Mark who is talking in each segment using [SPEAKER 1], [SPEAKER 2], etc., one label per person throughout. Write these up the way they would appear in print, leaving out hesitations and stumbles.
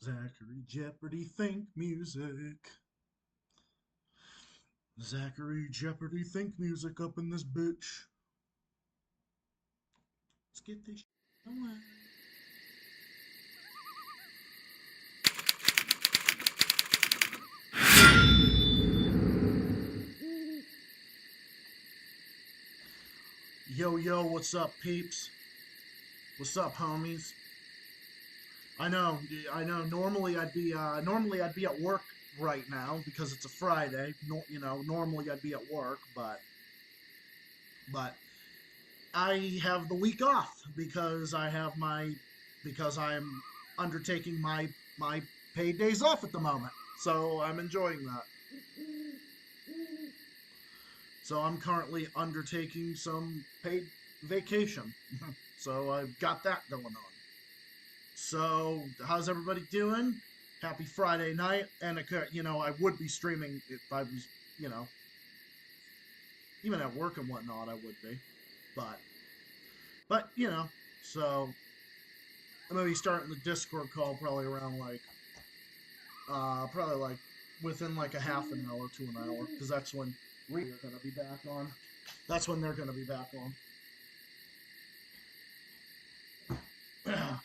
[SPEAKER 1] Zachary Jeopardy think music. Zachary Jeopardy think music up in this bitch. Let's get this going. Yo, yo, what's up, peeps? What's up, homies? I know, I know. Normally I'd be at work right now because it's a Friday. Normally I'd be at work, but I have the week off because I'm undertaking my paid days off at the moment. So I'm enjoying that. So I'm currently undertaking some paid vacation. So I've got that going on. So how's everybody doing? Happy Friday night. And I would be streaming if I was, you know, even at work and whatnot. I would be, but so I'm gonna be starting the Discord call probably around probably like within like a half an hour to an hour because that's when we're gonna be back on. That's when they're gonna be back on.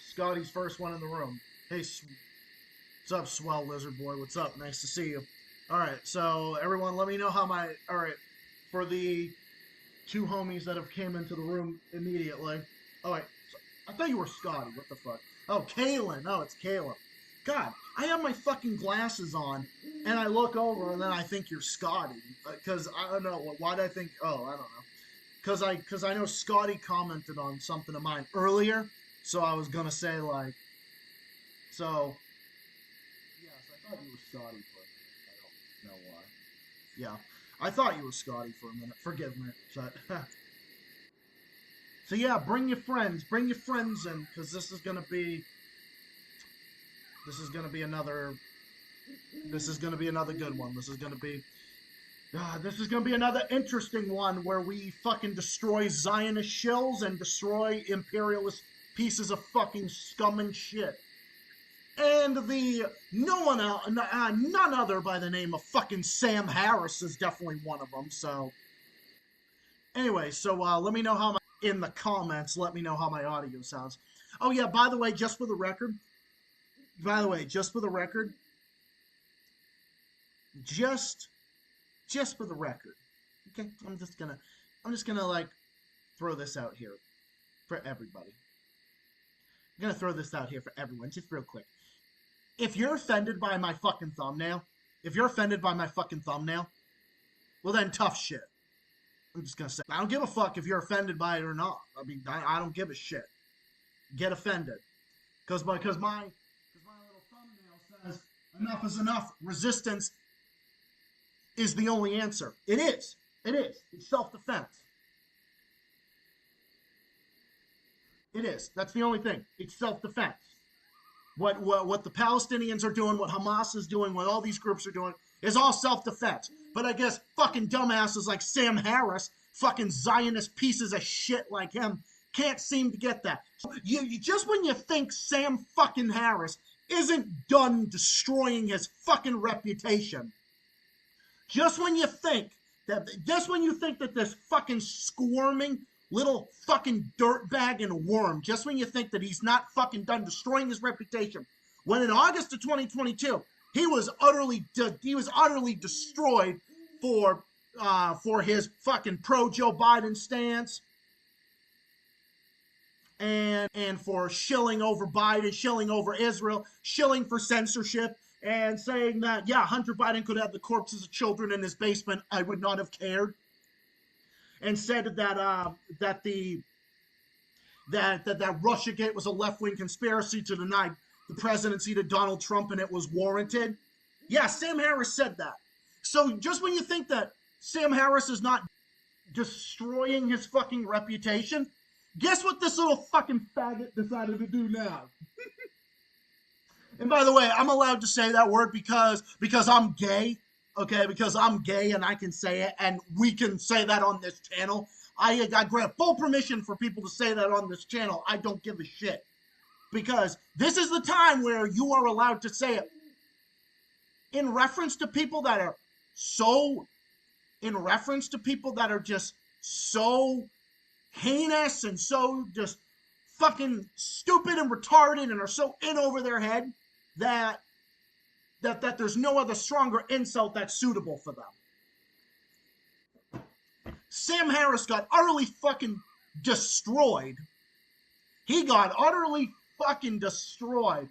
[SPEAKER 1] Scotty's first one in the room. Hey, what's up, swell lizard boy? What's up? Nice to see you. All right, so everyone, let me know how my. All right, for the two homies that have came into the room immediately. Oh wait, I thought you were Scotty. What the fuck? Oh, Kalen. Oh, it's Caleb. God, I have my fucking glasses on, and I look over, and then I think you're Scotty. Because I don't know. Why did I think? Oh, I don't know. Because I know Scotty commented on something of mine earlier, so I was gonna say like, so. Yes, I thought you were Scotty for a minute. I don't know why. Yeah, I thought you were Scotty for a minute. Forgive me, but. So yeah, bring your friends in, because this is gonna be another good one. This is gonna be another interesting one where we fucking destroy Zionist shills and destroy imperialist pieces of fucking scum and shit. And none other by the name of fucking Sam Harris is definitely one of them. So anyway, let me know in the comments. Let me know how my audio sounds. Oh yeah, by the way, just for the record, just just for the record, okay, I'm just gonna like throw this out here for everybody. I'm gonna throw this out here for everyone, just real quick. If you're offended by my fucking thumbnail, well then tough shit. I'm just gonna say I don't give a fuck if you're offended by it or not. I mean, I don't give a shit. Get offended, because my little thumbnail says enough is enough. Resistance is the only answer. It is. It is. It's self-defense. It is. That's the only thing. It's self-defense. What the Palestinians are doing, what Hamas is doing, what all these groups are doing, is all self-defense. But I guess fucking dumbasses like Sam Harris, fucking Zionist pieces of shit like him, can't seem to get that. You just when you think Sam fucking Harris isn't done destroying his fucking reputation, just when you think that this fucking squirming little fucking dirtbag and worm, just when you think that he's not fucking done destroying his reputation, when in August of 2022 he was utterly destroyed for his fucking pro Joe Biden stance and for shilling over Biden, shilling over Israel, shilling for censorship, and saying that yeah, Hunter Biden could have the corpses of children in his basement, I would not have cared. And said that that Russiagate was a left-wing conspiracy to deny the presidency to Donald Trump and it was warranted. Yeah, Sam Harris said that. So just when you think that Sam Harris is not destroying his fucking reputation, guess what this little fucking faggot decided to do now? And by the way, I'm allowed to say that word because I'm gay. Okay, because I'm gay and I can say it, and we can say that on this channel. I grant full permission for people to say that on this channel. I don't give a shit. because this is the time where you are allowed to say it in reference to people that are just so heinous and so just fucking stupid and retarded and are so in over their head that there's no other stronger insult that's suitable for them. Sam Harris got utterly fucking destroyed. He got utterly fucking destroyed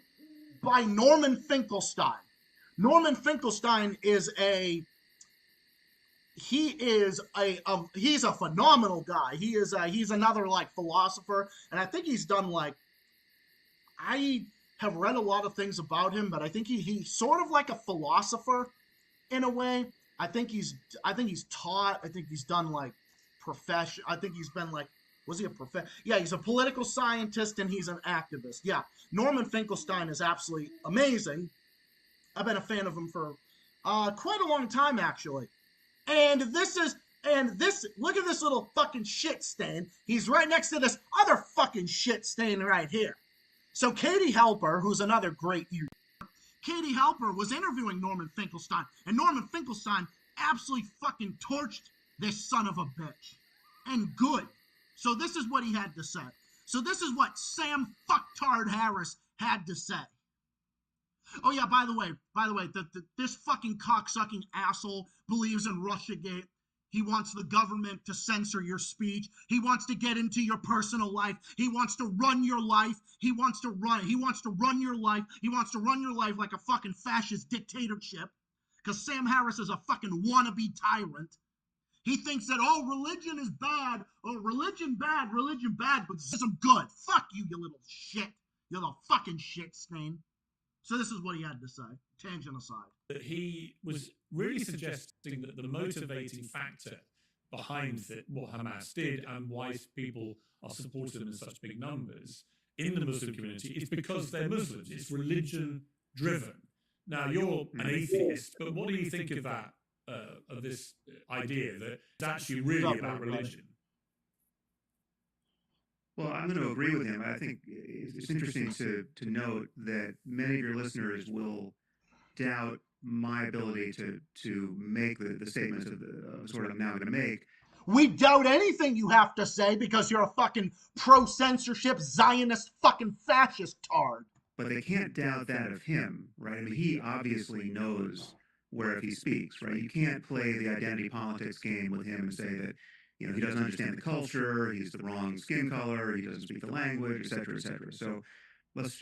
[SPEAKER 1] by Norman Finklestein. Norman Finklestein is he's a phenomenal guy. He's another like philosopher, and I think he's done like, I have read a lot of things about him, but I think he's sort of like a philosopher in a way. I think he's taught. I think he's done like profession. I think he's been like, was he a professor? Yeah, he's a political scientist and he's an activist. Yeah, Norman Finklestein is absolutely amazing. I've been a fan of him for quite a long time, actually. And look at this little fucking shit stain. He's right next to this other fucking shit stain right here. So Katie Halper, who's another great YouTuber, Katie Halper was interviewing Norman Finklestein, and Norman Finklestein absolutely fucking torched this son of a bitch. And good. So this is what he had to say. So this is what Sam Fucktard Harris had to say. Oh yeah, by the way, this fucking cocksucking asshole believes in Russiagate. He wants the government to censor your speech. He wants to get into your personal life. He wants to run your life. He wants to run your life. He wants to run your life like a fucking fascist dictatorship. Because Sam Harris is a fucking wannabe tyrant. He thinks that, oh, religion is bad. Oh, religion bad, but Zionism good. Fuck you, you little shit. You little fucking shit stain. So this is what he had to say, tangent aside.
[SPEAKER 2] He was really suggesting that the motivating factor behind what Hamas did and why people are supporting them in such big numbers in the Muslim community is because they're Muslims. It's religion-driven. Now, you're an atheist, but what do you think of that, of this idea that it's actually really about religion?
[SPEAKER 3] Well, I'm going to agree with him. I think it's interesting to note that many of your listeners will doubt my ability to make the statements of sort of I'm now going to make.
[SPEAKER 1] We doubt anything you have to say because you're a fucking pro-censorship, Zionist, fucking fascist tard.
[SPEAKER 3] But they can't doubt that of him, right? I mean, he obviously knows where if he speaks, right? You can't play the identity politics game with him and say that, you know, he doesn't understand the culture, he's the wrong skin color, he doesn't speak the language, et cetera, et cetera. So let's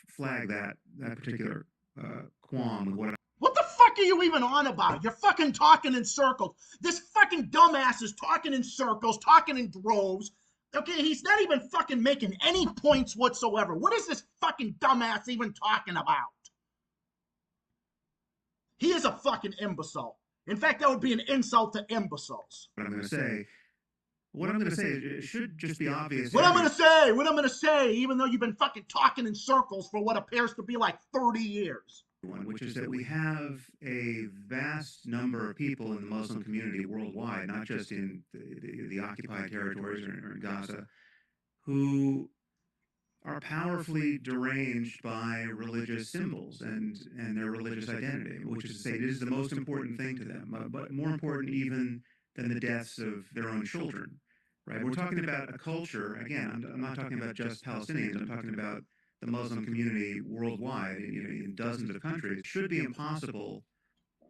[SPEAKER 3] flag that particular qualm with
[SPEAKER 1] what the fuck are you even on about? You're fucking talking in circles. This fucking dumbass is talking in circles, talking in droves. Okay, he's not even fucking making any points whatsoever. What is this fucking dumbass even talking about? He is a fucking imbecile. In fact, that would be an insult to imbeciles.
[SPEAKER 3] What I'm going to say, it should just be obvious.
[SPEAKER 1] What I'm going to say, even though you've been fucking talking in circles for what appears to be like 30 years.
[SPEAKER 3] Which is that we have a vast number of people in the Muslim community worldwide, not just in the occupied territories or in Gaza, who are powerfully deranged by religious symbols and their religious identity, which is to say it is the most important thing to them, but more important even than the deaths of their own children, right? We're talking about a culture, again, I'm not talking about just Palestinians, I'm talking about the Muslim community worldwide, in dozens of countries. It should be impossible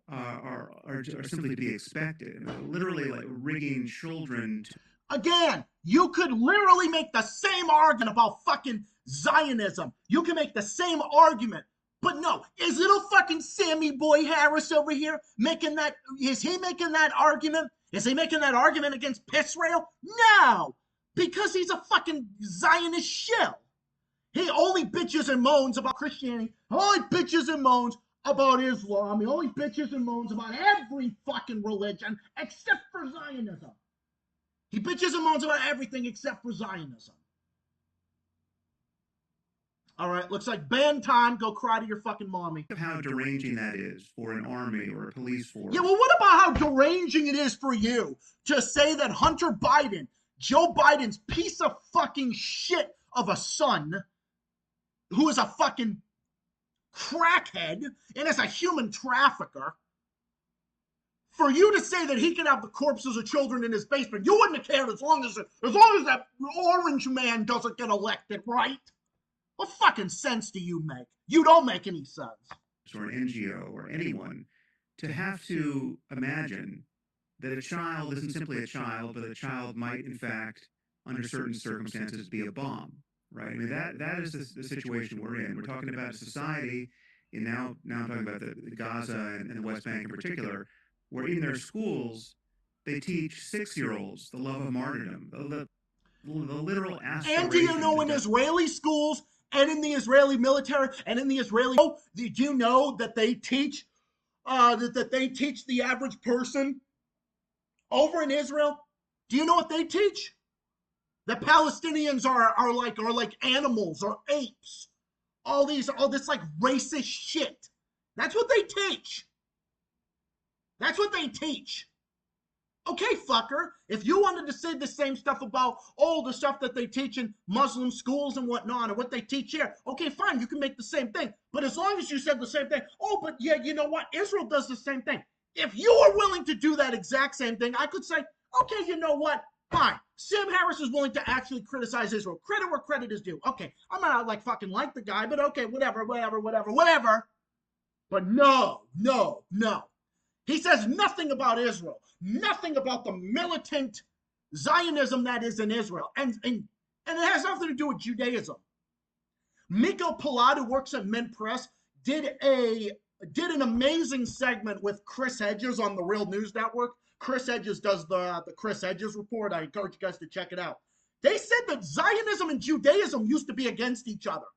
[SPEAKER 3] or simply to be expected. I mean, literally like rigging children to...
[SPEAKER 1] Again, you could literally make the same argument about fucking Zionism. You can make the same argument. But no, is little fucking Sammy Boy Harris over here making that? Is he making that argument? Is he making that argument against Israel? No, because he's a fucking Zionist shill. He only bitches and moans about Christianity. Only bitches and moans about Islam. He only bitches and moans about every fucking religion except for Zionism. He bitches and moans about everything except for Zionism. All right, looks like band time. Go cry to your fucking mommy.
[SPEAKER 3] How deranging that is for an army or a police force.
[SPEAKER 1] Yeah, well, what about how deranging it is for you to say that Hunter Biden, Joe Biden's piece of fucking shit of a son who is a fucking crackhead and is a human trafficker, for you to say that he can have the corpses of children in his basement, you wouldn't have cared as long as that orange man doesn't get elected, right? What fucking sense do you make? You don't make any sense.
[SPEAKER 3] Or an NGO or anyone to have to imagine that a child isn't simply a child, but a child might, in fact, under certain circumstances, be a bomb, right? I mean, that is the situation we're in. We're talking about a society, and now I'm talking about the Gaza and the West Bank in particular, where in their schools, they teach 6-year-olds the love of martyrdom, the literal aspiration.
[SPEAKER 1] And do you know in Israeli schools and in the Israeli military and in the Israeli, do you know that they teach that they teach the average person over in Israel? Do you know what they teach? That Palestinians are like animals or apes. All this like racist shit. That's what they teach. That's what they teach. Okay, fucker, if you wanted to say the same stuff about all the stuff that they teach in Muslim schools and whatnot, and what they teach here, okay, fine, you can make the same thing. But as long as you said the same thing, oh, but yeah, you know what? Israel does the same thing. If you are willing to do that exact same thing, I could say, okay, you know what? Fine. Sam Harris is willing to actually criticize Israel. Credit where credit is due. Okay, I'm not like fucking like the guy, but okay, whatever. But no. He says nothing about Israel, nothing about the militant Zionism that is in Israel. And it has nothing to do with Judaism. Miko Pilad, who works at Mint Press, did an amazing segment with Chris Hedges on the Real News Network. Chris Hedges does the Chris Hedges report. I encourage you guys to check it out. They said that Zionism and Judaism used to be against each other.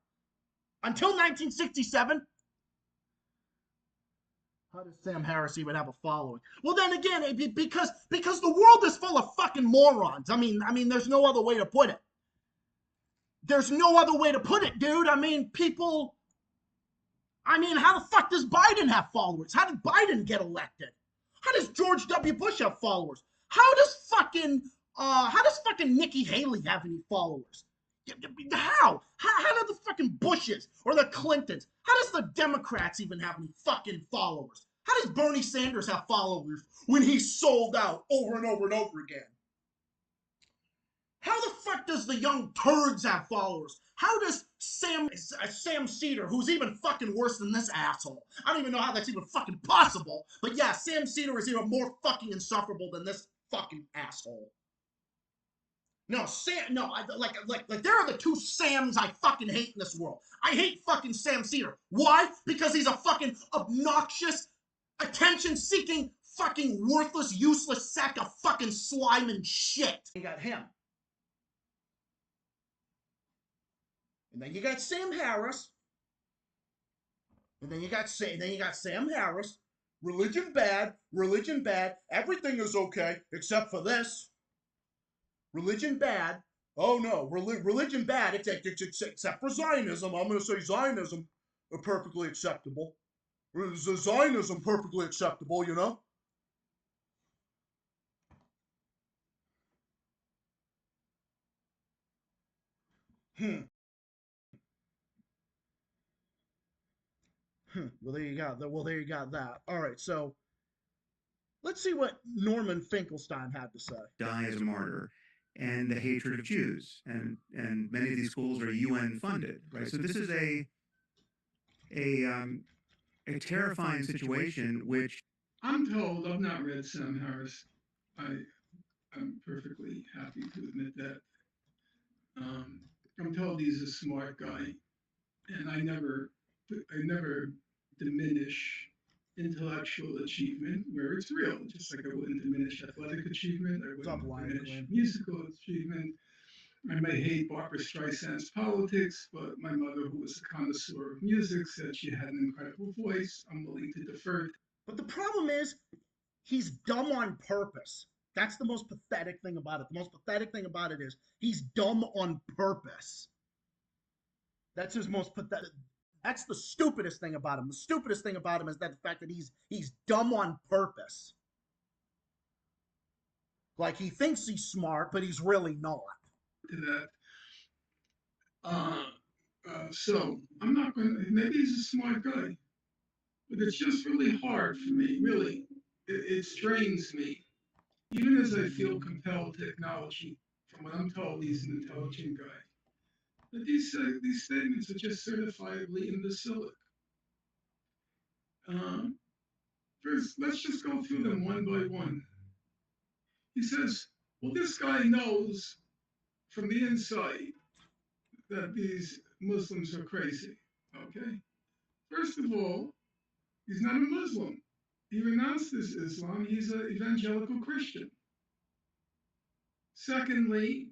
[SPEAKER 1] Until 1967, how does Sam Harris even have a following? Well, then again, because the world is full of fucking morons. I mean, there's no other way to put it. There's no other way to put it, dude. I mean, how the fuck does Biden have followers? How did Biden get elected? How does George W. Bush have followers? How does fucking Nikki Haley have any followers? How do the fucking Bushes or the Clintons? How does the Democrats even have any fucking followers? How does Bernie Sanders have followers when he's sold out over and over and over again? How the fuck does the Young Turds have followers? How does Sam Cedar, who's even fucking worse than this asshole? I don't even know how that's even fucking possible. But yeah, Sam Cedar is even more fucking insufferable than this fucking asshole. No, there are the two Sams I fucking hate in this world. I hate fucking Sam Cedar. Why? Because he's a fucking obnoxious, attention-seeking, fucking worthless, useless sack of fucking slime and shit. You got him. And then you got Sam Harris. And then you got Sam Harris. Religion bad. Everything is okay except for this. Religion bad. Oh no, religion bad. Except for Zionism. I'm going to say Zionism are perfectly acceptable. Zionism perfectly acceptable, you know. Well, there you got that. All right, so let's see what Norman Finklestein had to say.
[SPEAKER 3] Die as a martyr, and the hatred of Jews, and many of these schools are UN funded, right? So this is a terrifying situation. Which
[SPEAKER 4] I'm told, I've not read Sam Harris. I'm perfectly happy to admit that. I'm told he's a smart guy, and I never diminish intellectual achievement where it's real. Just like I wouldn't diminish athletic achievement, I wouldn't diminish musical achievement. I may hate Barbara Streisand's politics, but my mother, who was a connoisseur of music, said she had an incredible voice. I'm willing to defer.
[SPEAKER 1] But the problem is, he's dumb on purpose. That's the most pathetic thing about it. The most pathetic thing about it is he's dumb on purpose. That's his most pathetic. That's the stupidest thing about him. The stupidest thing about him is that the fact that he's dumb on purpose. Like he thinks he's smart, but he's really not.
[SPEAKER 4] To that, So I'm not going to, maybe he's a smart guy, but it's just really hard for me, really. It strains me, even as I feel compelled to acknowledge, from what I'm told, he's an intelligent guy. But these statements are just certifiably imbecilic. Um, First, let's just go through them one by one. He says, well, this guy knows from the inside that these Muslims are crazy. Okay? First of all, he's not a Muslim. He renounced this Islam. He's an evangelical Christian. Secondly,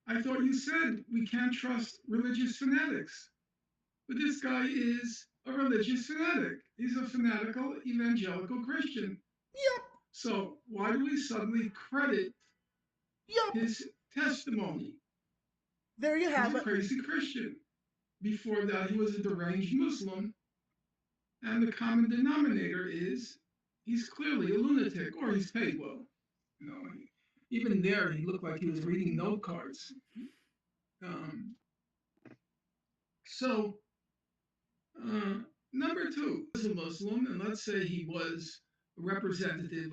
[SPEAKER 4] I thought you said we can't trust religious fanatics. But this guy is a religious fanatic. He's a fanatical evangelical Christian.
[SPEAKER 1] Yep.
[SPEAKER 4] So why do we suddenly credit his testimony?
[SPEAKER 1] There you have
[SPEAKER 4] He's a
[SPEAKER 1] it.
[SPEAKER 4] crazy Christian. Before that, he was a deranged Muslim. And the common denominator is he's clearly a lunatic, or he's paid well. You know, even there, he looked like he was reading note cards. Um, so, number two, he was a Muslim, and let's say he was a representative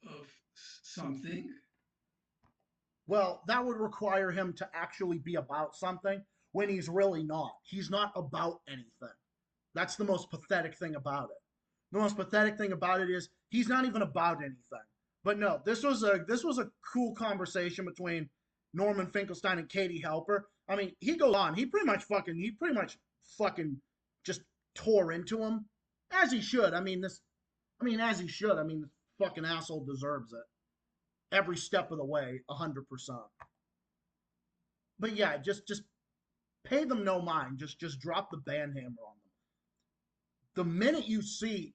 [SPEAKER 4] of something.
[SPEAKER 1] Well, that would require him to actually be about something when he's really not. He's not about anything. That's the most pathetic thing about it. The most pathetic thing about it is he's not even about anything. But no, this was a cool conversation between Norman Finklestein and Katie Helper. I mean, he goes on. He pretty much fucking just tore into him, as he should. As he should. I mean, this fucking asshole deserves it every step of the way, 100%. But yeah, just pay them no mind. Just drop the band hammer on them. The minute you see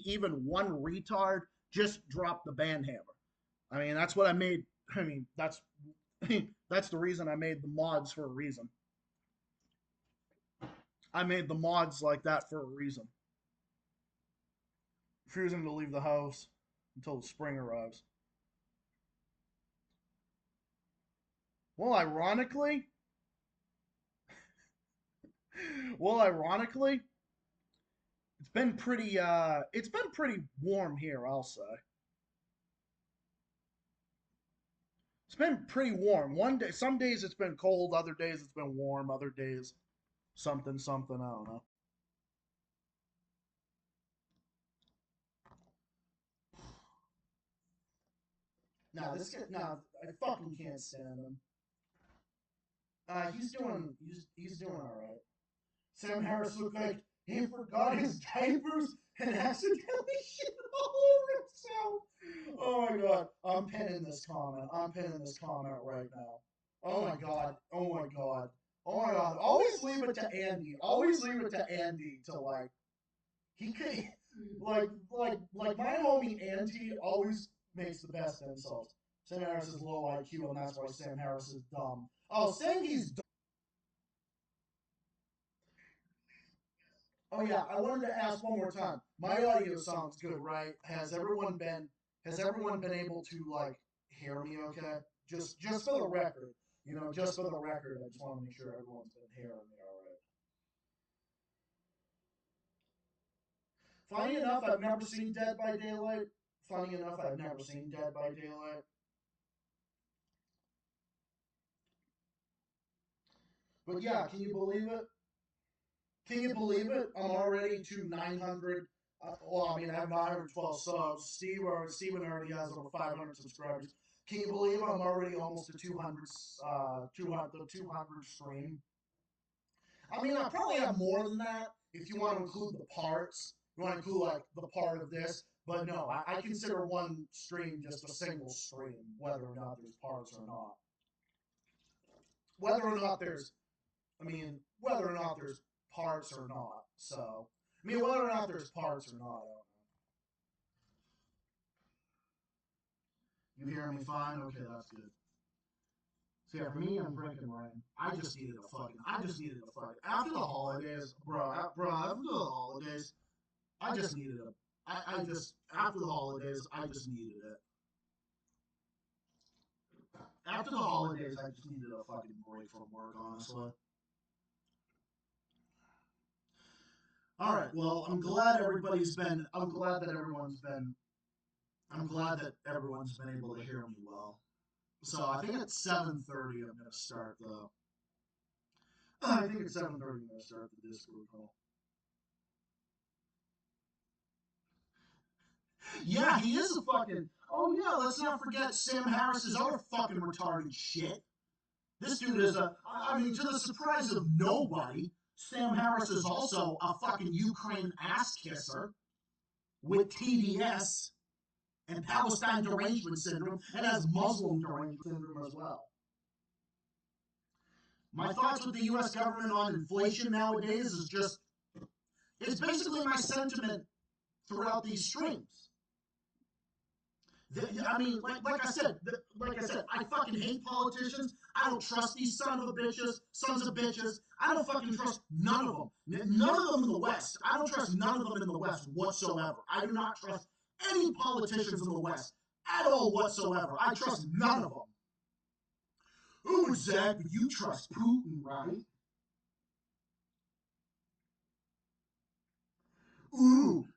[SPEAKER 1] even one retard, just drop the band hammer. I mean, that's what I made. I mean, that's that's the reason I made the mods for a reason. I made the mods like that for a reason. Refusing to leave the house until the spring arrives. Well, ironically, it's been pretty warm here, I'll say. It's been pretty warm. One day, some days it's been cold, other days it's been warm, other days something, I don't know. No, I fucking can't stand him. He's doing all right. Sam Harris looked like he forgot his diapers and accidentally shit all over himself. Oh my god, I'm pinning this comment. Right now. Oh my god. Oh my god. Oh my god. Always leave it to Andy. Always leave it to Andy to like. He could like my homie Andy always makes the best insults. Sam Harris is low IQ and that's why Sam Harris is dumb. Oh, saying he's dumb. Oh yeah, I wanted to ask one more time. My audio sounds good, right? Has everyone been able to like hear me okay? Just for the record. Just for the record, I just want to make sure everyone's been hearing me all right. Funny enough, I've never seen Dead by Daylight. But yeah, can you believe it? I'm already to 900. I have 912 subs. Steven already has over 500 subscribers. Can you believe it? I'm already almost to 200, the 200 stream. I mean, I probably have more than that if you want to include the parts. You want to include, like, the part of this. But no, I consider one stream just a single stream, whether or not there's parts or not. Whether or not there's parts or not. So, whether or not there's parts or not, I don't know. You hear me fine? Okay, that's good. So yeah, for me, I'm drinking rain. I just needed a fucking. After the holidays, after the holidays, I just needed a. After the holidays, I just needed it. After the holidays, I just needed a fucking break from work, honestly. All right. Well, I'm glad everybody's been. I'm glad that everyone's been. I'm glad that everyone's been able to hear me well. So I think at 7:30 I'm going to start the. I think at 7:30 I'm going to start the Discord call. Yeah, he is a fucking. Oh yeah, let's not forget Sam Harris's other fucking retarded shit. This dude is a. I mean, to the surprise of nobody, Sam Harris is also a fucking Ukraine ass kisser with TDS and Palestine derangement syndrome and has Muslim derangement syndrome as well. My thoughts with the U.S. government on inflation nowadays is just. It's basically my sentiment throughout these streams. I mean, like I said, I fucking hate politicians. I don't trust these sons of bitches. I don't fucking trust none of them. None of them in the West. I don't trust none of them in the West whatsoever. I do not trust any politicians in the West at all whatsoever. I trust none of them. Ooh, Zach, but you trust Putin, right? Ooh,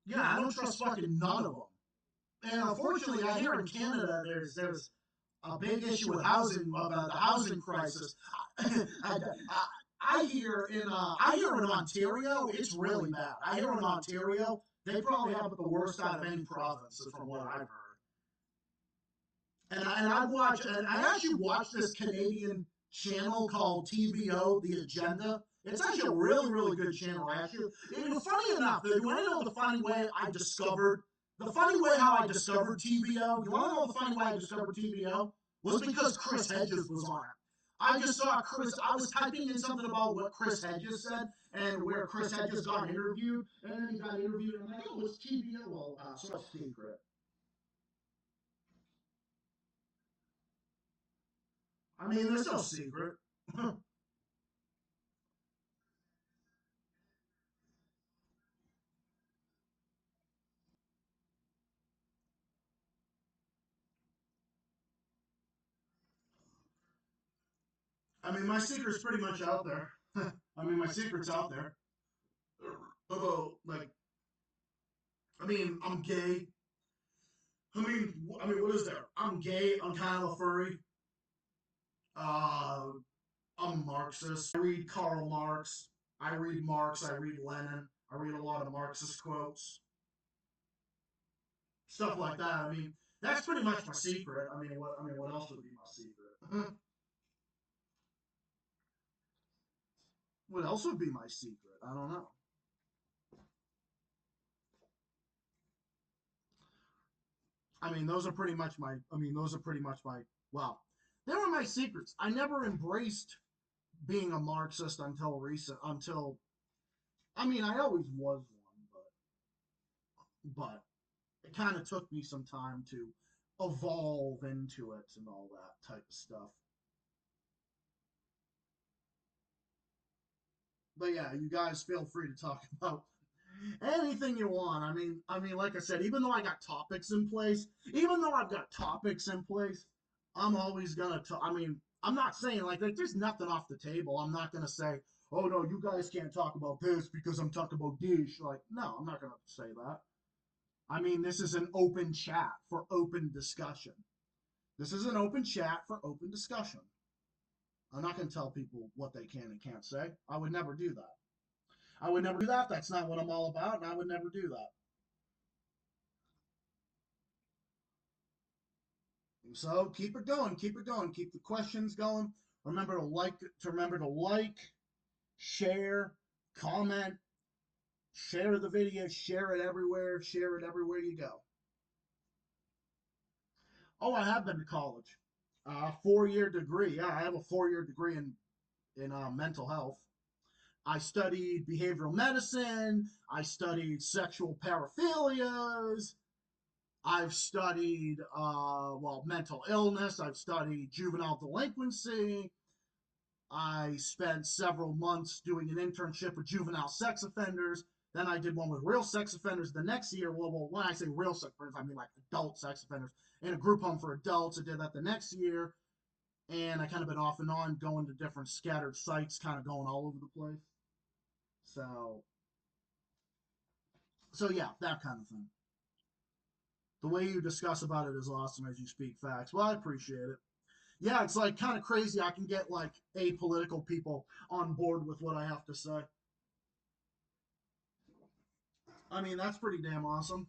[SPEAKER 1] yeah, I don't trust fucking none of them. And unfortunately, I hear in Canada there's a big issue with housing, about the housing crisis. I hear in Ontario it's really bad. I hear in Ontario they probably have it the worst out of any province, from what I've heard. And I actually watched this Canadian channel called TVO, The Agenda. It's actually a really, really good channel. Actually, it was funny enough. You want to know the funny way I discovered? The funny way how I discovered TVO? You want to know the funny way I discovered TVO? Was because Chris Hedges was on it. I just saw Chris. I was typing in something about what Chris Hedges said and where Chris Hedges got interviewed, and then he got interviewed. And I'm like, oh, it's TVO. Well, so it's secret. I mean, there's no secret. I mean, my secret's pretty much out there. I mean, my secret's out there. Although, like, I mean, I'm gay. What is there? I'm gay. I'm kind of a furry. Uh, I'm a Marxist. I read Karl Marx. I read Marx. I read Lenin. I read a lot of Marxist quotes. Stuff like that. I mean, that's pretty much my secret. What else would be my secret? What else would be my secret? I don't know. I mean, those are pretty much my. Well, they were my secrets. I never embraced being a Marxist until recent. I mean, I always was one, but it kind of took me some time to evolve into it and all that type of stuff. But yeah, you guys feel free to talk about anything you want. Like I said, even though I got topics in place, even though I've got topics in place, I'm always gonna talk. I mean, I'm not saying like there's nothing off the table. I'm not gonna say, oh no, you guys can't talk about this because I'm talking about dish. Like, no, I'm not gonna say that. I mean, this is an open chat for open discussion. This is an open chat for open discussion. I'm not gonna tell people what they can and can't say. I would never do that. I would never do that. That's not what I'm all about, and I would never do that. So keep it going, keep it going, keep the questions going. Remember to like, share, comment, share the video, share it everywhere you go. Oh, I have been to college. 4-year degree. Yeah, I have a 4-year degree in mental health. I studied behavioral medicine. I studied sexual paraphilias. I've studied, mental illness. I've studied juvenile delinquency. I spent several months doing an internship with juvenile sex offenders. Then I did one with real sex offenders the next year. Well, when I say real sex offenders, I mean like adult sex offenders in a group home for adults. I did that the next year. And I kind of been off and on going to different scattered sites, kind of going all over the place. So yeah, that kind of thing. The way you discuss about it is awesome as you speak facts. Well, I appreciate it. Yeah, it's like kind of crazy. I can get like apolitical people on board with what I have to say. I mean, that's pretty damn awesome.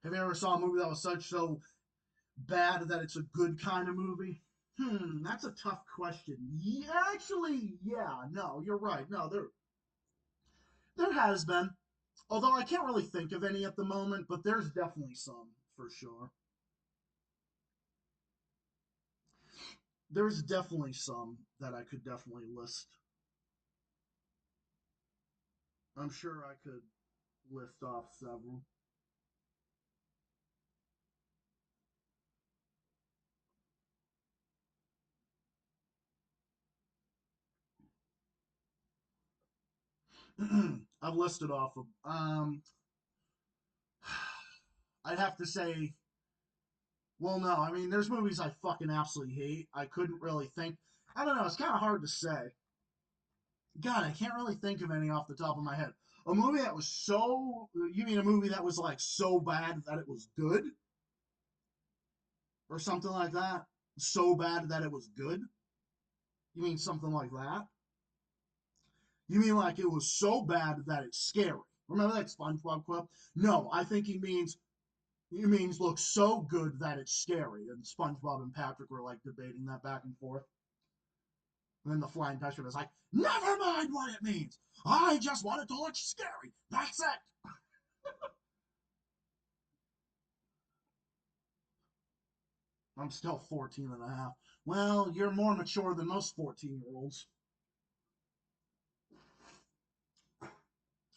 [SPEAKER 1] Have you ever saw a movie that was so bad that it's a good kind of movie? That's a tough question. Yeah, actually, yeah, no, you're right. No, there has been. Although I can't really think of any at the moment, but there's definitely some for sure. There's definitely some that I could definitely list. I'm sure I could list off several. I've listed off of. I'd have to say, well, no. I mean, there's movies I fucking absolutely hate. I couldn't really think. I don't know. It's kind of hard to say. God, I can't really think of any off the top of my head. A movie that was so. You mean a movie that was like so bad that it was good? Or something like that? So bad that it was good? You mean something like that? You mean like it was so bad that it's scary? Remember that SpongeBob quote? No, I think he means looks so good that it's scary. And SpongeBob and Patrick were like debating that back and forth. And then the Flying Dutchman was like, never mind what it means. I just want it to look scary. That's it. I'm still 14 and a half. Well, you're more mature than most 14-year-olds.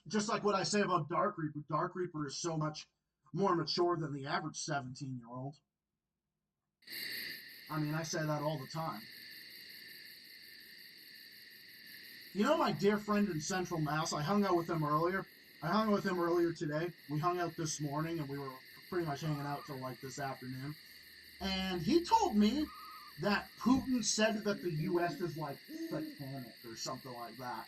[SPEAKER 1] Just like what I say about Dark Reaper. Dark Reaper is so much more mature than the average 17-year-old. I mean, I say that all the time. You know my dear friend in Central Mass? I hung out with him earlier. I hung out with him earlier today. We hung out this morning, and we were pretty much hanging out till like this afternoon. And he told me that Putin said that the U.S. is like satanic or something like that.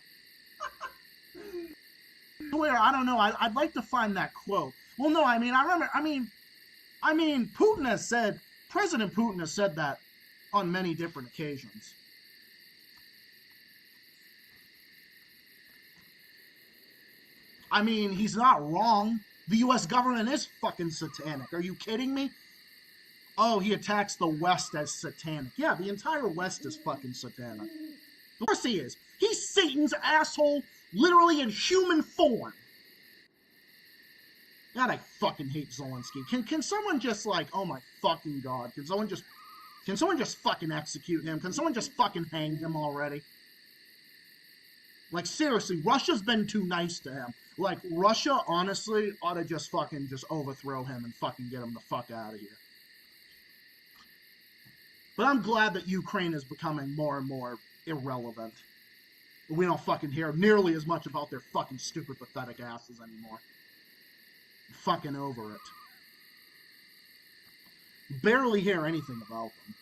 [SPEAKER 1] Where I don't know. I'd like to find that quote. Well, no, I mean I remember. I mean Putin has said. President Putin has said that on many different occasions. I mean, he's not wrong. The U.S. government is fucking satanic. Are you kidding me? Oh, he attacks the West as satanic. Yeah, the entire West is fucking satanic. Of course he is. He's Satan's asshole, literally in human form. God, I fucking hate Zelensky. Can someone just like, oh my fucking god, can someone just fucking execute him? Can someone just fucking hang him already? Like seriously, Russia's been too nice to him. Like Russia, honestly, ought to just fucking just overthrow him and fucking get him the fuck out of here. But I'm glad that Ukraine is becoming more and more irrelevant. We don't fucking hear nearly as much about their fucking stupid, pathetic asses anymore. I'm fucking over it. Barely hear anything about them.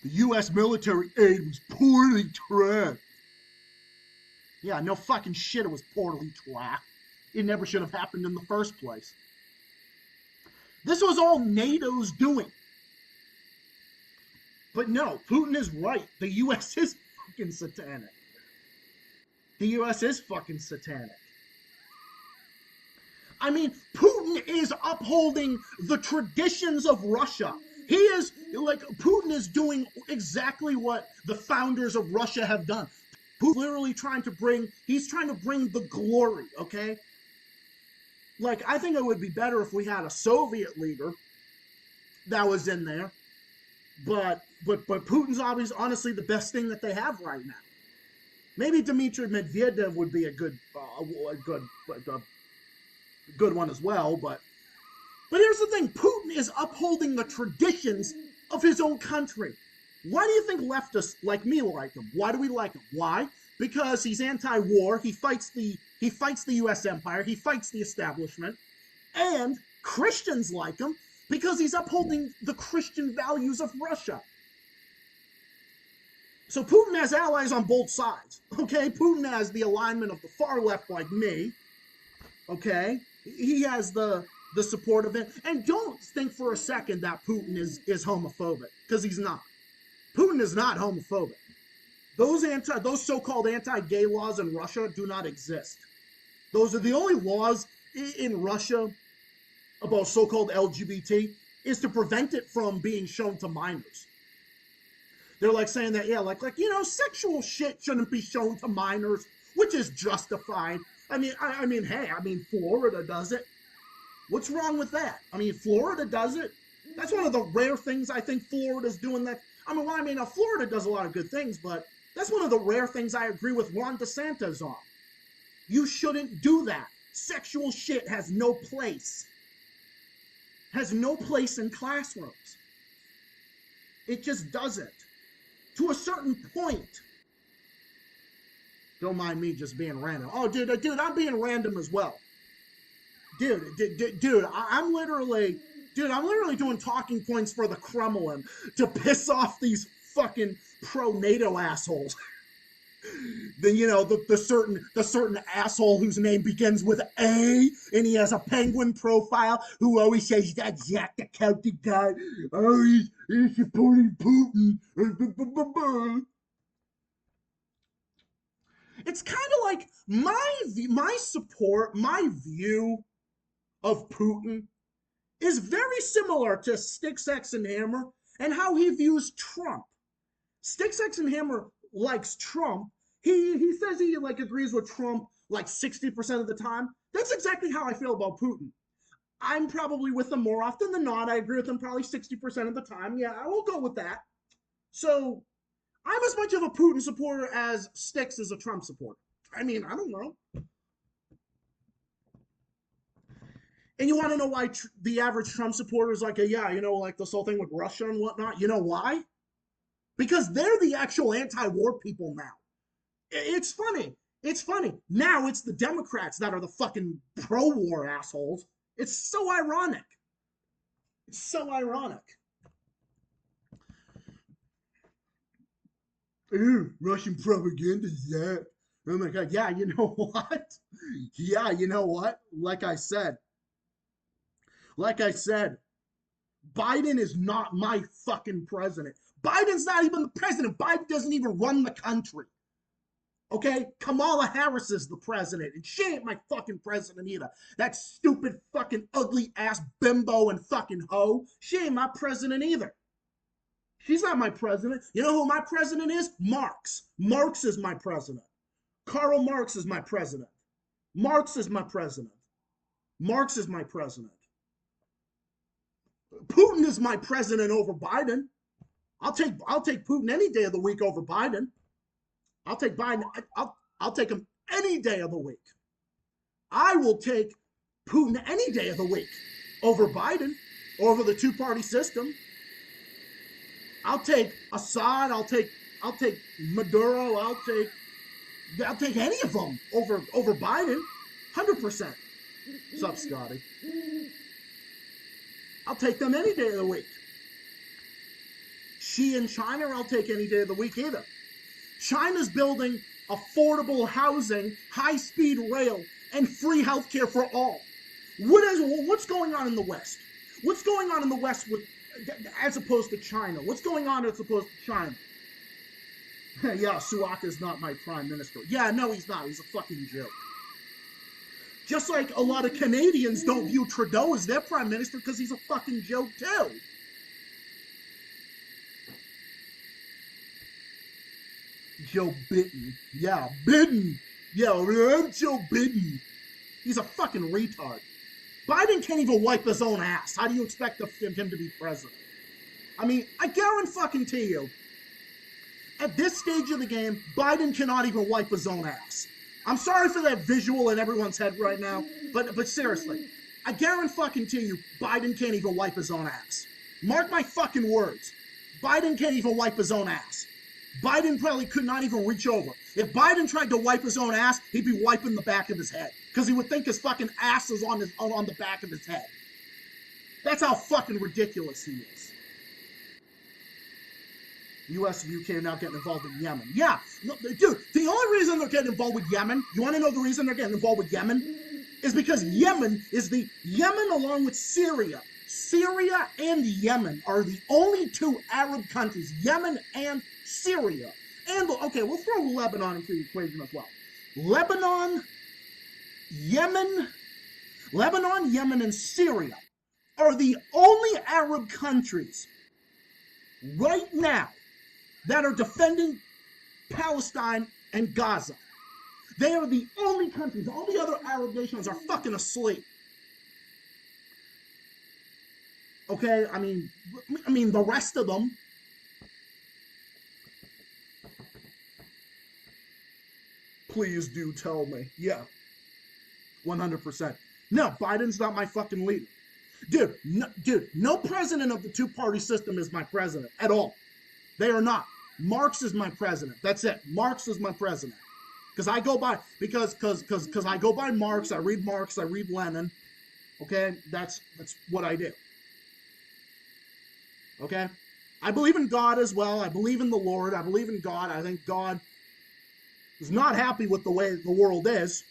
[SPEAKER 1] The U.S. military aid was poorly tracked. Yeah, no fucking shit, it was poorly tracked. It never should have happened in the first place. This was all NATO's doing. But no, Putin is right. The U.S. is fucking satanic. The U.S. is fucking satanic. I mean, Putin is upholding the traditions of Russia. He is, like, Putin is doing exactly what the founders of Russia have done. Putin's literally trying to bring the glory, okay? Like, I think it would be better if we had a Soviet leader that was in there. But Putin's honestly the best thing that they have right now. Maybe Dmitry Medvedev would be a good one as well. But here's the thing: Putin is upholding the traditions of his own country. Why do you think leftists like me like him? Why do we like him? Why? Because he's anti-war. He fights the U.S. empire. He fights the establishment. And Christians like him because he's upholding the Christian values of Russia. So Putin has allies on both sides. Okay, Putin has the alignment of the far left like me. Okay, he has the support of it. And don't think for a second that Putin is homophobic, because he's not. Putin is not homophobic. Those so-called anti-gay laws in Russia do not exist. Those are the only laws in Russia about so-called LGBT is to prevent it from being shown to minors. They're like saying that, yeah, like sexual shit shouldn't be shown to minors, which is justified. I mean, hey, Florida does it. What's wrong with that? I mean, Florida does it. That's one of the rare things I think Florida's doing that. Florida does a lot of good things, but that's one of the rare things I agree with Ron DeSantis on. You shouldn't do that. Sexual shit has no place. Has no place in classrooms. It just doesn't. To a certain point. Don't mind me just being random. Oh, dude, I'm being random as well. Dude, I'm literally doing talking points for the Kremlin to piss off these fucking pro-NATO assholes. The certain asshole whose name begins with A, and he has a penguin profile, who always says that's Jack the Celtic guy. Oh, he's supporting Putin. It's kind of like my support, my view of Putin is very similar to Sticks, X, and Hammer and how he views Trump. Sticks, X, and Hammer likes Trump. He says he agrees with Trump 60% of the time. That's exactly how I feel about Putin. I'm probably with him more often than not. I agree with him probably 60% of the time. Yeah, I will go with that. So I'm as much of a Putin supporter as Sticks is a Trump supporter. I mean, I don't know. And you want to know why the average Trump supporter is this whole thing with Russia and whatnot? You know why? Because they're the actual anti-war people now. It's funny. Now it's the Democrats that are the fucking pro-war assholes. It's so ironic. Ooh, Russian propaganda is that. Oh my God. Yeah, you know what? Like I said, Biden is not my fucking president. Biden's not even the president. Biden doesn't even run the country. Okay? Kamala Harris is the president, and she ain't my fucking president either. That stupid fucking ugly ass bimbo and fucking hoe. She ain't my president either. She's not my president. You know who my president is? Marx. Marx is my president. Karl Marx is my president. Marx is my president. Putin is my president over Biden. I'll take Putin any day of the week over Biden. I'll take Biden. I'll take him any day of the week. I will take Putin any day of the week over Biden, over the two-party system. I'll take Assad. I'll take Maduro. I'll take any of them over Biden. 100%. What's up, Scotty? I'll take them any day of the week. Xi in China, I'll take any day of the week either. China's building affordable housing, high-speed rail, and free healthcare for all. What's going on in the West? What's going on in the West as opposed to China? What's going on as opposed to China? Yeah, Suaka's not my prime minister. Yeah, no, he's not. He's a fucking joke. Just like a lot of Canadians don't view Trudeau as their prime minister because he's a fucking joke too. Joe Biden. Yeah, Biden. Yeah, I'm Joe Biden. He's a fucking retard. Biden can't even wipe his own ass. How do you expect him to be president? I mean, I guarantee you, at this stage of the game, Biden cannot even wipe his own ass. I'm sorry for that visual in everyone's head right now, but seriously, I guarantee you, Biden can't even wipe his own ass. Mark my fucking words. Biden can't even wipe his own ass. Biden probably could not even reach over. If Biden tried to wipe his own ass, he'd be wiping the back of his head because he would think his fucking ass is on the back of his head. That's how fucking ridiculous he is. U.S. and UK are now getting involved in Yemen. Yeah, dude, the only reason they're getting involved with Yemen, you want to know the reason they're getting involved with Yemen? Is because Yemen along with Syria. Syria and Yemen are the only two Arab countries, Yemen and Syria. And, okay, we'll throw Lebanon into the equation as well. Lebanon, Yemen, and Syria are the only Arab countries right now that are defending Palestine and Gaza. They are the only countries. All the other Arab nations are fucking asleep. Okay, I mean the rest of them. Please do tell me. Yeah, 100%. No, Biden's not my fucking leader. Dude, no president of the two-party system is my president at all. They are not. Marx is my president. That's it. Marx is my president. Because I go by I go by Marx. I read Lenin. Okay, that's what I do. Okay, I believe in God as well. I believe in the Lord. I believe in God. I think God is not happy with the way the world is.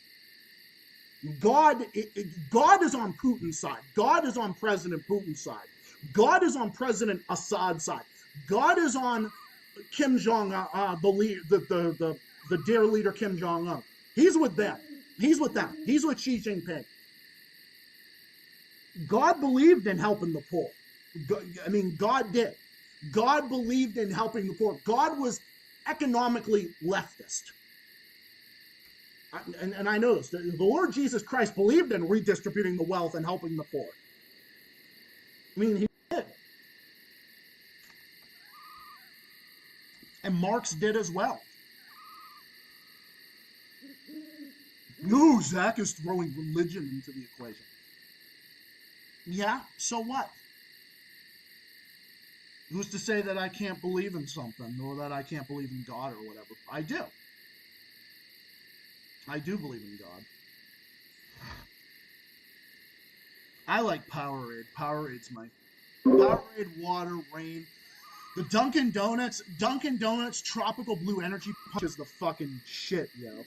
[SPEAKER 1] God is on Putin's side. God is on President Putin's side. God is on President Assad's side. God is on Kim Jong-un, the dear leader Kim Jong-un. He's with them. He's with them. He's with Xi Jinping. God believed in helping the poor. God did. God believed in helping the poor. God was economically leftist. And I know this. The Lord Jesus Christ believed in redistributing the wealth and helping the poor. He did. And Marx did as well. No, Zach is throwing religion into the equation. Yeah, so what? Who's to say that I can't believe in something or that I can't believe in God or whatever? I do. I do believe in God. I like Powerade. Powerade's my Powerade, water, rain. The Dunkin' Donuts Tropical Blue Energy Punch is the fucking shit, yo.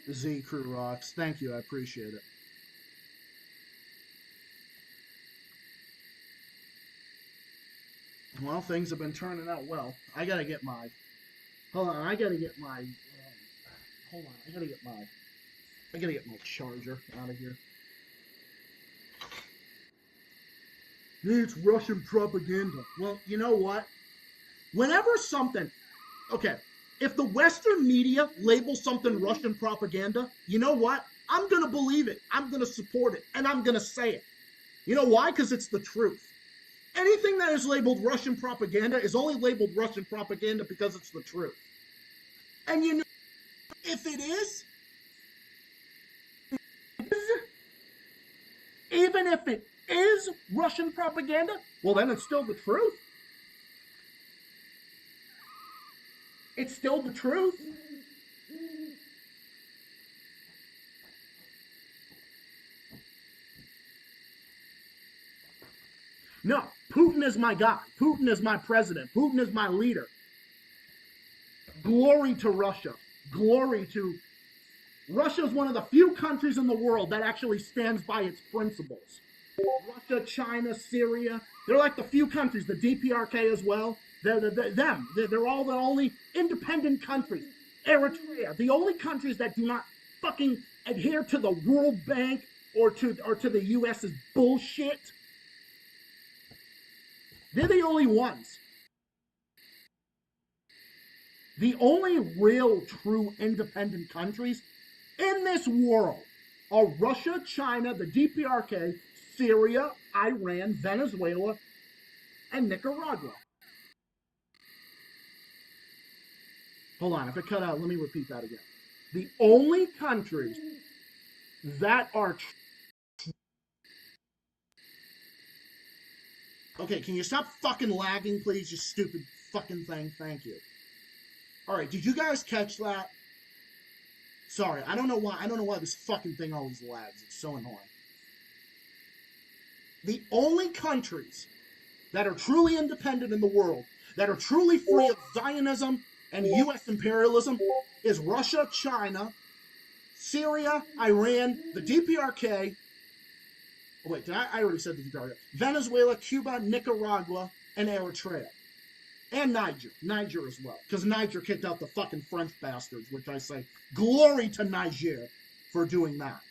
[SPEAKER 1] The Z Crew rocks. Thank you, I appreciate it. Well, things have been turning out well. I gotta get my charger out of here. It's Russian propaganda. Well, you know what? Whenever something, okay, if the Western media labels something Russian propaganda, you know what? I'm going to believe it. I'm going to support it. And I'm going to say it. You know why? Because it's the truth. Anything that is labeled Russian propaganda is only labeled Russian propaganda because it's the truth. And you know, if it is, even if it is Russian propaganda, well, then it's still the truth. It's still the truth. No, Putin is my guy. Putin is my president. Putin is my leader. Glory to Russia. Glory to... Russia is one of the few countries in the world that actually stands by its principles. Russia, China, Syria, they're like the few countries, the DPRK as well. They're all the only independent countries. Eritrea, the only countries that do not fucking adhere to the World Bank or to the US's bullshit. They're the only ones. The only real, true, independent countries in this world are Russia, China, the DPRK, Syria, Iran, Venezuela, and Nicaragua. Hold on, if it cut out, let me repeat that again. The only countries that are Okay, can you stop fucking lagging, please, you stupid fucking thing? Thank you. All right, did you guys catch that? Sorry, I don't know why this fucking thing always lags. It's so annoying. The only countries that are truly independent in the world, that are truly free of Zionism and U.S. imperialism, is Russia, China, Syria, Iran, the DPRK. Oh, wait, I already said the DPRK. Venezuela, Cuba, Nicaragua, and Eritrea. And Niger as well, because Niger kicked out the fucking French bastards, which I say, glory to Niger for doing that.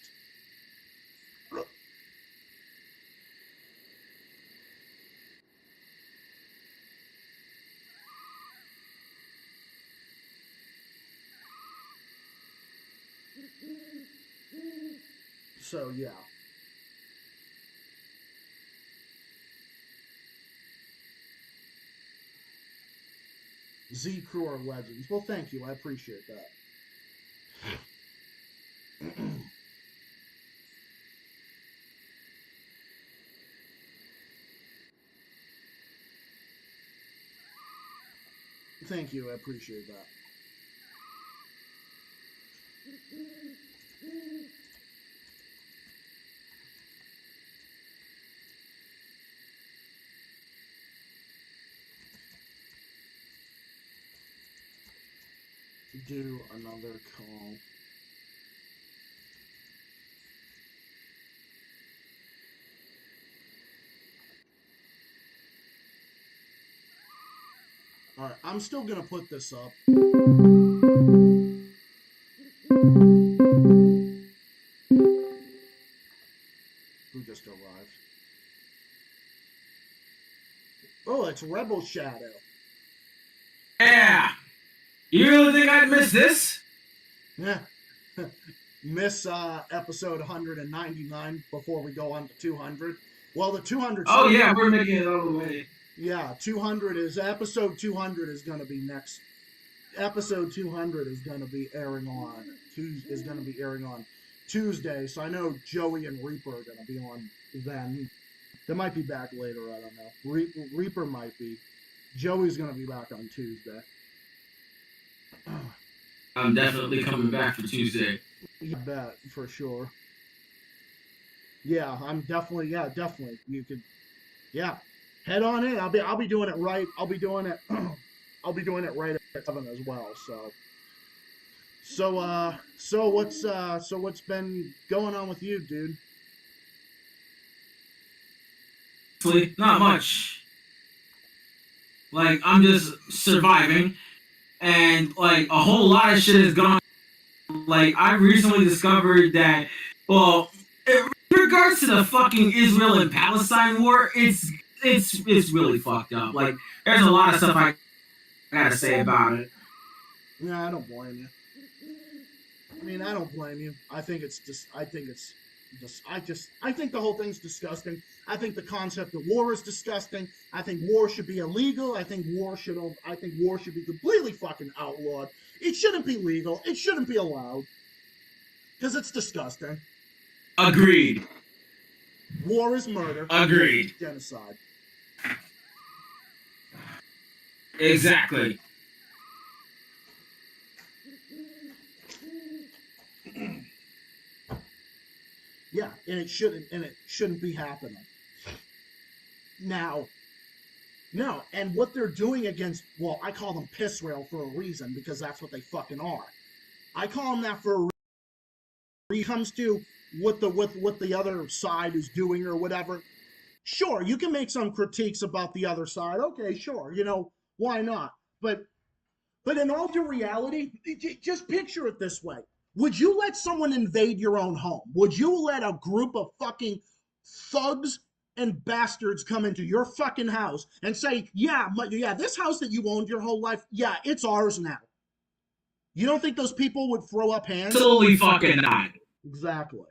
[SPEAKER 1] So, yeah. Z Crew are legends. Well, thank you. I appreciate that. Thank you. I appreciate that. Do another call. Alright, I'm still gonna put this up. Who just arrived? Oh, it's Rebel Shadow.
[SPEAKER 5] Yeah. You really think I'd miss this?
[SPEAKER 1] Yeah. Miss episode 199 before we go on to 200. Well, the 200.
[SPEAKER 5] Oh yeah, we're making it all the way.
[SPEAKER 1] Yeah, 200 is episode 200 is going to be next. Episode 200 is going to be airing on Tuesday. So I know Joey and Reaper are going to be on then. They might be back later. I don't know. Reaper might be. Joey's going to be back on Tuesday.
[SPEAKER 5] I'm definitely coming back for Tuesday.
[SPEAKER 1] You bet, for sure. Yeah, I'm definitely. Yeah, definitely. You could. Yeah, head on in. I'll be doing it right. I'll be doing it right at 7 as well. So what's been going on with you, dude?
[SPEAKER 5] Not much. Like, I'm just surviving, and like a whole lot of shit has gone. Like, I recently discovered that, well, in regards to the fucking Israel and Palestine war, it's really fucked up. Like, there's a lot of stuff I gotta say about it.
[SPEAKER 1] Yeah, I don't blame you. I mean, I don't blame you. I think the whole thing's disgusting. I think the concept of war is disgusting. I think war should be illegal. I think war should be completely fucking outlawed. It shouldn't be legal. It shouldn't be allowed. Because it's disgusting.
[SPEAKER 5] Agreed.
[SPEAKER 1] War is murder.
[SPEAKER 5] Agreed.
[SPEAKER 1] Genocide.
[SPEAKER 5] Exactly.
[SPEAKER 1] Yeah, and it shouldn't be happening. Now, no, and what they're doing against, well, I call them piss rail for a reason, because that's what they fucking are. I call them that for a reason. When it comes to what the other side is doing or whatever, sure, you can make some critiques about the other side. Okay, sure, why not? But in all due reality, just picture it this way. Would you let someone invade your own home? Would you let a group of fucking thugs and bastards come into your fucking house and say, yeah, this house that you owned your whole life, yeah, it's ours now? You don't think those people would throw up hands?
[SPEAKER 5] Absolutely fucking not.
[SPEAKER 1] Exactly.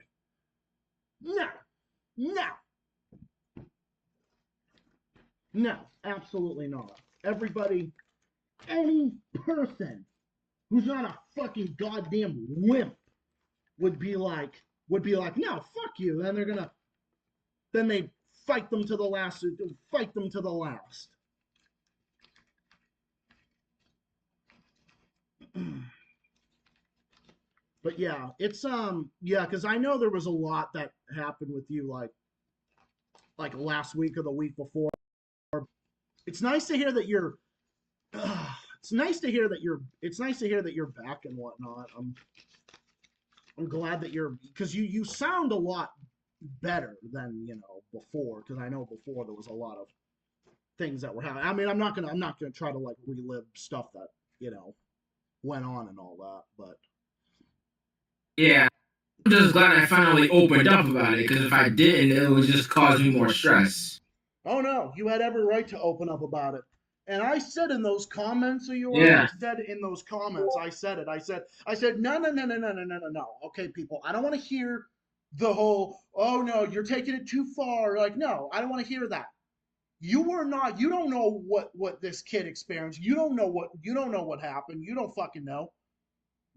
[SPEAKER 1] No, absolutely not. Everybody, any person who's not a fucking goddamn wimp would be like, no, fuck you. Then they fight them to the last. Fight them to the last. But yeah, it's yeah, because I know there was a lot that happened with you like last week or the week before. It's nice to hear that you're it's nice to hear that you're back and whatnot. I'm glad that you're, because you sound a lot better than before, because I know before there was a lot of things that were happening. I mean, I'm not gonna try to like relive stuff that went on and all that, but
[SPEAKER 5] Yeah, I'm just glad I finally opened up about it, because if I didn't, it would just cause me more stress.
[SPEAKER 1] oh no, you had every right to open up about it. And I said in those comments of yours,
[SPEAKER 5] Yeah.
[SPEAKER 1] I said, no, no, no, no, no, no, no, no, no. Okay, people, I don't want to hear the whole, oh no, you're taking it too far. Like, no, I don't want to hear that. You don't know what this kid experienced. You don't know what happened. You don't fucking know.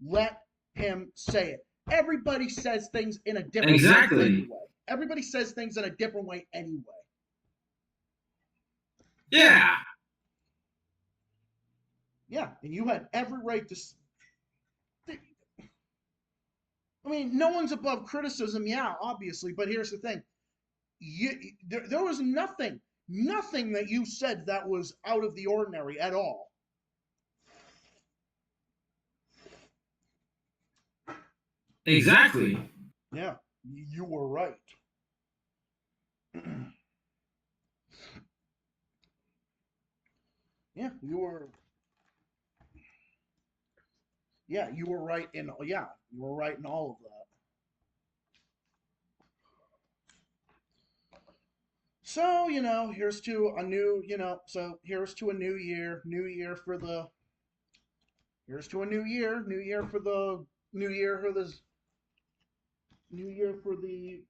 [SPEAKER 1] Let him say it. Everybody says things in a different way anyway. Everybody says things in a different way anyway.
[SPEAKER 5] Yeah.
[SPEAKER 1] Yeah, and you had every right to. I mean, no one's above criticism, yeah, obviously, but here's the thing. There was nothing that you said that was out of the ordinary at all.
[SPEAKER 5] Exactly.
[SPEAKER 1] Yeah, you were right. Yeah, you were. Yeah, you were right in. Yeah, you were right in all of that. So here's to a new. So here's to a new year. New year for the. Here's to a new year. New year for the. New year for the. New year for the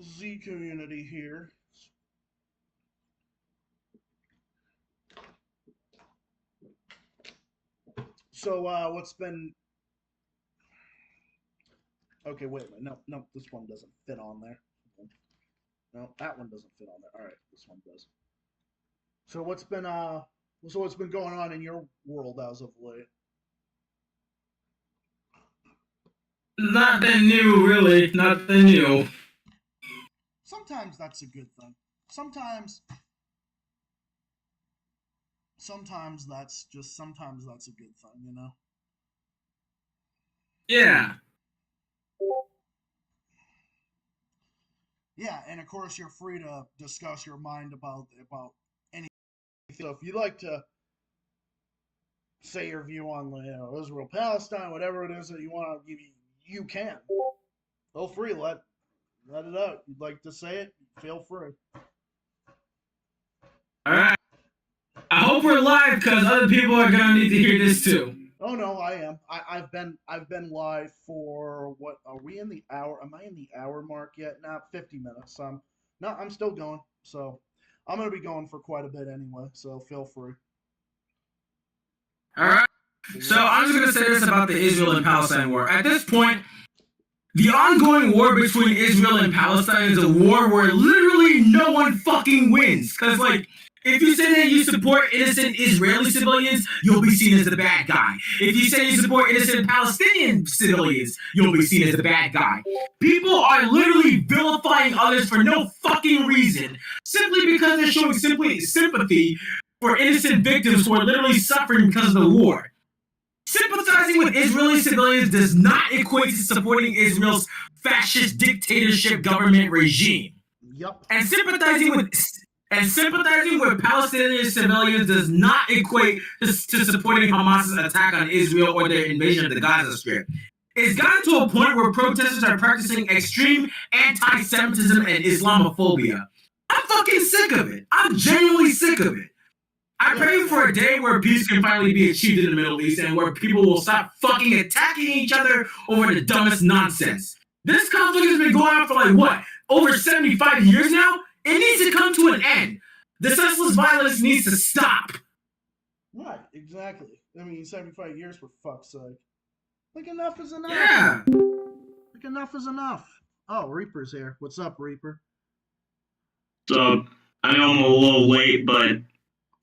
[SPEAKER 1] Z community here. So what's been okay, wait a minute. No, this one doesn't fit on there. No, that one doesn't fit on there. All right, this one does. So what's been going on in your world as of late?
[SPEAKER 5] Nothing new, really. Nothing new.
[SPEAKER 1] Sometimes that's a good thing. Sometimes that's a good thing.
[SPEAKER 5] Yeah.
[SPEAKER 1] Yeah, and of course you're free to discuss your mind about anything. So if you'd like to say your view on Israel Palestine, whatever it is that you want to, you can. Feel free, let it out. You'd like to say it, feel free.
[SPEAKER 5] All right. I hope we're live, because other people are gonna need to hear this too.
[SPEAKER 1] Oh no, I am. I've been live for what? Are we in the hour? Am I in the hour mark yet? Nah, 50 minutes. No, I'm still going. So I'm gonna be going for quite a bit anyway. So feel free.
[SPEAKER 5] All right. So I'm just gonna say this about the Israel and Palestine war. At this point, the ongoing war between Israel and Palestine is a war where literally no one fucking wins. Because, like, if you say that you support innocent Israeli civilians, you'll be seen as the bad guy. If you say you support innocent Palestinian civilians, you'll be seen as the bad guy. People are literally vilifying others for no fucking reason, simply because they're showing simply sympathy for innocent victims who are literally suffering because of the war. Sympathizing with Israeli civilians does not equate to supporting Israel's fascist dictatorship government regime.
[SPEAKER 1] Yep.
[SPEAKER 5] And sympathizing with Palestinian civilians does not equate to supporting Hamas's attack on Israel or their invasion of the Gaza Strip. It's gotten to a point where protesters are practicing extreme anti-Semitism and Islamophobia. I'm fucking sick of it. I'm genuinely sick of it. I pray for a day where peace can finally be achieved in the Middle East and where people will stop fucking attacking each other over the dumbest nonsense. This conflict has been going on for like what? Over 75 years now? It needs to come to an end. The senseless violence needs to stop.
[SPEAKER 1] Right, exactly. I mean, 75 years for fuck's sake. Like, enough is enough.
[SPEAKER 5] Yeah.
[SPEAKER 1] Like, enough is enough. Oh, Reaper's here. What's up, Reaper?
[SPEAKER 6] So I know I'm a little late, but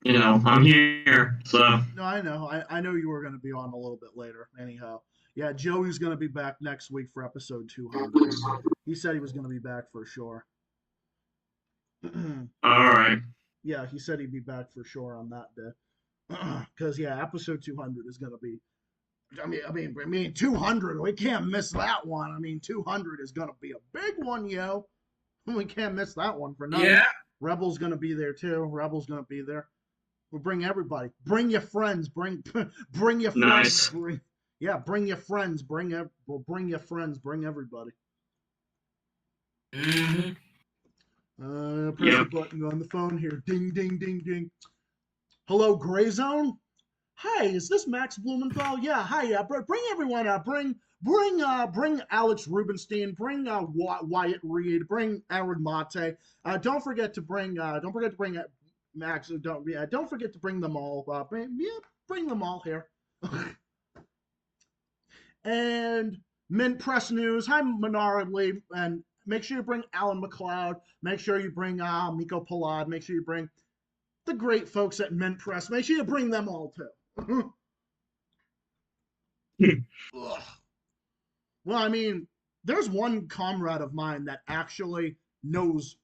[SPEAKER 6] you know I'm here. So
[SPEAKER 1] No, I know. I know you were going to be on a little bit later. Anyhow, yeah, Joey's going to be back next week for episode 200. He said he was going to be back for sure.
[SPEAKER 6] all right.
[SPEAKER 1] Yeah, he said he'd be back for sure on that day. Because yeah, episode 200 is going to be. I mean, 200. We can't miss that one. I mean, 200 is going to be a big one, yo. We can't miss that one for nothing.
[SPEAKER 5] Yeah.
[SPEAKER 1] Rebel's going to be there too. Rebel's going to be there. We'll bring everybody. Bring your friends. Bring your friends.
[SPEAKER 6] Nice.
[SPEAKER 1] Bring your friends. Bring your friends. Bring everybody.
[SPEAKER 5] Mm-hmm.
[SPEAKER 1] Press the button on the phone here. Ding, ding, ding, ding. Hello, Gray Zone. Hi, is this Max Blumenthal? Yeah. Hi. Bring everyone. Bring Alex Rubenstein. Bring Wyatt Reed. Bring Aaron Mate. Don't forget to bring. Max. Don't forget to bring them all. Bring them all here. And Mint Press News. Hi, Menard Lee. And make sure you bring Alan McLeod. Make sure you bring Miko Palad. Make sure you bring the great folks at Mint Press. Make sure you bring them all too. Well, I mean, there's one comrade of mine that actually knows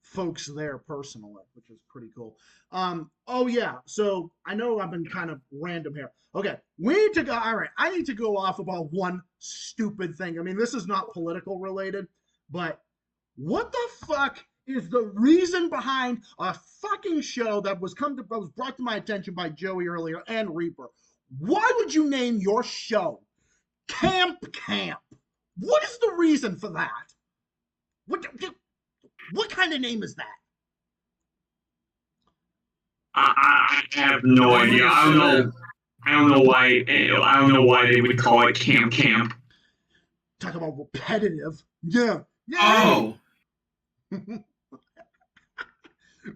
[SPEAKER 1] folks there personally, which is pretty cool. Oh yeah, so I know I've been kind of random here. Okay, we need to go. All right, I need to go off about one stupid thing. I mean, this is not political related, but what the fuck is the reason behind a fucking show that was brought to my attention by Joey earlier and Reaper? Why would you name your show Camp? What is the reason for that? What kind of name is that?
[SPEAKER 6] I have no idea. I don't know why. I don't know why they would call it Camp.
[SPEAKER 1] Talk about repetitive. Yeah.
[SPEAKER 5] Oh.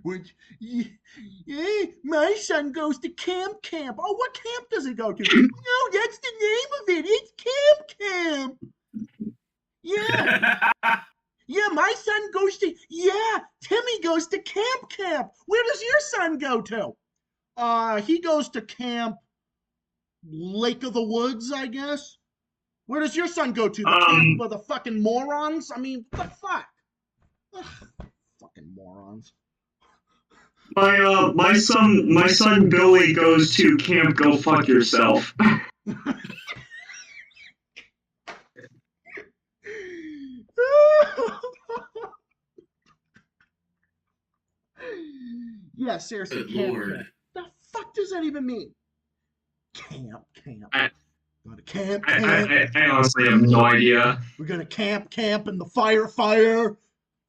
[SPEAKER 1] Which, yeah, my son goes to camp. Oh, what camp does he go to? No, that's the name of it. It's camp. Yeah. Yeah, my son goes to, Timmy goes to camp. Where does your son go to? He goes to camp Lake of the Woods, I guess. Where does your son go to? The camp of the fucking morons? I mean, what the fuck? Ugh, fucking morons.
[SPEAKER 6] My son Billy goes to Camp Go Fuck Yourself.
[SPEAKER 1] Yeah, seriously,
[SPEAKER 5] Good
[SPEAKER 1] camp.
[SPEAKER 5] Lord.
[SPEAKER 1] The fuck does that even mean? Camp. Go to camp.
[SPEAKER 6] I honestly have no idea.
[SPEAKER 1] We're gonna camp in the fire.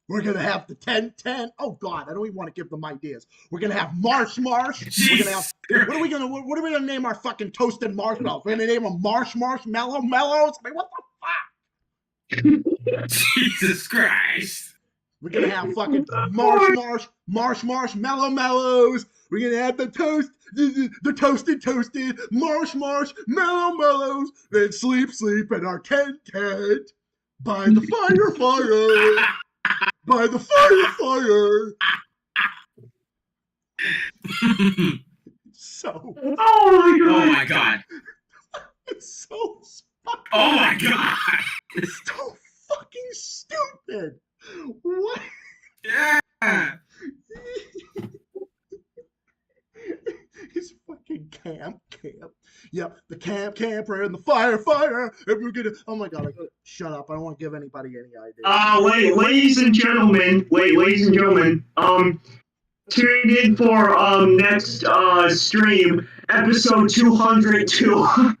[SPEAKER 1] We're gonna have the tent. Oh God, I don't even want to give them ideas. We're gonna have marsh. We're gonna have. What are we gonna name our fucking toasted marshmallows? We're gonna name them marshmallows. I mean, what the fuck?
[SPEAKER 5] Jesus Christ.
[SPEAKER 1] We're gonna have fucking marshmallows. We're gonna have the toasted marshmallows. Then sleep in our tent by the fire. By the fire. So.
[SPEAKER 5] Oh my God.
[SPEAKER 1] It's so.
[SPEAKER 5] Oh my God.
[SPEAKER 1] It's so fucking stupid. What?
[SPEAKER 5] Yeah.
[SPEAKER 1] It's fucking camp. Yep, the camper and the fire. And we're gonna. Oh my God! I gotta shut up. I don't want to give anybody any ideas.
[SPEAKER 6] Ladies and gentlemen. Tune in for next stream, episode 202.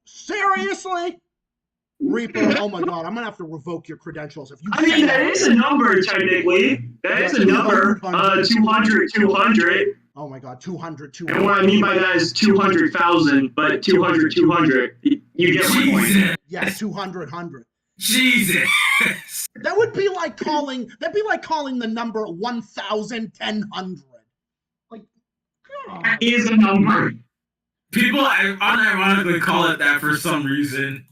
[SPEAKER 1] Seriously? Reaper, oh my God, I'm gonna have to revoke your credentials if you.
[SPEAKER 6] I mean, that is a number technically. That is a number. 200.
[SPEAKER 1] Oh my God, 200.
[SPEAKER 6] And what I mean by that is 200,000, but 200. You get my point.
[SPEAKER 1] Yeah, 200.
[SPEAKER 5] Jesus.
[SPEAKER 1] That would be like calling. That'd be like calling the number 1,100. Like, God.
[SPEAKER 6] That is a number.
[SPEAKER 5] People unironically call it that for some reason.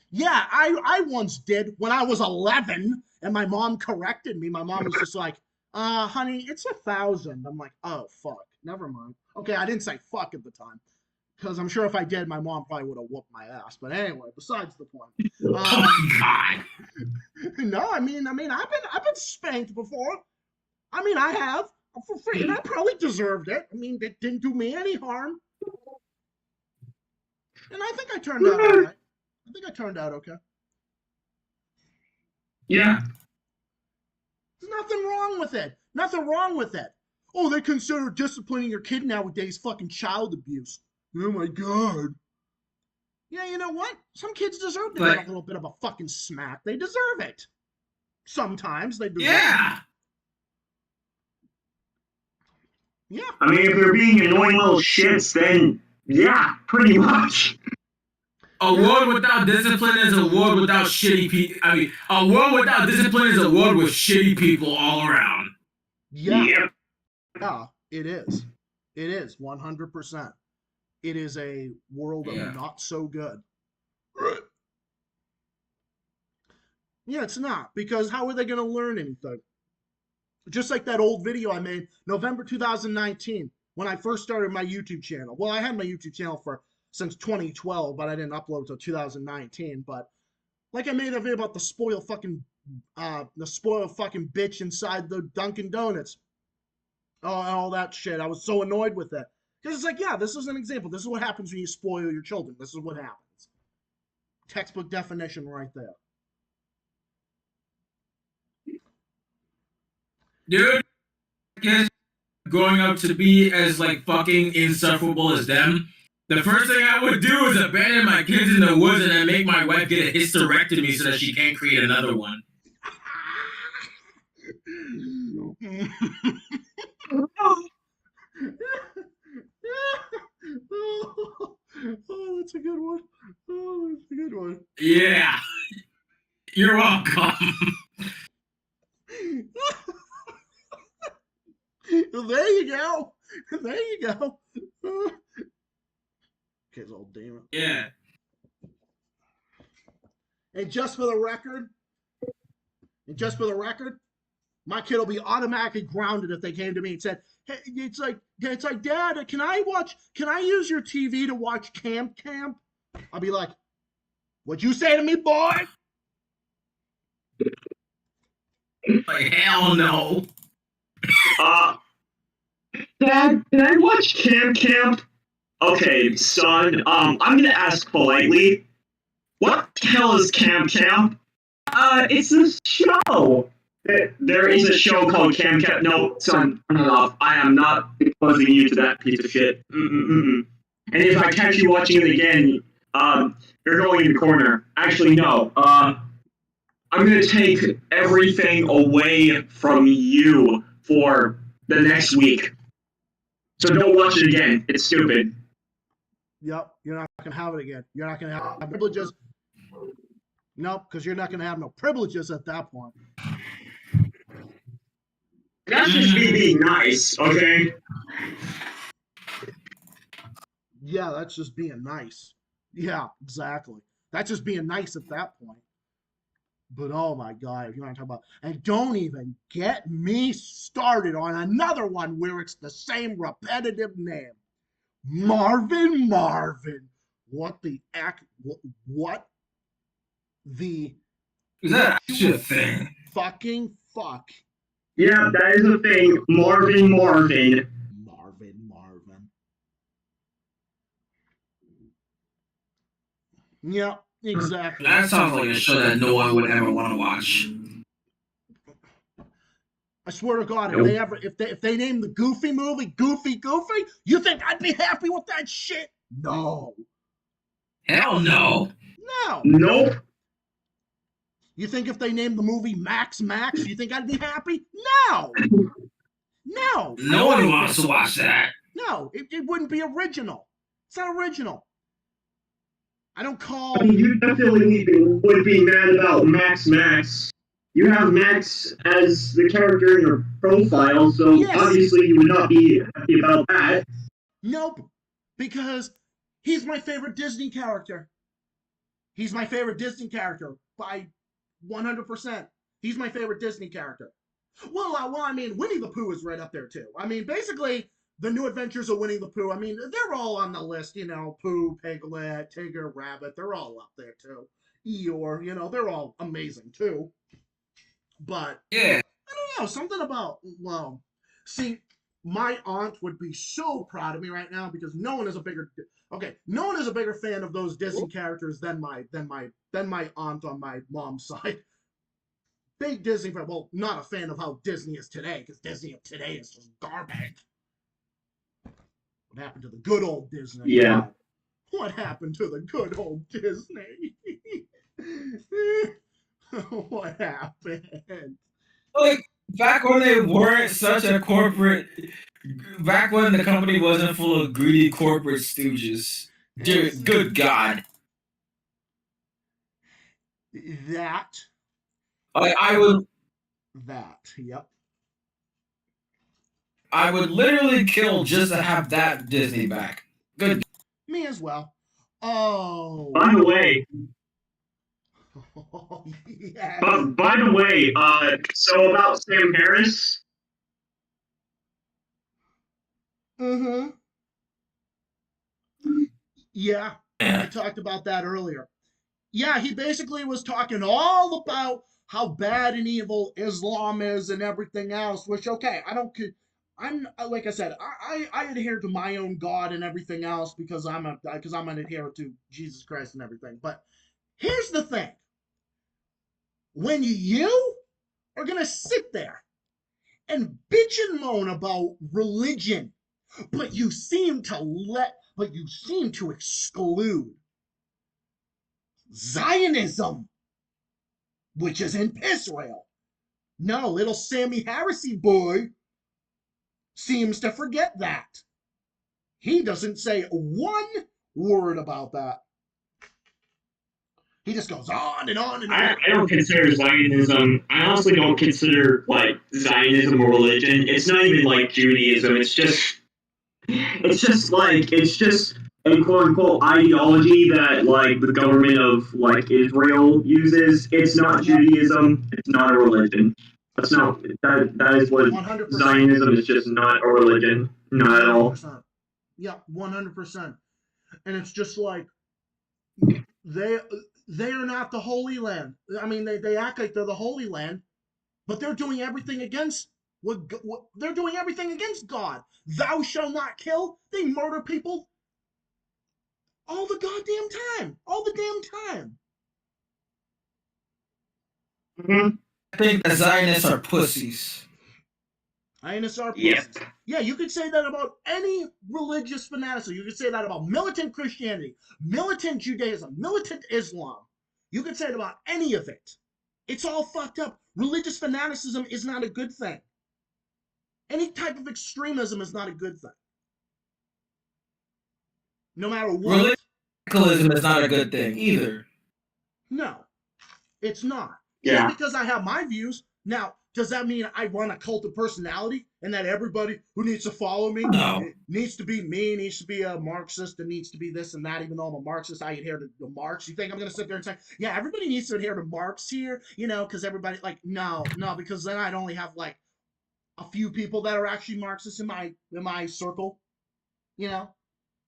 [SPEAKER 1] Yeah, I once did when I was 11 and my mom corrected me. My mom was just like, honey, it's 1,000. I'm like, oh, fuck. Never mind. Okay, I didn't say fuck at the time. Because I'm sure if I did, my mom probably would have whooped my ass. But anyway, besides the point.
[SPEAKER 5] Oh my god.
[SPEAKER 1] No, I mean, I've been spanked before. I mean, I have for free, and I probably deserved it. I mean, it didn't do me any harm, and I think I turned out all right. I think I turned out okay.
[SPEAKER 6] Yeah.
[SPEAKER 1] There's nothing wrong with it. Nothing wrong with it. Oh, they consider disciplining your kid nowadays fucking child abuse. Oh my god. Yeah, you know what? Some kids deserve to get a little bit of a fucking smack. They deserve it. Sometimes they deserve it. Yeah.
[SPEAKER 6] I mean, if they're being annoying little shits, then yeah, pretty much.
[SPEAKER 5] A world without discipline is a world without shitty people. I mean, a world without discipline is a world with shitty people all around.
[SPEAKER 1] Yeah.
[SPEAKER 6] Yep.
[SPEAKER 1] Yeah, it is. It is 100%. It is a world of not so good. Yeah, it's not, because how are they going to learn anything? Just like that old video I made November 2019 when I first started my YouTube channel. Well, I had my YouTube channel since 2012, but I didn't upload until 2019. But like I made a video about the spoiled fucking bitch inside the Dunkin' Donuts. Oh, and all that shit. I was so annoyed with it. Because it's like, yeah, this is an example. This is what happens when you spoil your children. This is what happens. Textbook definition right there.
[SPEAKER 5] Dude, kids growing up to be as like fucking insufferable as them, the first thing I would do is abandon my kids in the woods and then make my wife get a hysterectomy so that she can't create another one.
[SPEAKER 1] Oh, that's a good one. Oh, that's a good one.
[SPEAKER 5] Yeah. You're welcome.
[SPEAKER 1] There you go. There you go. Kids, old damn it.
[SPEAKER 5] Yeah.
[SPEAKER 1] And just for the record, my kid will be automatically grounded if they came to me and said, "Hey, it's like, Dad, can I use your TV to watch Camp?" I'll be like, "What'd you say to me, boy?"
[SPEAKER 5] Like, hell no.
[SPEAKER 6] Dad, can I watch Camp? Okay, son, I'm gonna ask politely. What the hell is Camp? It's a show. There is a show called Camp. No, son, turn it off. I am not exposing you to that piece of shit. And if I catch you watching it again, you're going in the corner. Actually, no. I'm gonna take everything away from you for the next week. So don't watch it again. It's stupid.
[SPEAKER 1] Yep, you're not gonna have it again. You're not gonna have privileges. Nope, because you're not gonna have no privileges at that point.
[SPEAKER 6] That's just me being nice, okay?
[SPEAKER 1] Yeah, that's just being nice. Yeah, exactly. That's just being nice at that point. But oh my God, if you want to talk about, and don't even get me started on another one where it's the same repetitive name. Marvin. What the
[SPEAKER 5] Is that actually a thing?
[SPEAKER 1] Fucking fuck.
[SPEAKER 6] Yeah, that is a thing. Marvin.
[SPEAKER 1] Yeah, exactly.
[SPEAKER 5] That sounds like a show that no one would ever want to watch.
[SPEAKER 1] I swear to God, if they name the Goofy movie Goofy, you think I'd be happy with that shit? No.
[SPEAKER 5] Hell no.
[SPEAKER 1] No.
[SPEAKER 6] Nope.
[SPEAKER 1] You think if they named the movie Max, you think I'd be happy? No. No.
[SPEAKER 5] No one wants to watch that.
[SPEAKER 1] No, it wouldn't be original. It's not original. I don't call.
[SPEAKER 6] I mean, you definitely would be mad about Max. You have Max as the character in your profile, so yes. Obviously you would not be happy about that.
[SPEAKER 1] Nope, because he's my favorite Disney character. He's my favorite Disney character by 100%. He's my favorite Disney character. Well, I mean, Winnie the Pooh is right up there too. I mean, basically, the New Adventures of Winnie the Pooh. I mean, they're all on the list. You know, Pooh, Piglet, Tigger, Rabbit. They're all up there too. Eeyore, you know, they're all amazing too. But
[SPEAKER 5] Yeah.
[SPEAKER 1] I don't know, something about, well, see, my aunt would be so proud of me right now because no one is a bigger, okay, no one is a bigger fan of those Disney characters than my aunt on my mom's side. Big Disney fan. Well, not a fan of how Disney is today because Disney of today is just garbage. What happened to the good old Disney?
[SPEAKER 6] Yeah.
[SPEAKER 1] God. What happened to the good old Disney? What happened?
[SPEAKER 5] Like back when they weren't such a corporate, back when the company wasn't full of greedy corporate stooges. Dude, good God.
[SPEAKER 1] That.
[SPEAKER 5] I would
[SPEAKER 1] Yep.
[SPEAKER 5] I would literally kill just to have that Disney back. Good.
[SPEAKER 1] Me as well. Oh.
[SPEAKER 6] By the way,
[SPEAKER 1] Yes.
[SPEAKER 6] by the way, so about Sam Harris.
[SPEAKER 1] Mm-hmm. Yeah, I talked about that earlier. Yeah, he basically was talking all about how bad and evil Islam is and everything else. Which, okay, I don't. I'm like I said, I adhere to my own God and everything else because I'm an adherent to Jesus Christ and everything. But here's the thing: when you are gonna sit there and bitch and moan about religion, but you seem to exclude Zionism, which is in Israel. No, little Sammy Harrisy boy seems to forget that. He doesn't say one word about that. He just goes on and on and on.
[SPEAKER 6] I don't consider Zionism. I honestly don't consider like Zionism a religion. It's not even like Judaism. It's just a quote unquote ideology that like the government of like Israel uses. It's not Judaism. It's not a religion. That's not that is what
[SPEAKER 1] 100%.
[SPEAKER 6] Zionism is. Just not a religion. Not at all.
[SPEAKER 1] 100%. Yeah, 100%. And it's just like they they are not the Holy Land. I mean, they act like they're the Holy Land, but they're doing everything against what they're doing everything against God. Thou shalt not kill. They murder people all the goddamn time. All the damn time.
[SPEAKER 6] Mm-hmm.
[SPEAKER 5] I think the Zionists are pussies.
[SPEAKER 1] INSR
[SPEAKER 6] Yeah.
[SPEAKER 1] pussies. Yeah, you could say that about any religious fanaticism. You could say that about militant Christianity, militant Judaism, militant Islam. You could say it about any of it. It's all fucked up. Religious fanaticism is not a good thing. Any type of extremism is not a good thing. No matter what.
[SPEAKER 5] Radicalism is not a good thing either.
[SPEAKER 1] No, it's not.
[SPEAKER 6] Yeah.
[SPEAKER 1] Just because I have my views. Now, does that mean I run a cult of personality and that everybody who needs to follow me needs to be me, needs to be a Marxist, and needs to be this and that? Even though I'm a Marxist, I adhere to Marx. You think I'm going to sit there and say, yeah, everybody needs to adhere to Marx here, you know, because everybody, like, no, because then I'd only have, like, a few people that are actually Marxists in my circle, you know?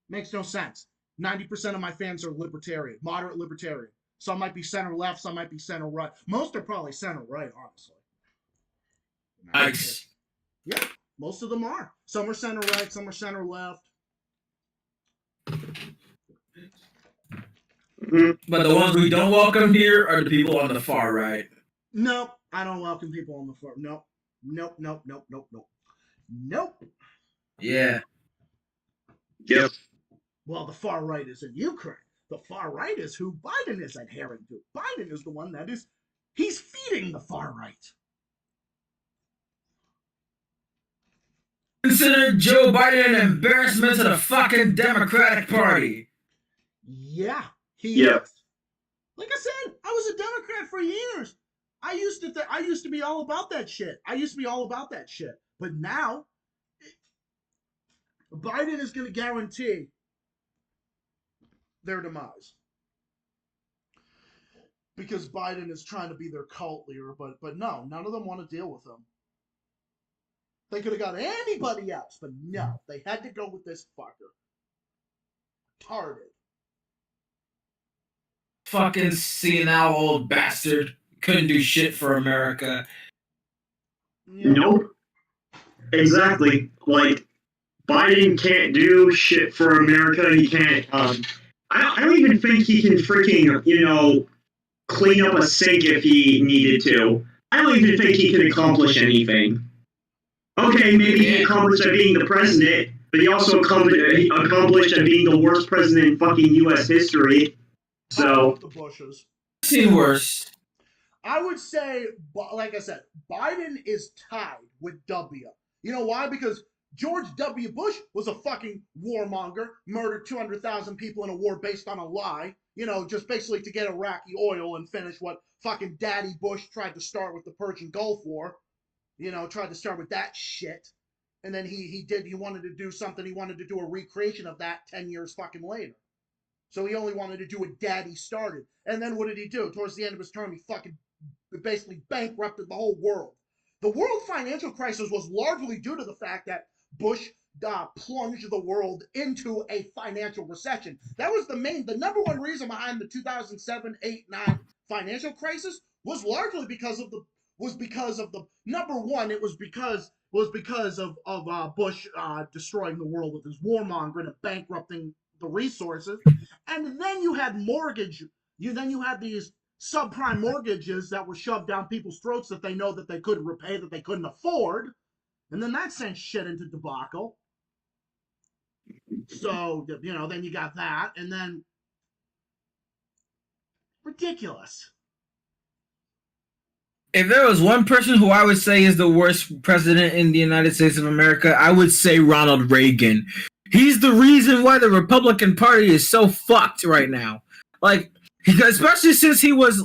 [SPEAKER 1] Makes no sense. 90% of my fans are libertarian, moderate libertarian. Some might be center left, some might be center right. Most are probably center right, honestly.
[SPEAKER 5] Nice.
[SPEAKER 1] Yeah, most of them are. Some are center right, some are center left.
[SPEAKER 6] Mm-hmm.
[SPEAKER 5] But the ones we don't welcome here are the people on the far right.
[SPEAKER 1] Nope, I don't welcome people on the far. Nope.
[SPEAKER 5] Yeah.
[SPEAKER 6] Yep.
[SPEAKER 1] Well, the far right is in Ukraine. The far right is who Biden is adhering to. Biden is the one that is, he's feeding the far right.
[SPEAKER 5] Consider Joe Biden an embarrassment to the fucking Democratic Party.
[SPEAKER 1] Yeah, he is. Like I said, I was a Democrat for years. I used to be all about that shit. But now, Biden is going to guarantee their demise. because Biden is trying to be their cult leader, but no, none of them want to deal with him. They could have got anybody else, but no, they had to go with this fucker. Retarded.
[SPEAKER 5] Fucking senile old bastard. Couldn't do shit for America.
[SPEAKER 1] Yeah.
[SPEAKER 6] Nope. Exactly. Like, Biden can't do shit for America. He can't. I don't even think he can freaking, clean up a sink if he needed to. I don't even think he can accomplish anything. Okay, maybe he accomplished at being the president, but he also accomplished at being the worst president in fucking U.S. history. So
[SPEAKER 1] the Bushes.
[SPEAKER 5] Seen worse.
[SPEAKER 1] I would say, like I said, Biden is tied with W. You know why? Because George W. Bush was a fucking warmonger, murdered 200,000 people in a war based on a lie, just basically to get Iraqi oil and finish what fucking Daddy Bush tried to start with the Persian Gulf War. Tried to start with that shit. And then he wanted to do something, he wanted to do a recreation of that 10 years fucking later. So he only wanted to do what Daddy started. And then what did he do? Towards the end of his term, he fucking basically bankrupted the whole world. The world financial crisis was largely due to the fact that Bush plunged the world into a financial recession. That was the number one reason behind the 2007, 8, 9 financial crisis was largely because of the number one. It was because of Bush destroying the world with his warmongering and bankrupting the resources. And then you had you had these subprime mortgages that were shoved down people's throats that they know that they couldn't repay, that they couldn't afford. And then that sent shit into debacle. So, then you got that. And then, ridiculous.
[SPEAKER 5] If there was one person who I would say is the worst president in the United States of America, I would say Ronald Reagan. He's the reason why the Republican Party is so fucked right now. Like, especially since he was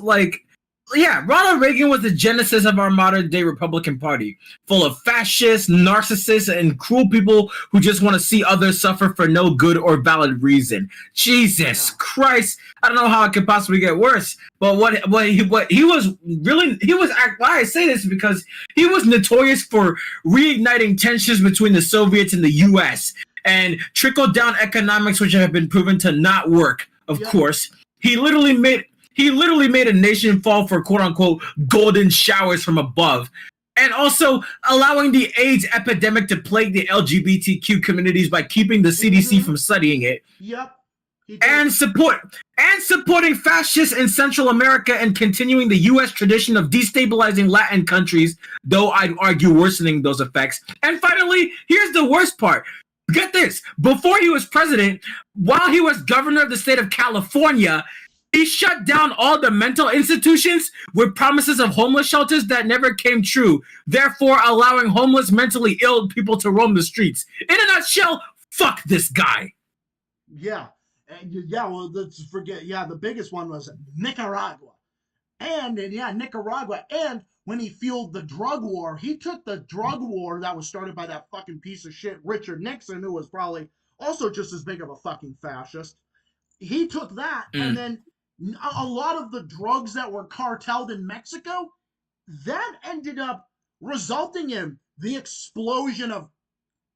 [SPEAKER 5] Ronald Reagan was the genesis of our modern day Republican Party, full of fascists, narcissists, and cruel people who just want to see others suffer for no good or valid reason. Jesus Christ. I don't know how it could possibly get worse. But why I say this is because he was notorious for reigniting tensions between the Soviets and the US and trickle-down economics, which have been proven to not work, of course. He literally made a nation fall for quote-unquote golden showers from above. And also allowing the AIDS epidemic to plague the LGBTQ communities by keeping the CDC from studying it.
[SPEAKER 1] Yep.
[SPEAKER 5] And supporting fascists in Central America and continuing the U.S. tradition of destabilizing Latin countries, though I'd argue worsening those effects. And finally, here's the worst part. Get this. Before he was president, while he was governor of the state of California, he shut down all the mental institutions with promises of homeless shelters that never came true, therefore allowing homeless, mentally ill people to roam the streets. In a nutshell, fuck this guy.
[SPEAKER 1] Yeah. Well, let's forget. Yeah, the biggest one was Nicaragua. Nicaragua. And when he fueled the drug war, he took the drug war that was started by that fucking piece of shit, Richard Nixon, who was probably also just as big of a fucking fascist. He took that, and then a lot of the drugs that were cartelled in Mexico, that ended up resulting in the explosion of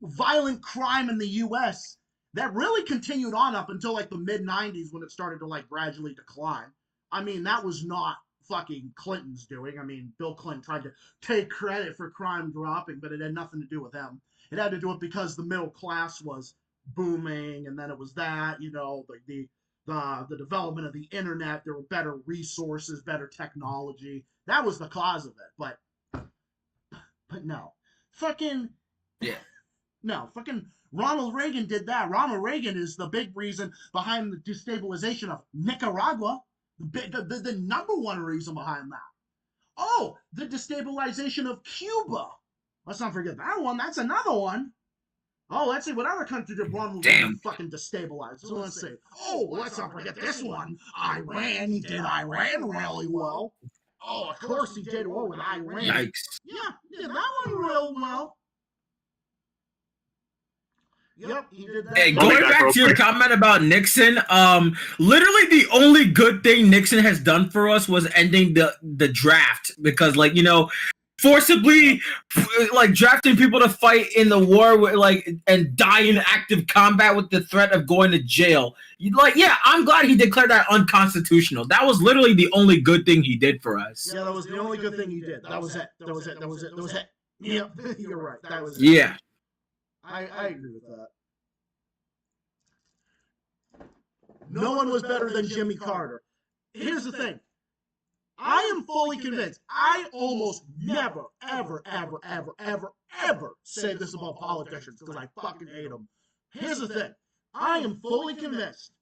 [SPEAKER 1] violent crime in the U.S. that really continued on up until the mid-90s when it started to gradually decline. I mean, that was not fucking Clinton's doing. I mean, Bill Clinton tried to take credit for crime dropping, but it had nothing to do with him. It had to do with because the middle class was booming, and then it was that, the development of the internet, there were better resources, better technology. That was the cause of it. But no. Fucking Ronald Reagan did that. Ronald Reagan is the big reason behind the destabilization of Nicaragua. The number one reason behind that. Oh, the destabilization of Cuba. Let's not forget that one. That's another one. Oh, let's see what other country did Ronald Reagan fucking destabilize. So let's see. Oh, let's not forget this one. Iran. He did Iran really well. Oh, of course he did well with Iran.
[SPEAKER 5] Yikes.
[SPEAKER 1] Yeah, did that one real well. Yep, he did that.
[SPEAKER 5] Hey,
[SPEAKER 6] I'll
[SPEAKER 5] going
[SPEAKER 6] make that
[SPEAKER 5] back
[SPEAKER 6] real
[SPEAKER 5] to your
[SPEAKER 6] quick.
[SPEAKER 5] comment about Nixon, literally the only good thing Nixon has done for us was ending the draft, because, like, you know, forcibly like drafting people to fight in the war with, like, and die in active combat with the threat of going to jail. Like, yeah, I'm glad he declared that unconstitutional. That was literally the only good thing he did for us.
[SPEAKER 1] Yeah, that was the only good thing he did. That was it. That was it. That was it. That was it. Yep, you're right. That was it.
[SPEAKER 5] Yeah.
[SPEAKER 1] I agree with that. No one was better than Jimmy Carter. Here's the thing. I am fully convinced. I almost never, ever, ever, ever, ever, ever say this about politicians because I fucking hate them. Here's the thing. I am fully convinced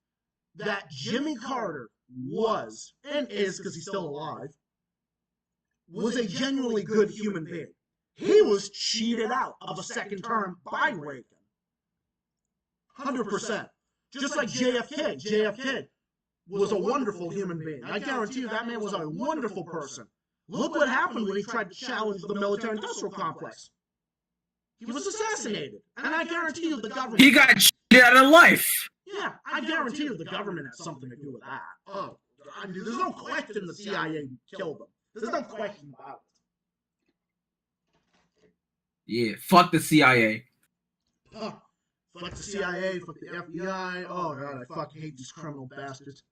[SPEAKER 1] that Jimmy Carter was, and is because he's still alive, was a genuinely good human being. He was cheated out of a second term by Reagan. 100%. Just like JFK. JFK was a wonderful human being. I guarantee you that man was a wonderful person. Look what happened when he tried to challenge the military-industrial complex. He was assassinated. And I guarantee you the government...
[SPEAKER 5] He got cheated out of life.
[SPEAKER 1] Yeah, I guarantee you the government has something to do with that. Oh, I mean, there's no question the CIA killed him. There's no question about it.
[SPEAKER 5] Yeah, fuck the CIA.
[SPEAKER 1] Oh, fuck the CIA, fuck the FBI. Oh, God, I fucking hate these criminal bastards.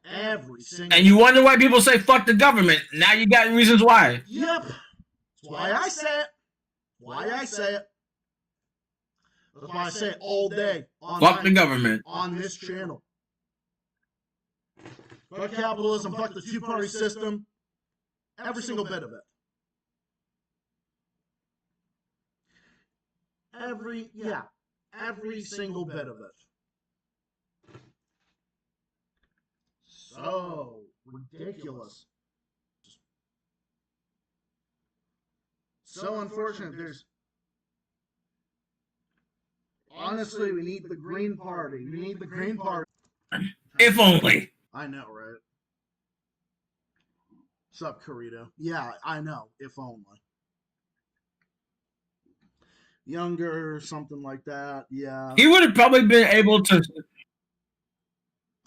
[SPEAKER 1] Every single...
[SPEAKER 5] And you wonder why people say fuck the government. Now you got reasons why.
[SPEAKER 1] Yep. That's why I say it. Why I say it. That's why I say it all day.
[SPEAKER 5] Fuck the government.
[SPEAKER 1] On this channel. Fuck capitalism, fuck the two-party system. Every single bit of it. Every single bit of it. So ridiculous. So unfortunate. Honestly, we need the Green Party. We need the Green Party.
[SPEAKER 5] If only.
[SPEAKER 1] I know, right? What's up, Carito? Yeah, I know. If only. Younger, something like that. Yeah.
[SPEAKER 5] He would have probably been able to.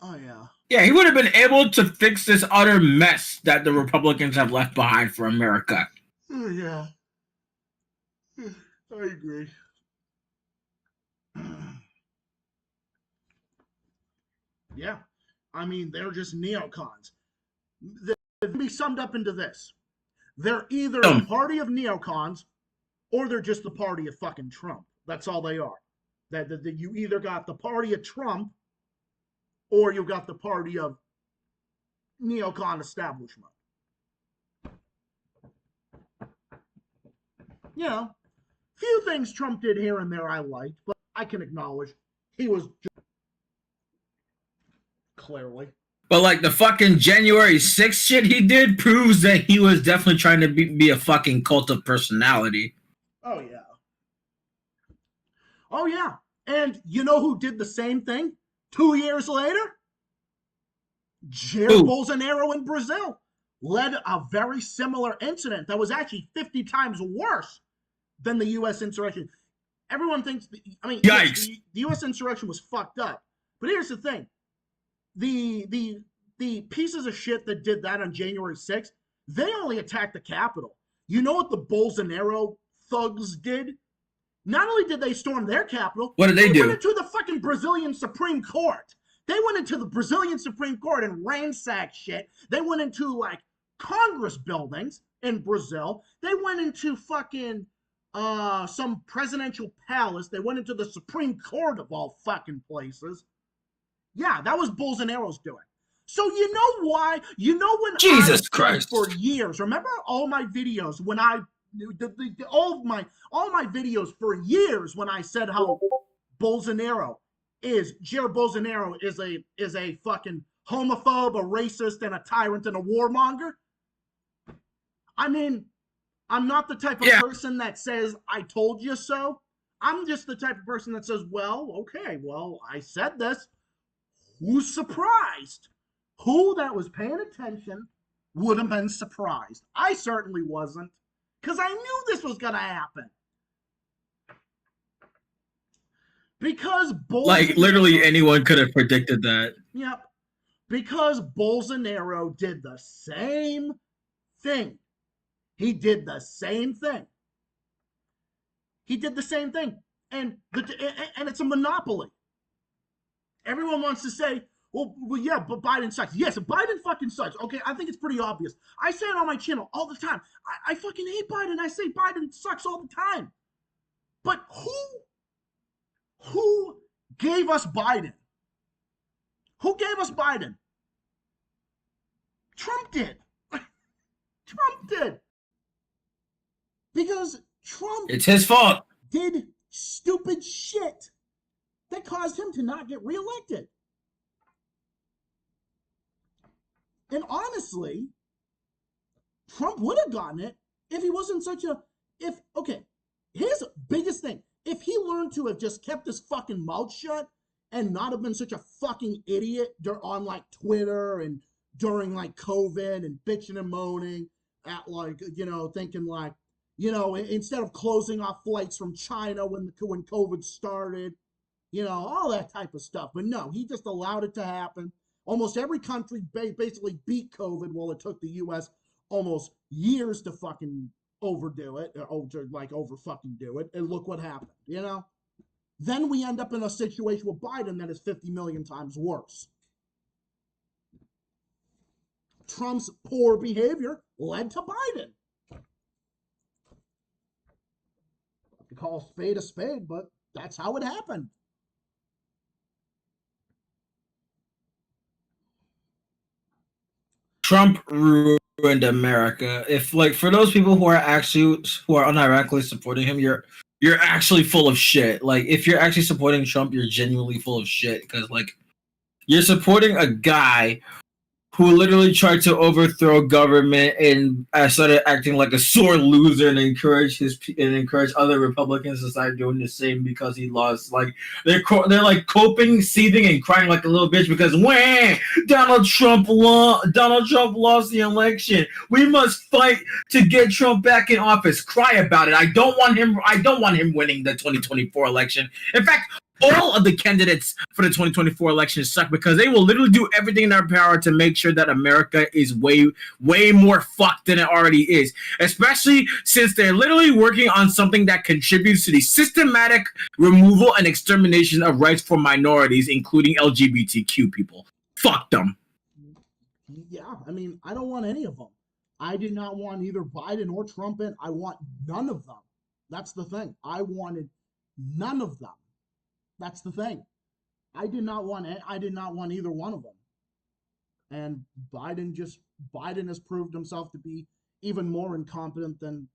[SPEAKER 1] Oh, yeah.
[SPEAKER 5] Yeah, he would have been able to fix this utter mess that the Republicans have left behind for America.
[SPEAKER 1] Oh, yeah. I agree. Yeah. I mean, they're just neocons. They can be summed up into this. They're either a party of neocons or they're just the party of fucking Trump. That's all they are. That you either got the party of Trump or you got the party of neocon establishment. You know, few things Trump did here and there I liked, but I can acknowledge he was just clearly.
[SPEAKER 5] But like the fucking January 6th shit he did proves that he was definitely trying to be a fucking cult of personality.
[SPEAKER 1] Oh, yeah. Oh, yeah. And you know who did the same thing 2 years later? Jair Bolsonaro in Brazil led a very similar incident that was actually 50 times worse than the U.S. insurrection. Everyone thinks,
[SPEAKER 5] yikes.
[SPEAKER 1] The U.S. insurrection was fucked up. But here's the thing. The pieces of shit that did that on January 6th, they only attacked the Capitol. You know what the Bolsonaro thugs did? Not only did they storm their capital,
[SPEAKER 5] what did they do?
[SPEAKER 1] Went into the fucking Brazilian Supreme Court. They went into the Brazilian Supreme Court and ransacked shit. They went into like Congress buildings in Brazil. They went into fucking some presidential palace. They went into the Supreme Court of all fucking places. Yeah, that was Bolsonaro's doing. So you know why? You know when
[SPEAKER 5] Jesus Christ
[SPEAKER 1] for years. Remember all my videos when I all my videos for years when I said how Jair Bolsonaro is a fucking homophobe, a racist, and a tyrant and a warmonger. I mean, I'm not the type of person that says I told you so. I'm just the type of person that says, well, okay, well, I said this. Who's surprised? Who that was paying attention would have been surprised. I certainly wasn't, because I knew this was going to happen. Because Bolsonaro,
[SPEAKER 5] Like literally anyone could have predicted that.
[SPEAKER 1] Yep. Because Bolsonaro did the same thing. He did the same thing. He did the same thing. And it's a monopoly. Everyone wants to say, well, yeah, but Biden sucks. Yes, Biden fucking sucks. Okay, I think it's pretty obvious. I say it on my channel all the time. I fucking hate Biden. I say Biden sucks all the time. But who gave us Biden? Who gave us Biden? Trump did. Trump did. Because Trump,
[SPEAKER 5] it's his fault,
[SPEAKER 1] did stupid shit that caused him to not get reelected. And honestly, Trump would have gotten it if he wasn't such a, his biggest thing, if he learned to have just kept his fucking mouth shut and not have been such a fucking idiot on like Twitter and during like COVID and bitching and moaning at like, thinking like, instead of closing off flights from China when COVID started, all that type of stuff. But no, he just allowed it to happen. Almost every country basically beat COVID while it took the U.S. almost years to fucking overdo it, over fucking do it. And look what happened, Then we end up in a situation with Biden that is 50 million times worse. Trump's poor behavior led to Biden. You call a spade, but that's how it happened.
[SPEAKER 5] Trump ruined America. If like for those people who are unironically supporting him, you're actually full of shit. Like if you're actually supporting Trump, you're genuinely full of shit because like you're supporting a guy who literally tried to overthrow government and started acting like a sore loser and encourage other Republicans to start doing the same because he lost. Like they're like coping, seething, and crying like a little bitch because Donald Trump lost the election. We must fight to get Trump back in office. Cry about it. I don't want him winning the 2024 election. In fact, all of the candidates for the 2024 election suck because they will literally do everything in their power to make sure that America is way, way more fucked than it already is. Especially since they're literally working on something that contributes to the systematic removal and extermination of rights for minorities, including LGBTQ people. Fuck them.
[SPEAKER 1] Yeah, I mean, I don't want any of them. I did not want either Biden or Trump in. I want none of them. That's the thing. I wanted none of them. That's the thing. I did not want either one of them. And Biden has proved himself to be even more incompetent than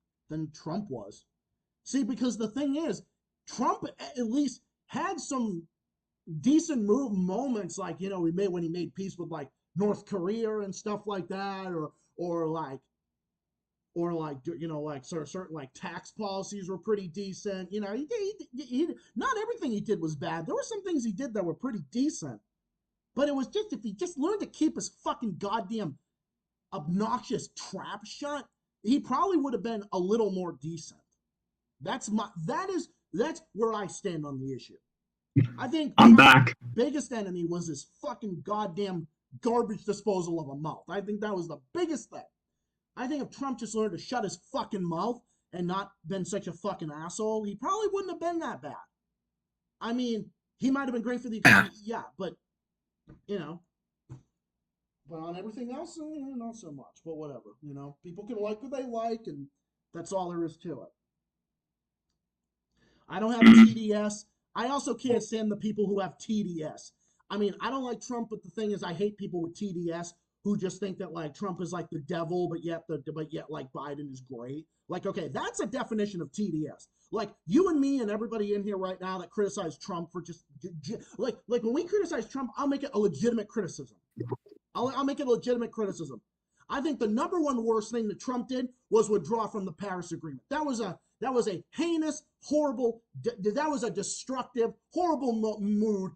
[SPEAKER 1] Trump was. See, because the thing is, Trump at least had some decent moments, like when he made peace with like North Korea and stuff like that, or certain like tax policies were pretty decent. He not everything he did was bad. There were some things he did that were pretty decent, but it was just if he just learned to keep his fucking goddamn obnoxious trap shut, he probably would have been a little more decent. That's where I stand on the issue. I think
[SPEAKER 6] I'm back.
[SPEAKER 1] Biggest enemy was his fucking goddamn garbage disposal of a mouth. I think that was the biggest thing. I think if Trump just learned to shut his fucking mouth and not been such a fucking asshole, he probably wouldn't have been that bad. I mean, he might have been great for the economy, yeah, but but on everything else, not so much. But whatever, people can like what they like, and that's all there is to it. I don't have TDS. I also can't stand the people who have TDS. I mean, I don't like Trump, but the thing is, I hate people with TDS who just think that like Trump is like the devil, but yet like Biden is great. Like, okay, that's a definition of TDS. Like you and me and everybody in here right now that criticize Trump for just like when we criticize Trump, I'll make it a legitimate criticism. I'll make it a legitimate criticism. I think the number one worst thing that Trump did was withdraw from the Paris Agreement. That was a heinous, horrible. That was a destructive, horrible move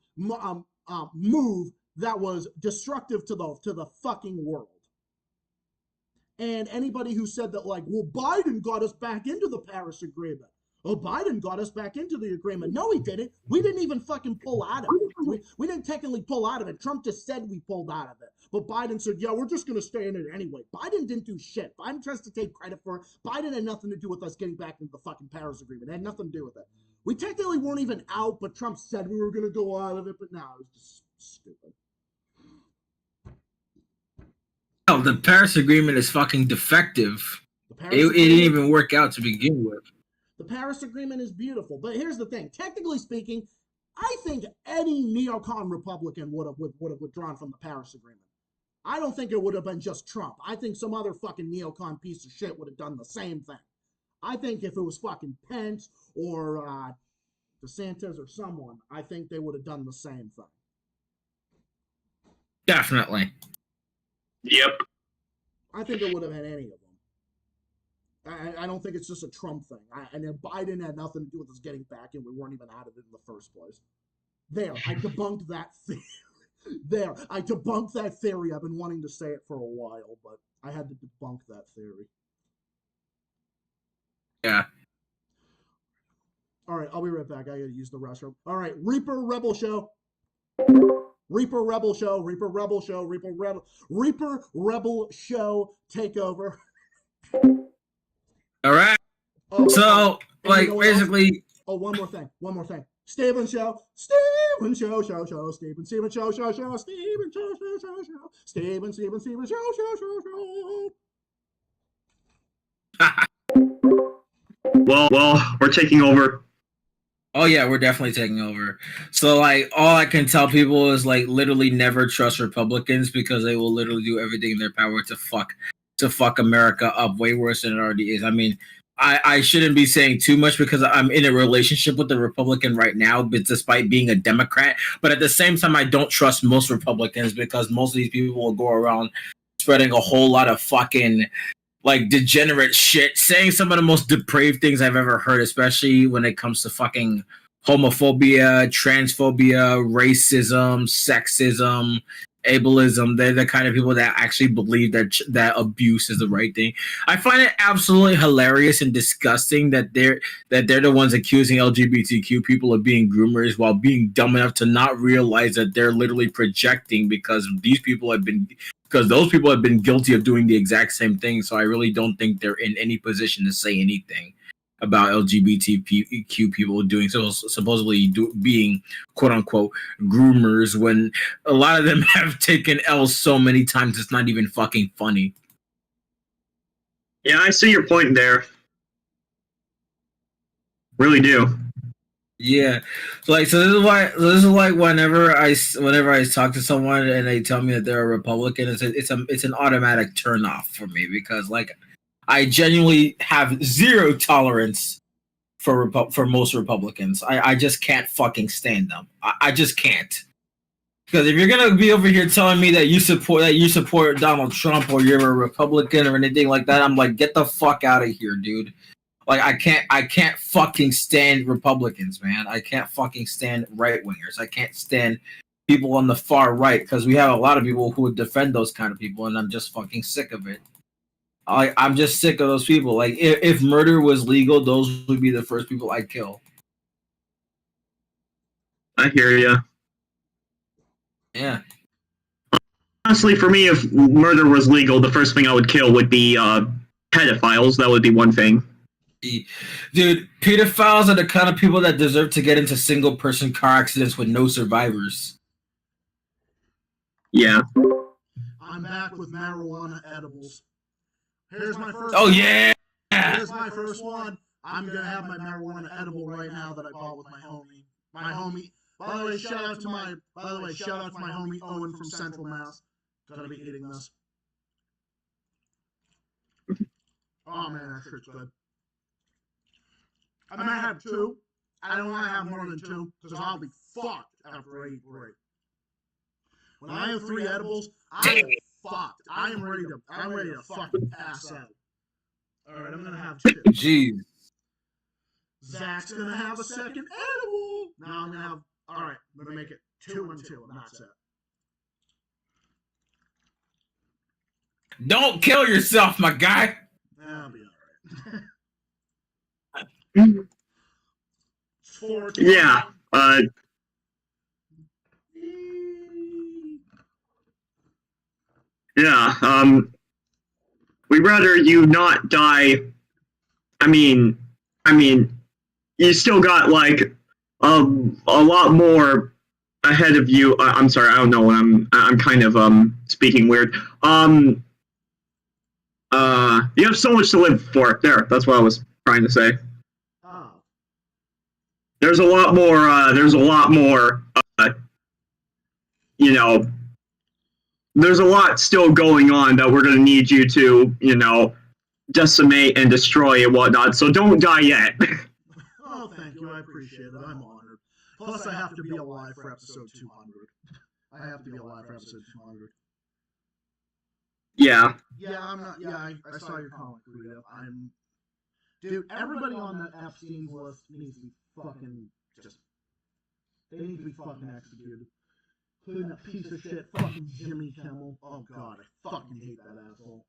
[SPEAKER 1] that was destructive to the fucking world. And anybody who said that, like, well, Biden got us back into the Paris Agreement. Oh, Biden got us back into the agreement. No, he didn't. We didn't even fucking pull out of it. We didn't technically pull out of it. Trump just said we pulled out of it. But Biden said, yeah, we're just going to stay in it anyway. Biden didn't do shit. Biden tries to take credit for it. Biden had nothing to do with us getting back into the fucking Paris Agreement. It had nothing to do with it. We technically weren't even out, but Trump said we were going to go out of it. But no, it was just stupid.
[SPEAKER 5] Oh, the Paris Agreement is fucking defective. It didn't even work out to begin with.
[SPEAKER 1] The Paris Agreement is beautiful, but here's the thing. Technically speaking, I think any neocon Republican would have withdrawn from the Paris Agreement. I don't think it would have been just Trump. I think some other fucking neocon piece of shit would have done the same thing. I think if it was fucking Pence or DeSantis or someone, I think they would have done the same thing.
[SPEAKER 5] Definitely.
[SPEAKER 6] Yep.
[SPEAKER 1] I think it would have been any of them. I don't think it's just a Trump thing. And then Biden had nothing to do with us getting back, and we weren't even out of it in the first place. There, I debunked that theory. There, I debunked that theory. I've been wanting to say it for a while, but I had to debunk that theory.
[SPEAKER 5] Yeah.
[SPEAKER 1] All right, I'll be right back. I gotta use the restroom. All right, Reaper Rebel Show. Reaper Rebel Show. Reaper Rebel Show. Reaper Rebel Show takeover.
[SPEAKER 5] All right.
[SPEAKER 1] Oh,
[SPEAKER 5] so, like,
[SPEAKER 1] you know
[SPEAKER 5] basically.
[SPEAKER 1] Oh, one more thing. Steven Show. Steven Show. Steven Show. Steven Show. Steven Show.
[SPEAKER 6] Well, we're taking over.
[SPEAKER 5] Oh yeah, we're definitely taking over. So like, all I can tell people is like, literally never trust Republicans because they will literally do everything in their power to fuck America up way worse than it already is. I mean, I shouldn't be saying too much because I'm in a relationship with a Republican right now, but despite being a Democrat. But at the same time, I don't trust most Republicans because most of these people will go around spreading a whole lot of fucking like degenerate shit, saying some of the most depraved things I've ever heard, especially when it comes to fucking homophobia, transphobia, racism, sexism, ableism. They're the kind of people that actually believe that abuse is the right thing. I find it absolutely hilarious and disgusting that they're the ones accusing LGBTQ people of being groomers while being dumb enough to not realize that they're literally projecting because those people have been guilty of doing the exact same thing. So I really don't think they're in any position to say anything about LGBTQ people doing supposedly being quote unquote groomers when a lot of them have taken L's so many times it's not even fucking funny.
[SPEAKER 6] Yeah, I see your point there. Really do.
[SPEAKER 5] Yeah, so this is why whenever I talk to someone and they tell me that they're a Republican, it's an automatic turn off for me because like I genuinely have zero tolerance for most Republicans. I just can't fucking stand them. I just can't. Because if you're gonna be over here telling me that you support Donald Trump or you're a Republican or anything like that, I'm like, get the fuck out of here, dude. Like I can't fucking stand Republicans, man. I can't fucking stand right wingers. I can't stand people on the far right because we have a lot of people who would defend those kind of people, and I'm just fucking sick of it. I'm just sick of those people. Like if murder was legal, those would be the first people I'd kill.
[SPEAKER 6] I hear you.
[SPEAKER 5] Yeah.
[SPEAKER 6] Honestly, for me, if murder was legal, the first thing I would kill would be pedophiles. That would be one thing.
[SPEAKER 5] Dude, pedophiles are the kind of people that deserve to get into single-person car accidents with no survivors.
[SPEAKER 6] Yeah.
[SPEAKER 1] I'm back with marijuana edibles. Here's my first.
[SPEAKER 5] Oh yeah.
[SPEAKER 1] Here's my first one. I'm gonna have my marijuana edible right now that I bought with my homie. My homie. By the way, shout out to my homie Owen from Central Mass. Gonna be eating this. Oh man, that shit's good. I might have two. I don't want to have more than two because I'll be fucked after I eat three. When I have three edibles, I am fucked. I'm ready to fucking pass out. All right, I'm gonna have two.
[SPEAKER 5] Jeez.
[SPEAKER 1] Zach's gonna have a second edible. Now I'm gonna have. All right, I'm gonna make it 2 and 2, and that's it.
[SPEAKER 5] Don't kill yourself, my guy.
[SPEAKER 1] I'll be all right. 420.
[SPEAKER 6] Yeah. Yeah. We'd rather you not die. I mean, you still got like a lot more ahead of you. I'm sorry, I don't know what I'm kind of speaking weird. You have so much to live for. There, that's what I was trying to say.
[SPEAKER 1] Oh.
[SPEAKER 6] There's a lot more. There's a lot more. You know, there's a lot still going on that we're gonna need you to, decimate and destroy and whatnot. So don't die yet.
[SPEAKER 1] Oh, thank you. I appreciate it. I'm honored. Plus, I have to be alive for episode 200. I have to be alive for episode 200.
[SPEAKER 6] Yeah.
[SPEAKER 1] Yeah, I'm not. Yeah, I saw your comic, Rita. Dude, everybody on that Epstein's list needs to be fucking just. They need to be fucking executed. Including that piece of shit, fucking Jimmy Kimmel. Oh god, I fucking hate that asshole.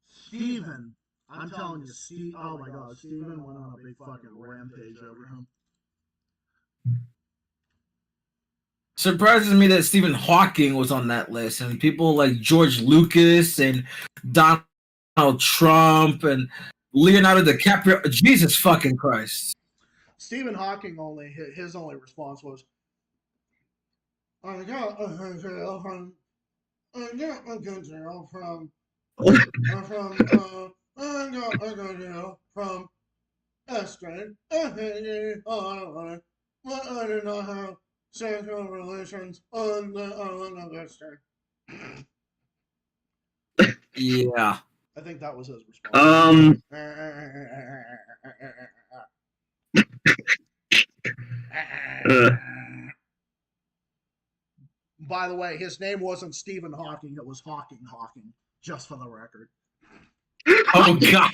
[SPEAKER 1] Steven, I'm telling you, Steve. Oh my god, Steven went on a big fucking rampage over him.
[SPEAKER 5] Surprises me that Stephen Hawking was on that list, and people like George Lucas and Donald Trump and Leonardo DiCaprio. Jesus fucking Christ!
[SPEAKER 1] Stephen Hawking his only response was, "I got a good girl from I got a good girl from Esther. But I did not have sexual relations on the Esther."
[SPEAKER 5] Yeah.
[SPEAKER 1] I think that was his response. By the way, his name wasn't Stephen Hawking, it was Hawking, just for the record.
[SPEAKER 5] Oh god.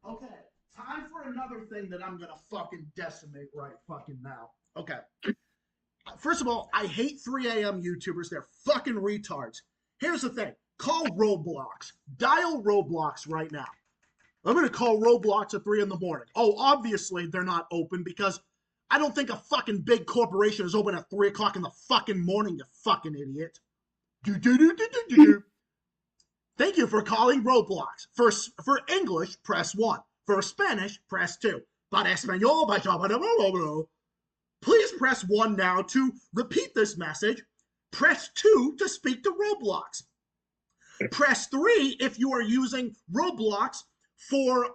[SPEAKER 1] Okay, time for another thing that I'm gonna fucking decimate right fucking now. Okay. First of all, I hate 3 a.m. YouTubers. They're fucking retards. Here's the thing. Call Roblox. Dial Roblox right now. I'm going to call Roblox at 3 in the morning. Oh, obviously they're not open because I don't think a fucking big corporation is open at 3 o'clock in the fucking morning, you fucking idiot. Thank you for calling Roblox. For English, press 1. For Spanish, press 2. Para español, please press 1 now to repeat this message. Press 2 to speak to Roblox. Press 3 if you are using Roblox for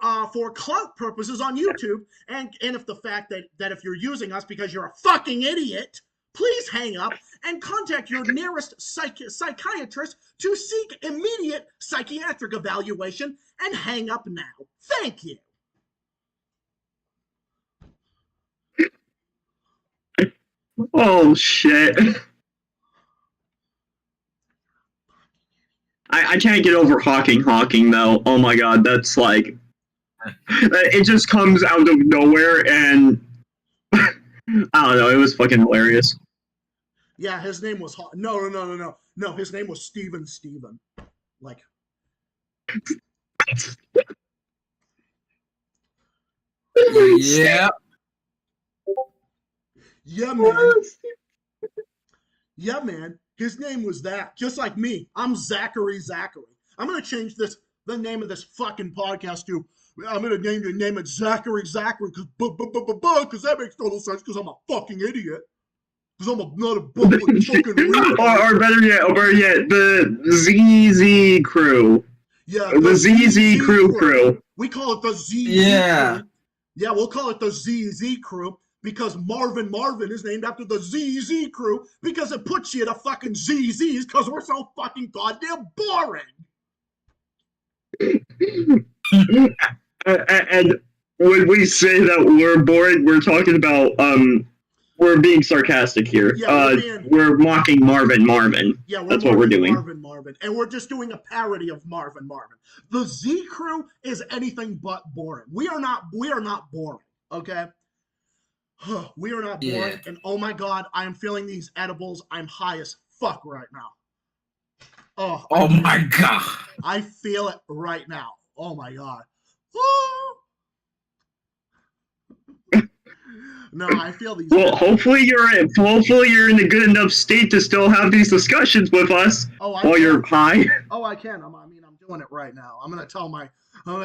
[SPEAKER 1] clout purposes on YouTube, and if the fact that if you're using us because you're a fucking idiot, please hang up and contact your nearest psychiatrist to seek immediate psychiatric evaluation and hang up now. Thank you.
[SPEAKER 6] Oh shit. I can't get over Hawking though. Oh my god, that's like it just comes out of nowhere and I don't know, it was fucking hilarious.
[SPEAKER 1] Yeah, his name was no, his name was Steven. Like
[SPEAKER 5] Yeah.
[SPEAKER 1] Yeah, man. Yeah, man. His name was that. Just like me. I'm Zachary. I'm going to change the name of this fucking podcast to, I'm going to name it Zachary, because that makes total sense, because I'm a fucking idiot. Because I'm not a fucking
[SPEAKER 6] or better yet, the ZZ crew.
[SPEAKER 1] Yeah,
[SPEAKER 6] the ZZ crew.
[SPEAKER 1] We call it the ZZ
[SPEAKER 5] Yeah.
[SPEAKER 1] crew. Yeah, we'll call it the ZZ crew. Because Marvin is named after the ZZ crew because it puts you at a fucking ZZs because we're so fucking goddamn boring.
[SPEAKER 6] And when we say that we're boring, we're talking about we're being sarcastic here.
[SPEAKER 1] Yeah,
[SPEAKER 6] we're mocking Marvin.
[SPEAKER 1] Yeah,
[SPEAKER 6] that's what we're doing.
[SPEAKER 1] Marvin, and we're just doing a parody of Marvin. The Z crew is anything but boring. We are not boring. Okay. We are not boring,
[SPEAKER 5] Yeah.
[SPEAKER 1] and oh my god, I am feeling these edibles. I'm high as fuck right now. Oh,
[SPEAKER 5] Oh my god.
[SPEAKER 1] I feel it right now. Oh my god. No, I feel these.
[SPEAKER 6] Well, hopefully you're in a good enough state to still have these discussions with us while you're high.
[SPEAKER 1] Oh, I can. I'm doing it right now. I'm gonna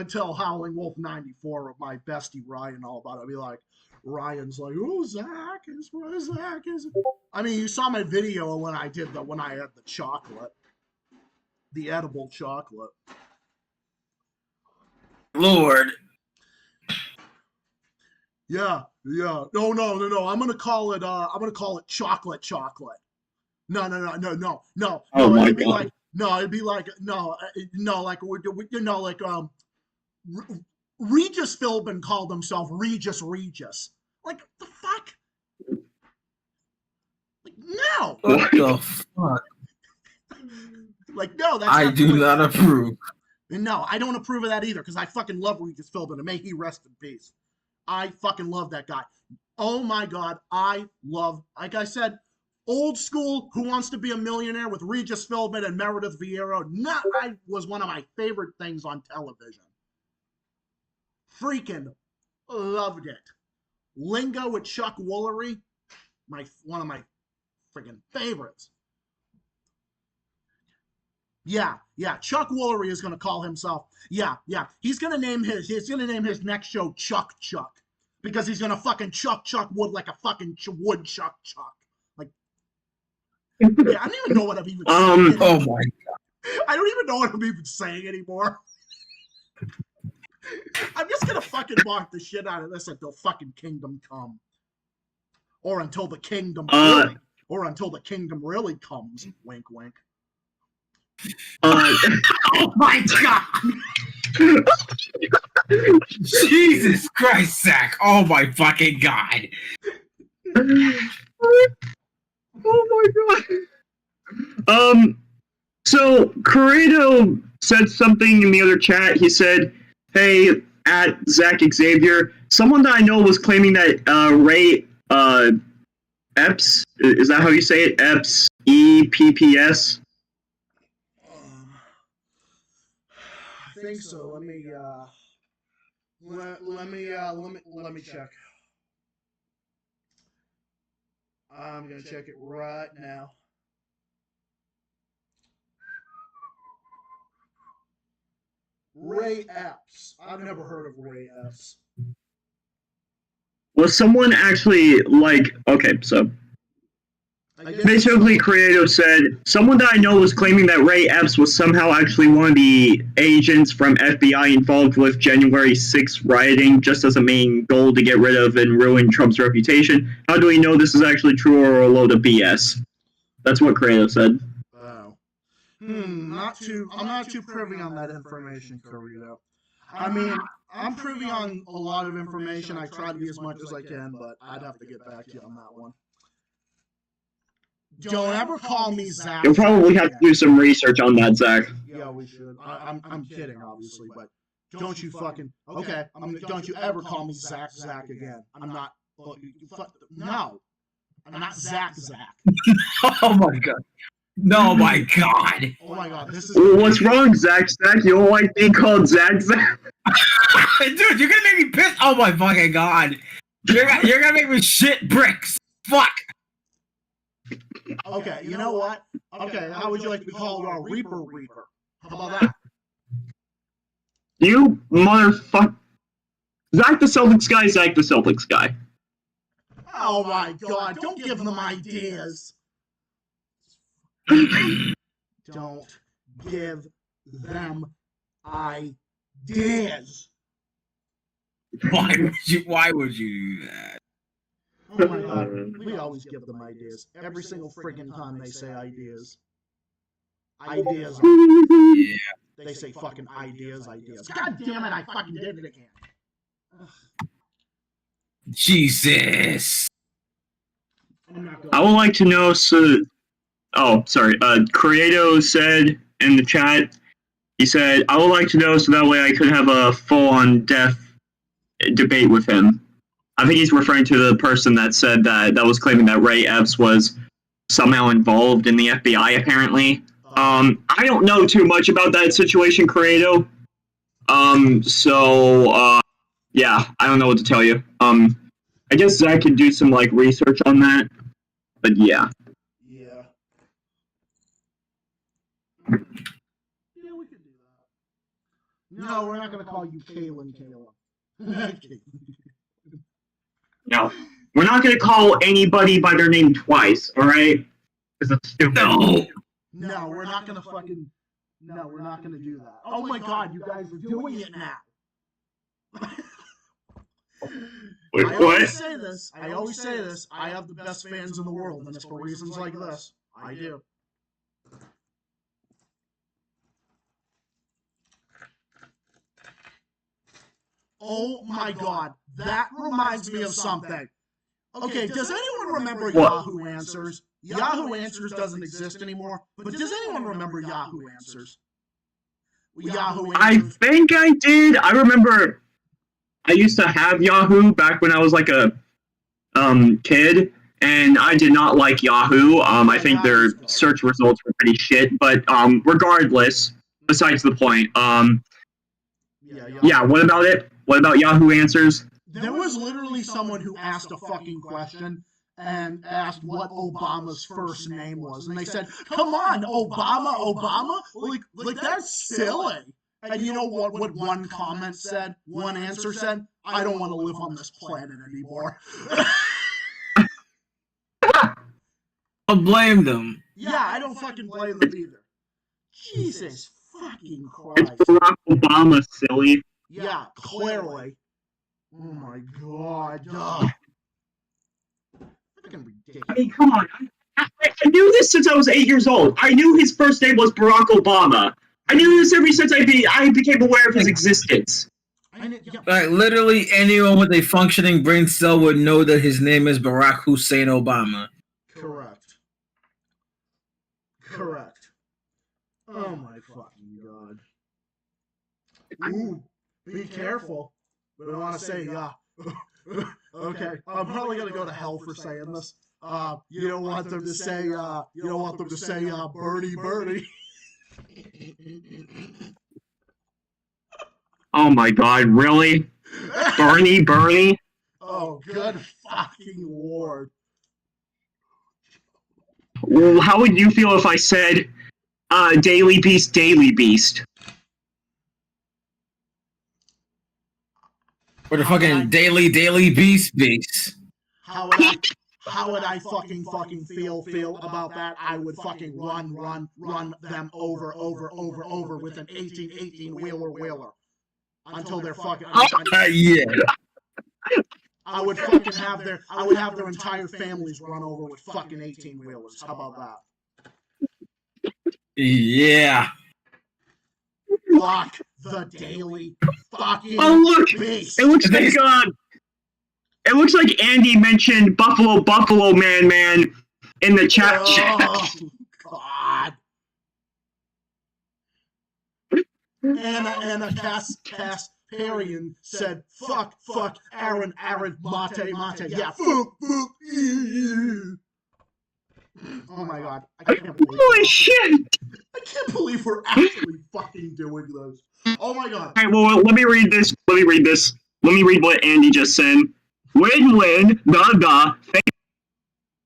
[SPEAKER 1] tell Howling Wolf 94 of my bestie Ryan all about it. I'll be like, Ryan's like, oh, Zach is. I mean, you saw my video when I had the chocolate, the edible chocolate.
[SPEAKER 5] Lord.
[SPEAKER 1] Yeah. No. I'm gonna call it chocolate. No.
[SPEAKER 6] Oh my
[SPEAKER 1] It'd be
[SPEAKER 6] God.
[SPEAKER 1] like Regis Philbin called himself Regis. Like the fuck? Like no.
[SPEAKER 5] What the fuck?
[SPEAKER 1] Like no. That's
[SPEAKER 5] I do not approve.
[SPEAKER 1] And no, I don't approve of that either because I fucking love Regis Philbin and may he rest in peace. I fucking love that guy. Oh my God, like I said, old school Who Wants to Be a Millionaire with Regis Philbin and Meredith Vieira. I was one of my favorite things on television. Freaking loved it. Lingo with Chuck Woolery, one of my freaking favorites. Yeah. Chuck Woolery is gonna call himself. Yeah. He's gonna name his next show Chuck because he's gonna fucking chuck wood like a fucking woodchuck. Like, yeah, I don't even know what I'm even saying.
[SPEAKER 5] Oh my god.
[SPEAKER 1] I don't even know what I'm even saying anymore. I'm just gonna fucking mark the shit out of this until fucking Kingdom come, or until the Kingdom really comes. Wink, wink.
[SPEAKER 5] Oh my god! Jesus Christ, Zach! Oh my fucking god!
[SPEAKER 6] Oh my god. So Corrado said something in the other chat. He said, "Hey, at Zach Xavier, someone that I know was claiming that Ray Epps, is that how you say it? Epps, EPPS."
[SPEAKER 1] I think so. Let me check. I'm gonna check it right now. Ray Epps. I've never heard of Ray Epps.
[SPEAKER 6] Was someone actually okay, so basically Corrado said, someone that I know was claiming that Ray Epps was somehow actually one of the agents from FBI involved with January 6th rioting just as a main goal to get rid of and ruin Trump's reputation. How do we know this is actually true or a load of BS? That's what Corrado said.
[SPEAKER 1] Wow. I'm not too privy on that information, Corrado. I mean, I'm privy on a lot of information. I try to be as much as I can, but I'd have to get back to you on that one. Don't ever call me Zach.
[SPEAKER 6] You'll probably have to do some research on that, Zach.
[SPEAKER 1] Yeah, we should. I'm kidding, obviously, but don't you fucking okay? Don't you ever call me Zach again? I'm not. No, I'm not Zach.
[SPEAKER 5] Oh my god. No, my god.
[SPEAKER 1] Oh my god. This is.
[SPEAKER 6] What's wrong, Zach? You don't like being called Zach?
[SPEAKER 5] Dude, you're gonna make me pissed. Oh my fucking god. You're gonna make me shit bricks. Fuck.
[SPEAKER 1] Okay, you know what? Okay, how would you like to be called Reaper? How about that?
[SPEAKER 6] You motherfucker. Zach the Celtics guy.
[SPEAKER 1] Oh my god, don't give them ideas. Don't give them ideas.
[SPEAKER 5] Why would you do that?
[SPEAKER 1] Oh my god, we always give them ideas. Every single freaking time they say ideas. Ideas.
[SPEAKER 5] Yeah.
[SPEAKER 1] They say fucking ideas. God damn it, I fucking did it again.
[SPEAKER 5] Jesus.
[SPEAKER 6] I would like to know, Corrado said in the chat, he said, I would like to know so that way I could have a full-on death debate with him. I think he's referring to the person that said that was claiming that Ray Epps was somehow involved in the FBI, apparently. I don't know too much about that situation, Credo. Yeah, I don't know what to tell you. I guess Zach could do some like research on that, but yeah.
[SPEAKER 1] Yeah. Yeah, we could do that. No, we're not gonna call you Kayla.
[SPEAKER 6] No, we're not gonna call anybody by their name twice, all right? Because it's stupid.
[SPEAKER 1] No, we're not gonna fucking. No, we're not gonna do that. Oh my God, you guys are doing it now.
[SPEAKER 6] Wait,
[SPEAKER 1] I always say this. I have the best fans in the world, and it's for reasons like this. I do. Oh my God, that reminds me of something. Okay, does anyone remember Yahoo Answers? Yahoo Answers doesn't exist anymore, but does anyone remember Yahoo Answers? Yahoo Answers.
[SPEAKER 6] I think I did. I remember I used to have Yahoo back when I was like a kid, and I did not like Yahoo. I think their search results were pretty shit, but regardless, besides the point. Yeah, what about it? What about Yahoo Answers?
[SPEAKER 1] There was literally someone who asked a fucking question and asked what Obama's first name was, and they said, "Come on, Obama, like that's silly." And you know what one comment said? One answer said, "I don't want to live on this planet anymore."
[SPEAKER 5] I'll blame them.
[SPEAKER 1] Yeah, I don't fucking blame them either. Jesus fucking
[SPEAKER 6] It's
[SPEAKER 1] Christ.
[SPEAKER 6] Barack Obama, silly.
[SPEAKER 1] Yeah, clearly. Oh my God. Ugh. Fucking ridiculous.
[SPEAKER 6] I mean, come on. I knew this since I was 8 years old. I knew his first name was Barack Obama. I knew this ever since I became aware of his existence.
[SPEAKER 5] Like literally anyone with a functioning brain cell would know that his name is Barack Hussein Obama.
[SPEAKER 1] Correct. Oh my fucking God. Ooh, be careful. We don't want to say okay, I'm probably gonna go to hell for saying this. You don't want them to say birdie birdie.
[SPEAKER 6] Oh my God, really? Bernie?
[SPEAKER 1] Oh, good fucking Lord.
[SPEAKER 6] Well, how would you feel if I said Daily Beast, Daily Beast?
[SPEAKER 5] Or the fucking daily beast beast.
[SPEAKER 1] How would I fucking feel about that? I would fucking run them over with an 18 wheeler until they're fucking.
[SPEAKER 5] Yeah.
[SPEAKER 1] I would fucking have their entire families run over with fucking 18 wheelers. How about that?
[SPEAKER 5] Yeah.
[SPEAKER 1] Fuck the daily fucking beast.
[SPEAKER 6] It looks like Andy mentioned Buffalo Man in the chat.
[SPEAKER 1] Oh God. Anna Kasparian said, fuck, Aaron, mate, yeah, fuck. Oh my God.
[SPEAKER 6] Holy shit!
[SPEAKER 1] I can't believe we're actually fucking doing this. Oh my God.
[SPEAKER 6] Alright, well, let me read this. Let me read what Andy just said. Win,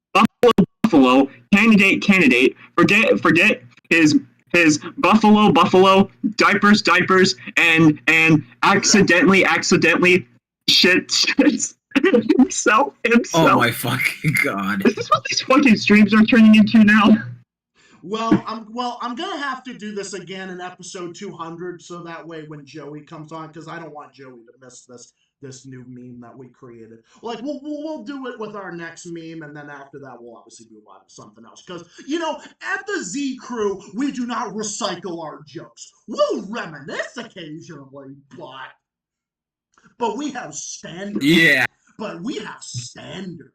[SPEAKER 6] Buffalo, candidate, forget his Buffalo, diapers, and accidentally shit himself.
[SPEAKER 5] Oh my fucking God.
[SPEAKER 6] Is this what these fucking streams are turning into now?
[SPEAKER 1] Well, I'm gonna have to do this again in episode 200, so that way when Joey comes on, because I don't want Joey to miss this new meme that we created. Like we'll do it with our next meme, and then after that we'll obviously move on to something else. Because at the Z Crew we do not recycle our jokes. We'll reminisce occasionally, but we have standards.
[SPEAKER 5] Yeah.
[SPEAKER 1] But we have standards,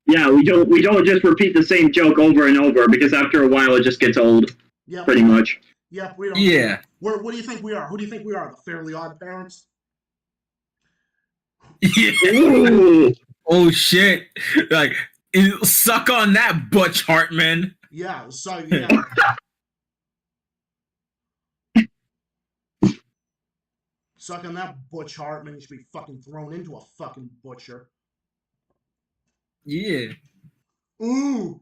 [SPEAKER 6] Yeah, we don't just repeat the same joke over and over, because after a while it just gets old. Yep. Pretty much.
[SPEAKER 1] Yep, we don't.
[SPEAKER 5] Yeah.
[SPEAKER 1] What do you think we are? Who do you think we are? The Fairly Odd Parents?
[SPEAKER 5] Yeah. Oh shit! Like, suck on that, Butch Hartman.
[SPEAKER 1] Yeah, so yeah. Sucking that Butch Hartman, he should be fucking thrown into a fucking butcher.
[SPEAKER 5] Yeah.
[SPEAKER 1] You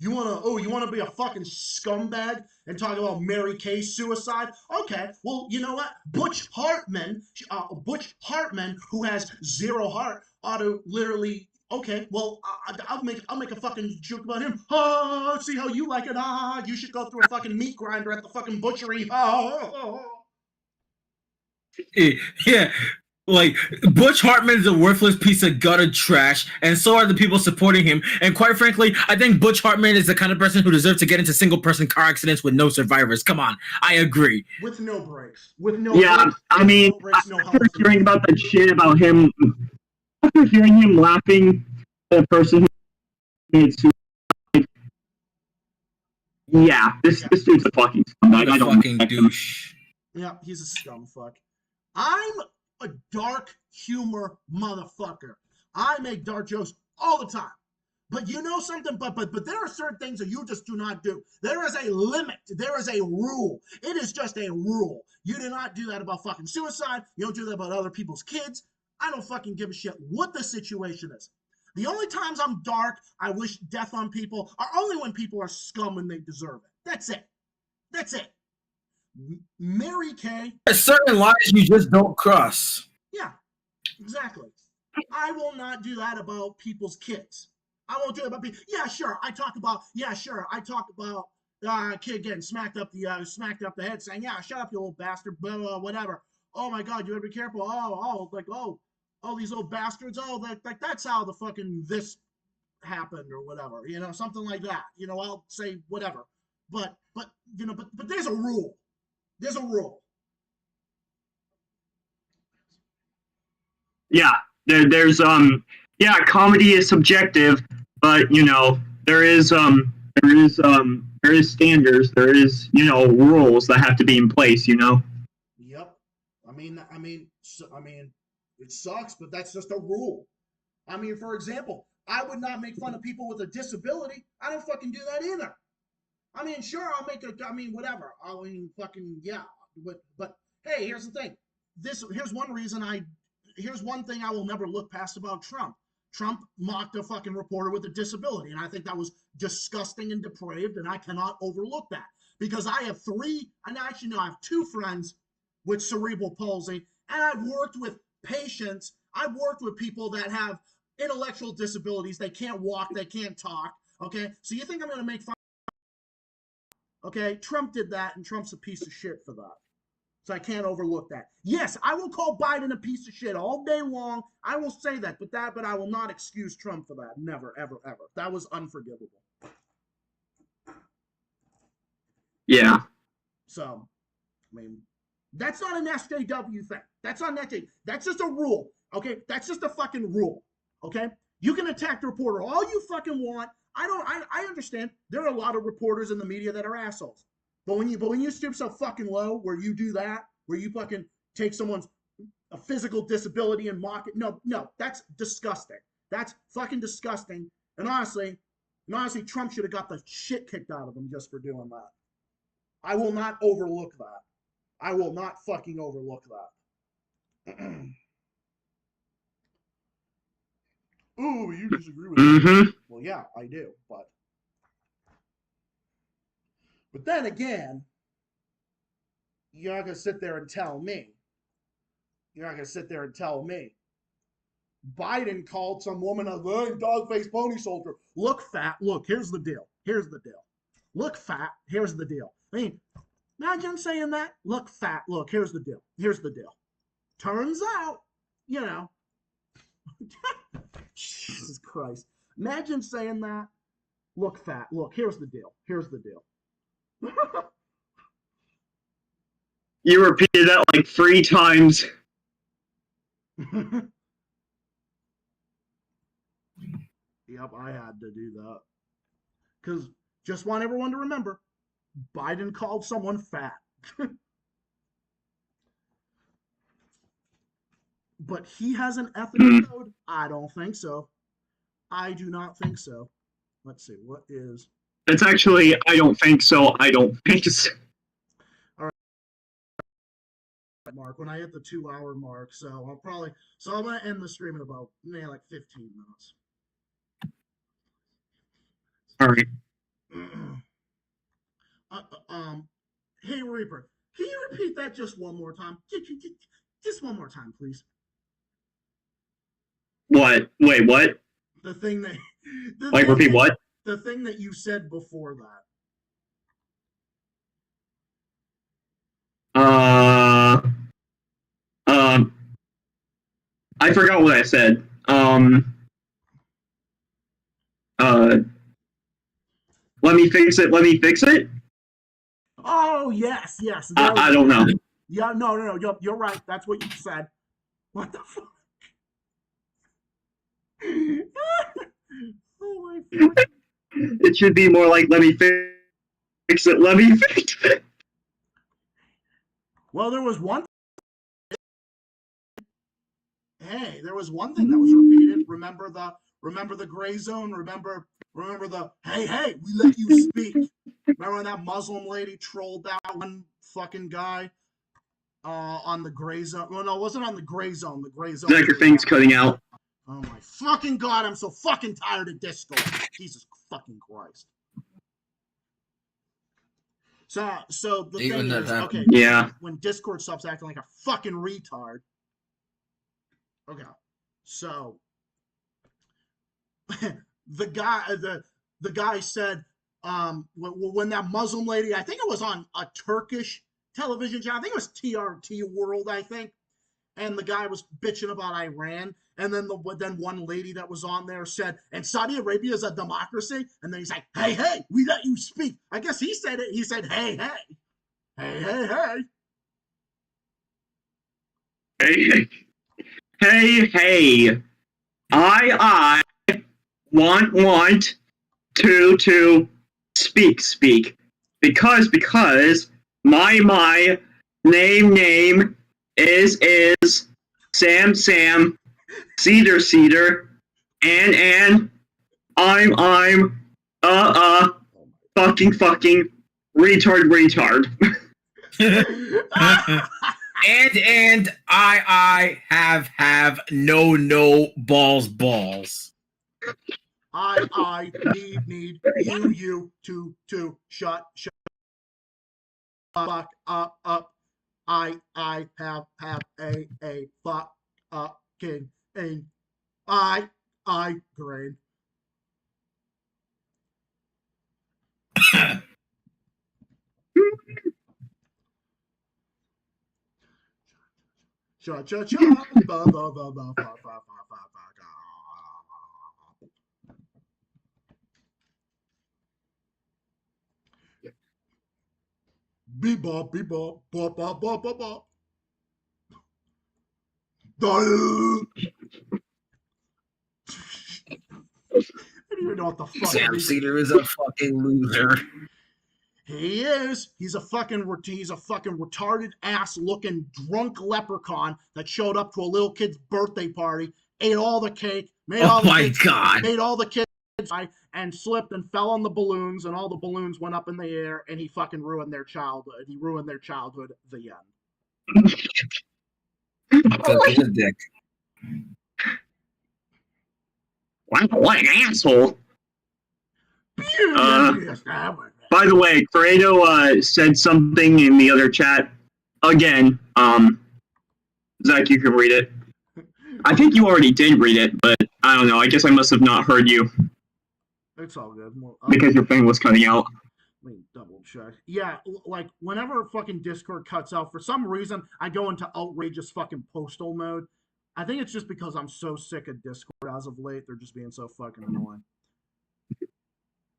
[SPEAKER 1] wanna be a fucking scumbag and talk about Mary Kay's suicide? Okay, well, you know what? Butch Hartman, who has zero heart, ought to literally. Okay, well, I'll make a fucking joke about him. Oh, see how you like it? Ah, you should go through a fucking meat grinder at the fucking butchery. Oh.
[SPEAKER 5] Yeah. Like, Butch Hartman is a worthless piece of gutter trash, and so are the people supporting him. And quite frankly, I think Butch Hartman is the kind of person who deserves to get into single-person car accidents with no survivors. Come on, I agree.
[SPEAKER 1] With no brakes. With no
[SPEAKER 6] Yeah,
[SPEAKER 1] brakes.
[SPEAKER 6] I mean,
[SPEAKER 1] no brakes, no
[SPEAKER 6] after
[SPEAKER 1] helmet.
[SPEAKER 6] hearing about that shit about him, after hearing him laughing at the person who made suicide, yeah, this dude's a fucking scumbag. I don't
[SPEAKER 5] fucking
[SPEAKER 6] respect him.
[SPEAKER 5] douche.
[SPEAKER 1] Yeah, he's a scumfuck. I'm a dark humor motherfucker. I make dark jokes all the time. But you know something? But there are certain things that you just do not do. There is a limit. There is a rule. It is just a rule. You do not do that about fucking suicide. You don't do that about other people's kids. I don't fucking give a shit what the situation is. The only times I'm dark, I wish death on people, are only when people are scum and they deserve it. That's it. That's it. Mary Kay.
[SPEAKER 5] There's certain lines you just don't cross.
[SPEAKER 1] Yeah, exactly. I will not do that about people's kids. I won't do it about people. Yeah, sure. I talk about. Kid getting smacked up the head, saying, "Yeah, shut up, you little bastard," blah, blah, whatever. Oh my God, you better be careful. These little bastards. Oh, that's how the fucking this happened or whatever. You know, something like that. You know, I'll say whatever. But there's a rule. There's a rule.
[SPEAKER 6] Yeah, there's comedy is subjective, but there is standards, there is rules that have to be in place.
[SPEAKER 1] Yep. I mean, it sucks, but that's just a rule. I mean, for example, I would not make fun of people with a disability. I don't fucking do that either. I mean, sure, whatever. Fucking, yeah. But hey, here's the thing. Here's one thing I will never look past about Trump. Trump mocked a fucking reporter with a disability, and I think that was disgusting and depraved, and I cannot overlook that. Because I have I have two friends with cerebral palsy, and I've worked with patients, I've worked with people that have intellectual disabilities, they can't walk, they can't talk, okay? So you think I'm gonna make fun? Okay, Trump did that, and Trump's a piece of shit for that. So I can't overlook that. Yes, I will call Biden a piece of shit all day long. I will say that, but I will not excuse Trump for that. Never, ever, ever. That was unforgivable.
[SPEAKER 6] Yeah.
[SPEAKER 1] So, I mean, that's not an SJW thing. That's not an SJW. That's just a rule. Okay, that's just a fucking rule. Okay, you can attack the reporter all you fucking want. I understand. There are a lot of reporters in the media that are assholes. But when you stoop so fucking low, where you do that, where you fucking take someone's a physical disability and mock it, no, that's disgusting. That's fucking disgusting. And honestly, Trump should have got the shit kicked out of him just for doing that. I will not overlook that. I will not fucking overlook that. Ooh, you disagree with me? Well, yeah, I do, but then again, you're not gonna sit there and tell me. Biden called some woman a dog-faced pony soldier. Look, fat. Look, here's the deal. Look, fat. Here's the deal. I mean, imagine saying that. Look, fat. Look, here's the deal. Turns out, Jesus Christ. Imagine saying that. Look, fat. Look, here's the deal.
[SPEAKER 6] You repeated that like 3 times.
[SPEAKER 1] Yep, I had to do that. Because just want everyone to remember, Biden called someone fat. But he has an ethical code? I don't think so. I do not think so. Let's see, what is
[SPEAKER 6] It's actually, I don't think so. I don't think so.
[SPEAKER 1] Mark, when I hit the 2 hour mark, so I'm gonna end the stream in about maybe like 15 minutes.
[SPEAKER 6] All right.
[SPEAKER 1] Hey Reaper, can you repeat that just one more time? Just one more time, please.
[SPEAKER 6] What? Wait, what?
[SPEAKER 1] The thing that
[SPEAKER 6] Like, repeat what?
[SPEAKER 1] The thing that you said before that.
[SPEAKER 6] I forgot what I said. Let me fix it. Let me fix it.
[SPEAKER 1] Oh yes.
[SPEAKER 6] I don't know.
[SPEAKER 1] Yeah, no. You're right. That's what you said. What the fuck? Oh my fuck.
[SPEAKER 6] It should be more like, let me fix it. Let me fix it.
[SPEAKER 1] Well, there was one. Hey, there was one thing that was repeated. Remember the gray zone. Remember the hey, we let you speak. Remember when that Muslim lady trolled that one fucking guy on the gray zone? Well, no, it wasn't on the gray zone. The gray zone.
[SPEAKER 6] Zach, your thing's cutting out.
[SPEAKER 1] Oh my fucking god! I'm so fucking tired of Discord. Jesus fucking Christ. So the thing is, okay,
[SPEAKER 6] yeah.
[SPEAKER 1] When Discord stops acting like a fucking retard. Okay, so the guy said when that Muslim lady, I think it was on a Turkish television channel, I think it was TRT World, I think, and the guy was bitching about Iran, and then one lady that was on there said, and Saudi Arabia is a democracy, and then he's like, hey, we let you speak. I guess he said it. He said, hey.
[SPEAKER 6] Hey, I want to speak because my name is Sam Cedar and I'm fucking retard.
[SPEAKER 5] and I have no balls.
[SPEAKER 1] I need you to shut fuck up. I have a fucking I grade. Shut. Bebop, bop. I don't even know what the fuck.
[SPEAKER 5] Sam Cedar is a fucking loser.
[SPEAKER 1] He is. He's a fucking retarded ass looking drunk leprechaun that showed up to a little kid's birthday party, ate all the cake, made all the kids and slipped and fell on the balloons, and all the balloons went up in the air, and he fucking ruined their childhood. He ruined their childhood. The end.
[SPEAKER 5] Suck his dick.
[SPEAKER 6] What an asshole. By the way, Fredo said something in the other chat. Again, Zach, you can read it. I think you already did read it, but I don't know. I guess I must have not heard you.
[SPEAKER 1] It's all good. Well,
[SPEAKER 6] because your thing was cutting out.
[SPEAKER 1] Let me double check. Yeah, like whenever fucking Discord cuts out, for some reason, I go into outrageous fucking postal mode. I think it's just because I'm so sick of Discord as of late. They're just being so fucking annoying.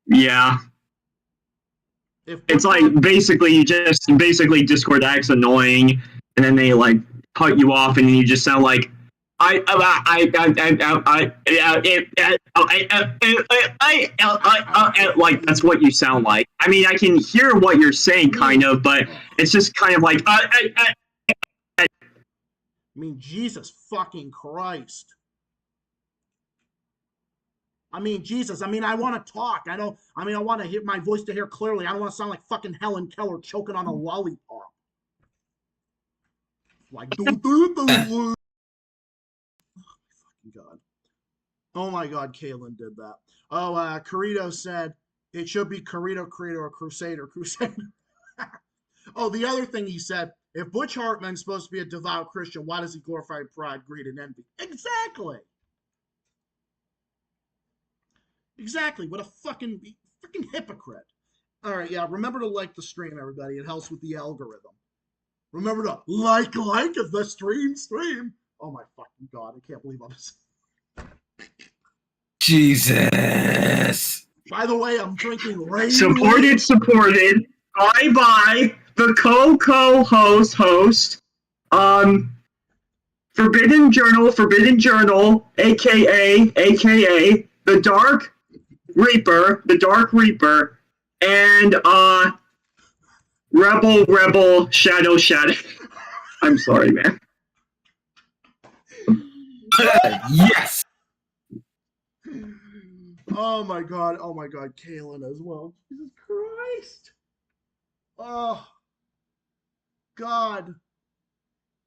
[SPEAKER 6] Yeah. It's like basically Discord acts annoying, and then they like cut you off, and you just sound like like that's what you sound like. I mean, I can hear what you're saying, kind of, but it's just kind of like
[SPEAKER 1] I mean, Jesus fucking Christ. I mean, Jesus. I mean, I want to talk. I don't. I mean, I want to hear my voice to hear clearly. I don't want to sound like fucking Helen Keller choking on a lollipop. Like, do. God. Oh my God, Kalen did that. Oh, Carito said it should be Carito, or Crusader, Crusader. Oh, the other thing he said, if Butch Hartman's supposed to be a devout Christian, why does he glorify pride, greed, and envy? Exactly. Exactly. What a fucking hypocrite. All right, yeah. Remember to like the stream, everybody. It helps with the algorithm. Remember to like the stream. Oh my fucking God! I can't believe I'm.
[SPEAKER 5] Jesus.
[SPEAKER 1] By the way, I'm drinking rain.
[SPEAKER 6] Supported. Bye. The co-host. Forbidden Journal, aka the Dark Reaper, and Rebel Shadow. I'm sorry, man.
[SPEAKER 5] Yes.
[SPEAKER 1] Oh my God, Kalen as well. Jesus Christ. Oh God.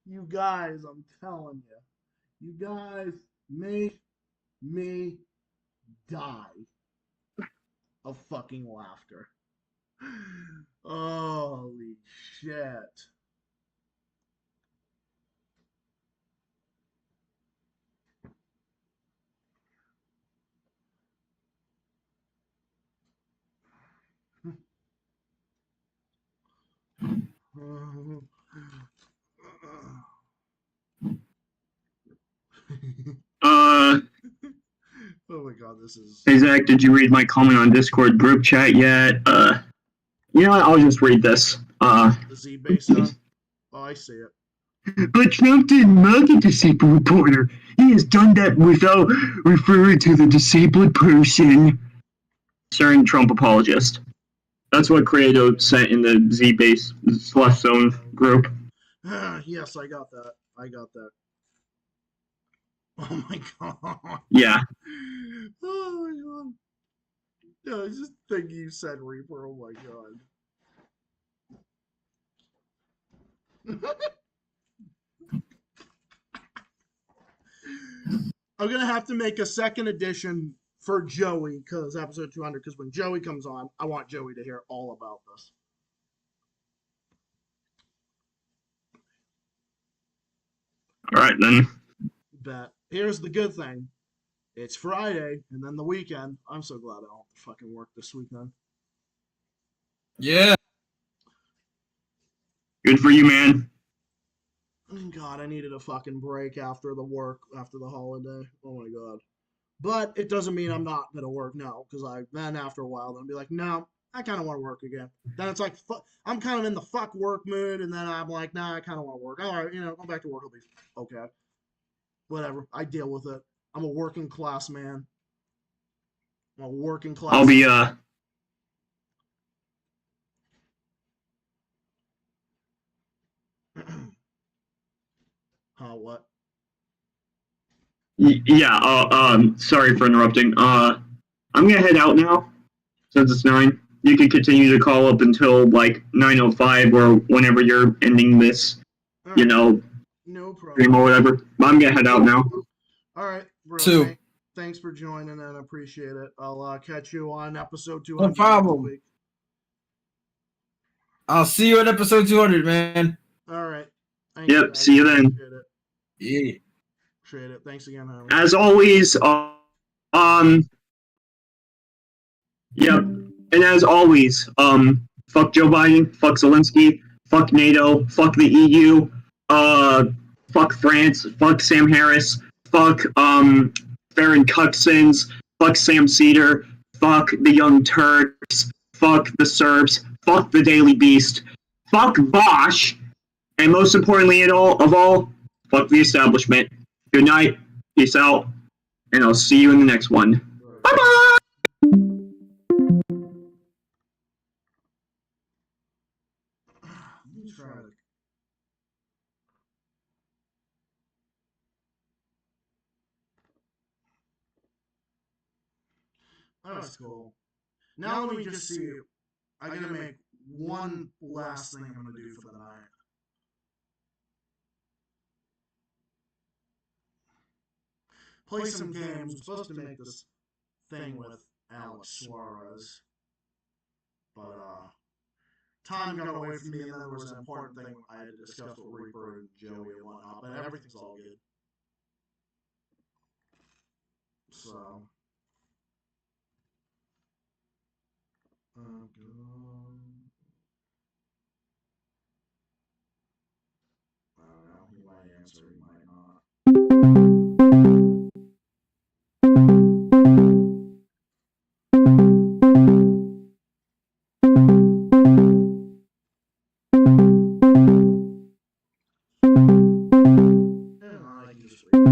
[SPEAKER 1] You guys, I'm telling you. You guys make me die of fucking laughter. Holy shit. Oh my God, this is.
[SPEAKER 6] Hey Zach, did you read my comment on Discord group chat yet? You know what? I'll just read this.
[SPEAKER 1] The Z base on? Oh, I see it.
[SPEAKER 6] But Trump didn't mug a disabled reporter. He has done that without referring to the disabled person. Certain Trump apologist. That's what Creato sent in the Z-Base / Zone group.
[SPEAKER 1] Yes, I got that. Oh my God.
[SPEAKER 6] Yeah.
[SPEAKER 1] Oh my God. No, I just think you said Reaper. Oh my God. I'm gonna have to make a second edition for Joey because episode 200. Because when Joey comes on, I want Joey to hear all about this.
[SPEAKER 6] All right then.
[SPEAKER 1] But here's the good thing: it's Friday and then the weekend. I'm so glad I don't have to fucking work this weekend.
[SPEAKER 5] Yeah.
[SPEAKER 6] Good for you, man.
[SPEAKER 1] God, I needed a fucking break after the holiday. Oh my God. But it doesn't mean I'm not gonna work now, because then after a while, then be like, no, I kind of want to work again. Then it's like, I'm kind of in the fuck work mood, and then I'm like, nah, I kind of want to work. All right, go back to work. Will be okay. Whatever. I deal with it. I'm a working class man. I'm a working class.
[SPEAKER 6] I'll be
[SPEAKER 1] What?
[SPEAKER 6] Yeah. Sorry for interrupting. I'm gonna head out now since it's 9. You can continue to call up until like 9:05 or whenever you're ending this.
[SPEAKER 1] Right. No problem.
[SPEAKER 6] Stream or whatever. I'm gonna head out now.
[SPEAKER 1] All right, bro.
[SPEAKER 5] Two.
[SPEAKER 1] Thanks for joining, and I appreciate it. I'll catch you on episode 200.
[SPEAKER 5] No problem. I'll see you at episode 200, man.
[SPEAKER 1] All right.
[SPEAKER 6] Yep. See you then.
[SPEAKER 5] Yeah.
[SPEAKER 1] Appreciate it. Thanks again, Harry.
[SPEAKER 6] As always, yep. And as always, fuck Joe Biden, fuck Zelensky, fuck NATO, fuck the EU, fuck France, fuck Sam Harris, fuck Farron Cuxons, fuck Sam Cedar, fuck the Young Turks, fuck the Serbs, fuck the Daily Beast, fuck Bosch, and most importantly of all, fuck the establishment. Good night, peace out, and I'll see you in the next one. Bye-bye!
[SPEAKER 1] Let me try to That's cool. Now let me just see. I gotta make one last thing I'm gonna do for the night. Play some games. I'm supposed to make this thing with Alex Suarez, but time got away from me, and then there was an important thing I had to discuss with Reaper and Joey and whatnot. But everything's all good. So. I don't know. He might answer. He might not. I can just wait.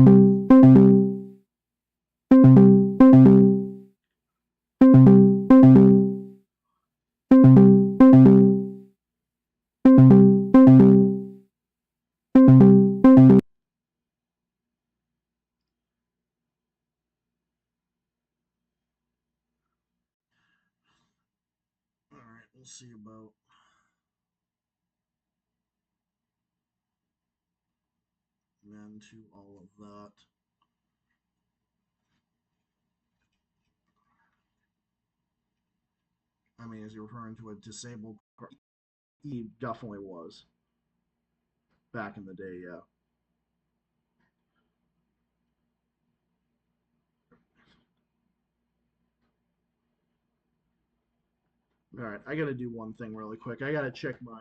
[SPEAKER 1] All right, we'll see about then to all of that. I mean, is he referring to a disabled? He definitely was back in the day. Yeah. All right, I gotta do one thing really quick. I gotta check my.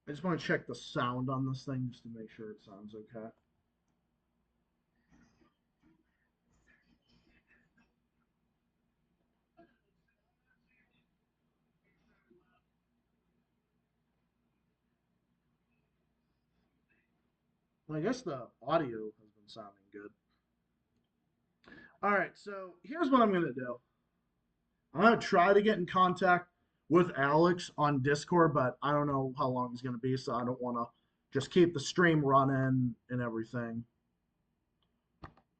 [SPEAKER 1] I just want to check the sound on this thing just to make sure it sounds okay. Well, I guess the audio has been sounding good. All right, so here's what I'm gonna do. I'm gonna try to get in contact with Alex on Discord, but I don't know how long it's gonna be, so I don't want to just keep the stream running and everything.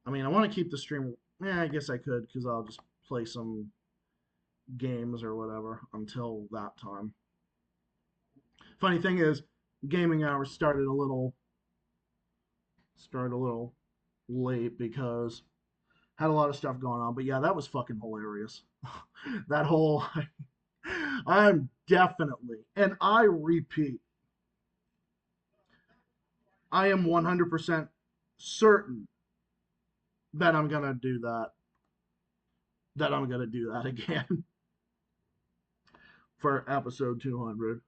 [SPEAKER 1] I mean, I want to keep the stream. Yeah, I guess I could because I'll just play some games or whatever until that time. Funny thing is, gaming hours started a little late because had a lot of stuff going on. But yeah, that was fucking hilarious. That whole I'm definitely, and I repeat, I am 100% certain that I'm gonna do that. That I'm gonna do that again for episode 200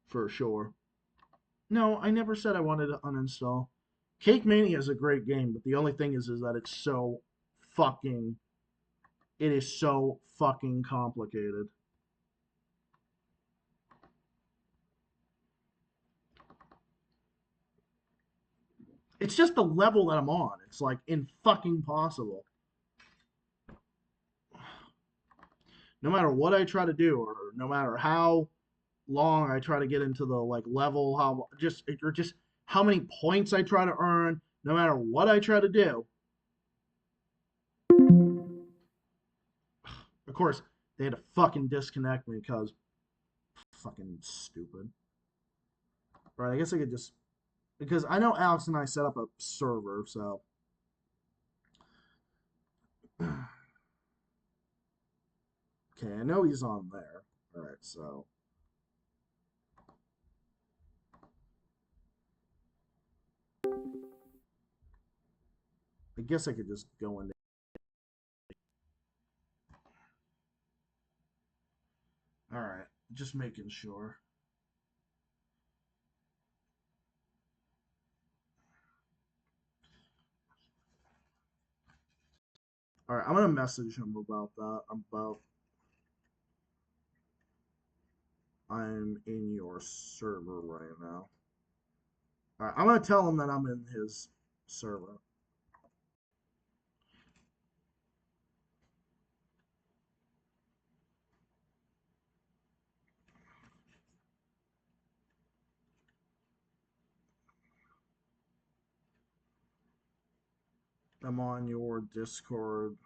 [SPEAKER 1] for sure. No, I never said I wanted to uninstall. Cake Mania is a great game, but the only thing is that it's so fucking. It is so fucking complicated. It's just the level that I'm on. It's like in fucking possible. No matter what I try to do, or no matter how long I try to get into the like level, how just or just how many points I try to earn, no matter what I try to do. Of course, they had to fucking disconnect me because fucking stupid. Right, I guess I could just because I know Alex and I set up a server, so okay, I know he's on there. All right, so I guess I could just go into. All right, just making sure. All right, I'm gonna message him about that. About I'm in your server right now. All right, I'm gonna tell him that I'm in his server. I'm on your Discord.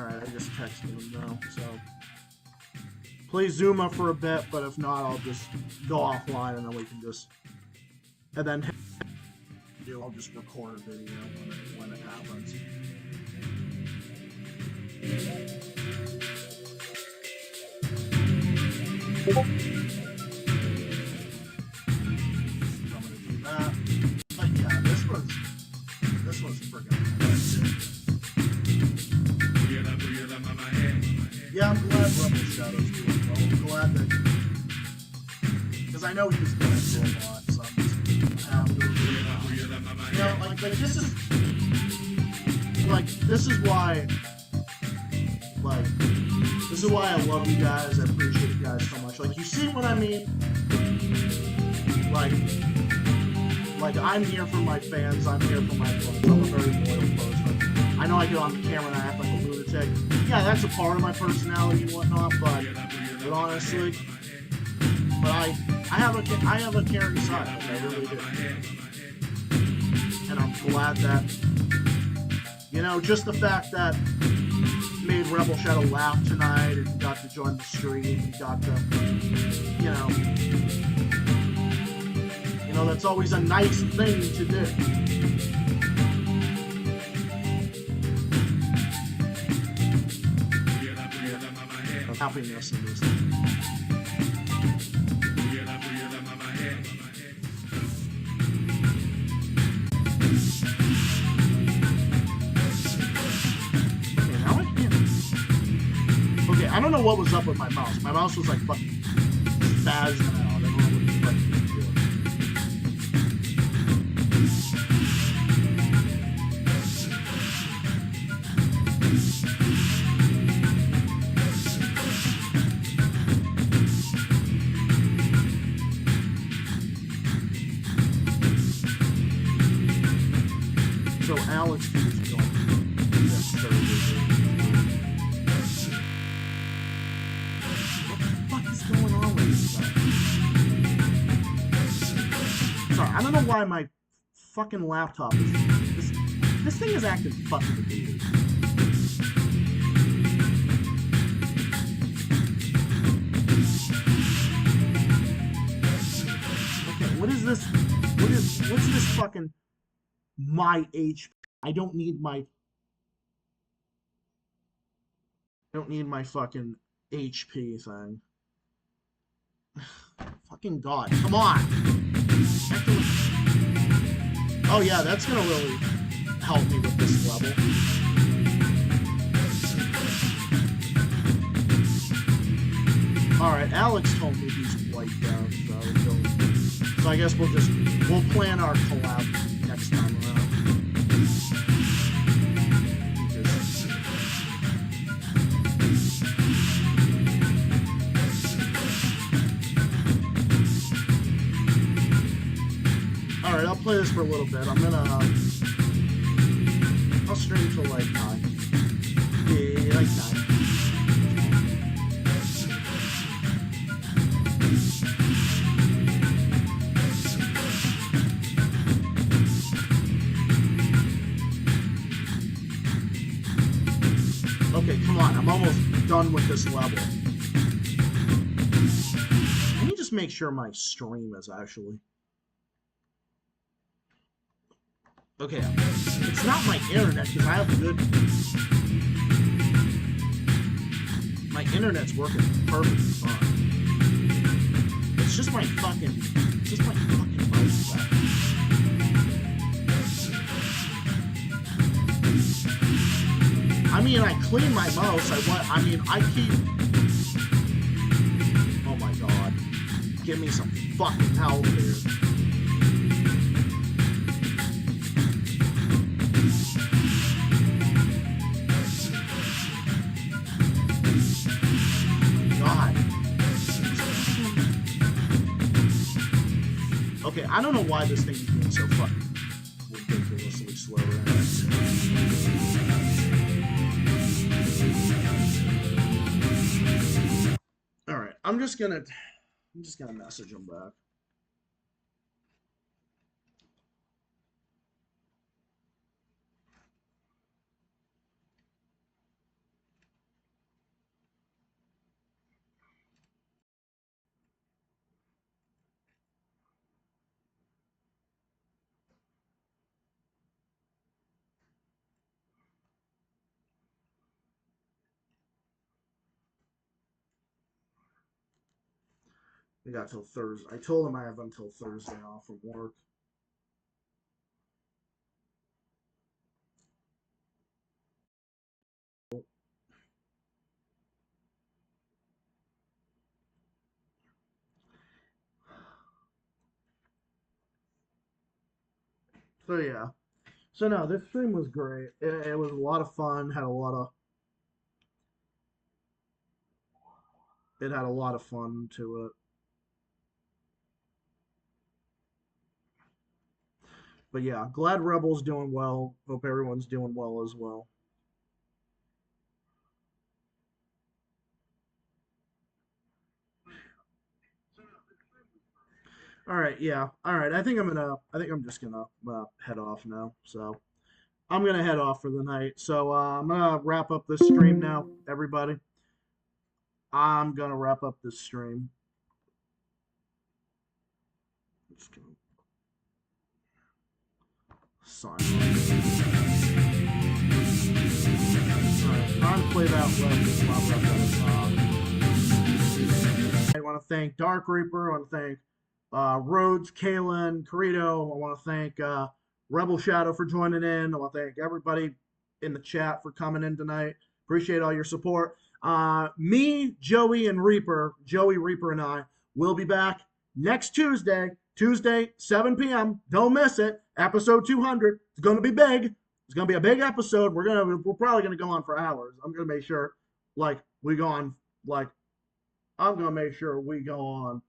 [SPEAKER 1] Alright, I just texted him now, so. Play Zuma for a bit, but if not, I'll just go offline and then we can just. And then I'll just record a video when it happens. I'm gonna do that. But yeah, this was friggin' yeah, I'm glad Rebel Shadow's doing well. I'm glad that because I know he's going through a lot, so I'm just happy to you know, like this is why I love you guys. I appreciate you guys so much. Like, you see what I mean? Like I'm here for my fans. I'm here for my friends. I'm a very loyal person. I know I get on the camera and I act like a lunatic. Yeah, that's a part of my personality and whatnot. But honestly, I have a caring side. I really do. And I'm glad that, you know, just the fact that made Rebel Shadow laugh tonight and got to join the stream and got to, you know, that's always a nice thing to do. Happiness in this. I don't know what was up with my mouse. My mouse was like fucking spazzing out. I don't know what the fuck it was doing. So Alex is going. Yes, very good. Going on with this stuff? Sorry, I don't know why my fucking laptop is this thing is acting fucking weird. Okay, what is this? What's this fucking my HP? I don't need my fucking HP thing. Fucking God, come on! Oh yeah, that's gonna really help me with this level. Alright, Alex told me he's wiped out, so I guess we'll plan our collab next time around. Alright, I'll play this for a little bit. I'll stream till like 9. Yeah, like 9. Okay, come on. I'm almost done with this level. Let me just make sure my stream is actually... Okay, it's not my internet because I have good. My internet's working perfectly fine. It's just my fucking mouse back. I mean, I clean my mouse. I keep. Oh my God! Give me some fucking help here. Okay, I don't know why this thing is being so fucking ridiculously slow right now. Alright, I'm just gonna message him back. We got till Thursday. I told him I have until Thursday off from work. So yeah. So no, this stream was great. It was a lot of fun. It had a lot of fun to it. But yeah, glad Rebel's doing well. Hope everyone's doing well as well. All right, yeah. All right. I think I'm just gonna head off now. So I'm gonna head off for the night. So I'm gonna wrap up this stream now, everybody. I'm gonna wrap up this stream. Just gonna sign off. All right, trying to play that web just popped up at the top. I want to thank Dark Reaper. I want to thank Rhodes, Kalen, Carito. I want to thank Rebel Shadow for joining in. I want to thank everybody in the chat for coming in tonight. Appreciate all your support. Me, Joey, and Reaper, Joey, Reaper, and I will be back next Tuesday, 7 p.m. Don't miss it. Episode 200. It's going to be big. It's going to be a big episode. We're probably going to go on for hours. I'm going to make sure, we go on, I'm going to make sure we go on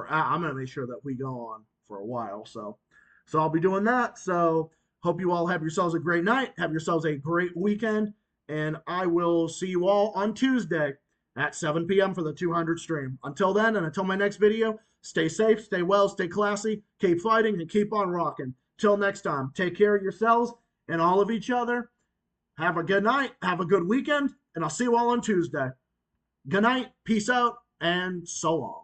[SPEAKER 1] I'm going to make sure that we go on for a while. So I'll be doing that. So hope you all have yourselves a great night. Have yourselves a great weekend. And I will see you all on Tuesday at 7 p.m. for the 200 stream. Until then, and until my next video, stay safe, stay well, stay classy, keep fighting, and keep on rocking. Till next time, take care of yourselves and all of each other. Have a good night. Have a good weekend. And I'll see you all on Tuesday. Good night. Peace out. And so long.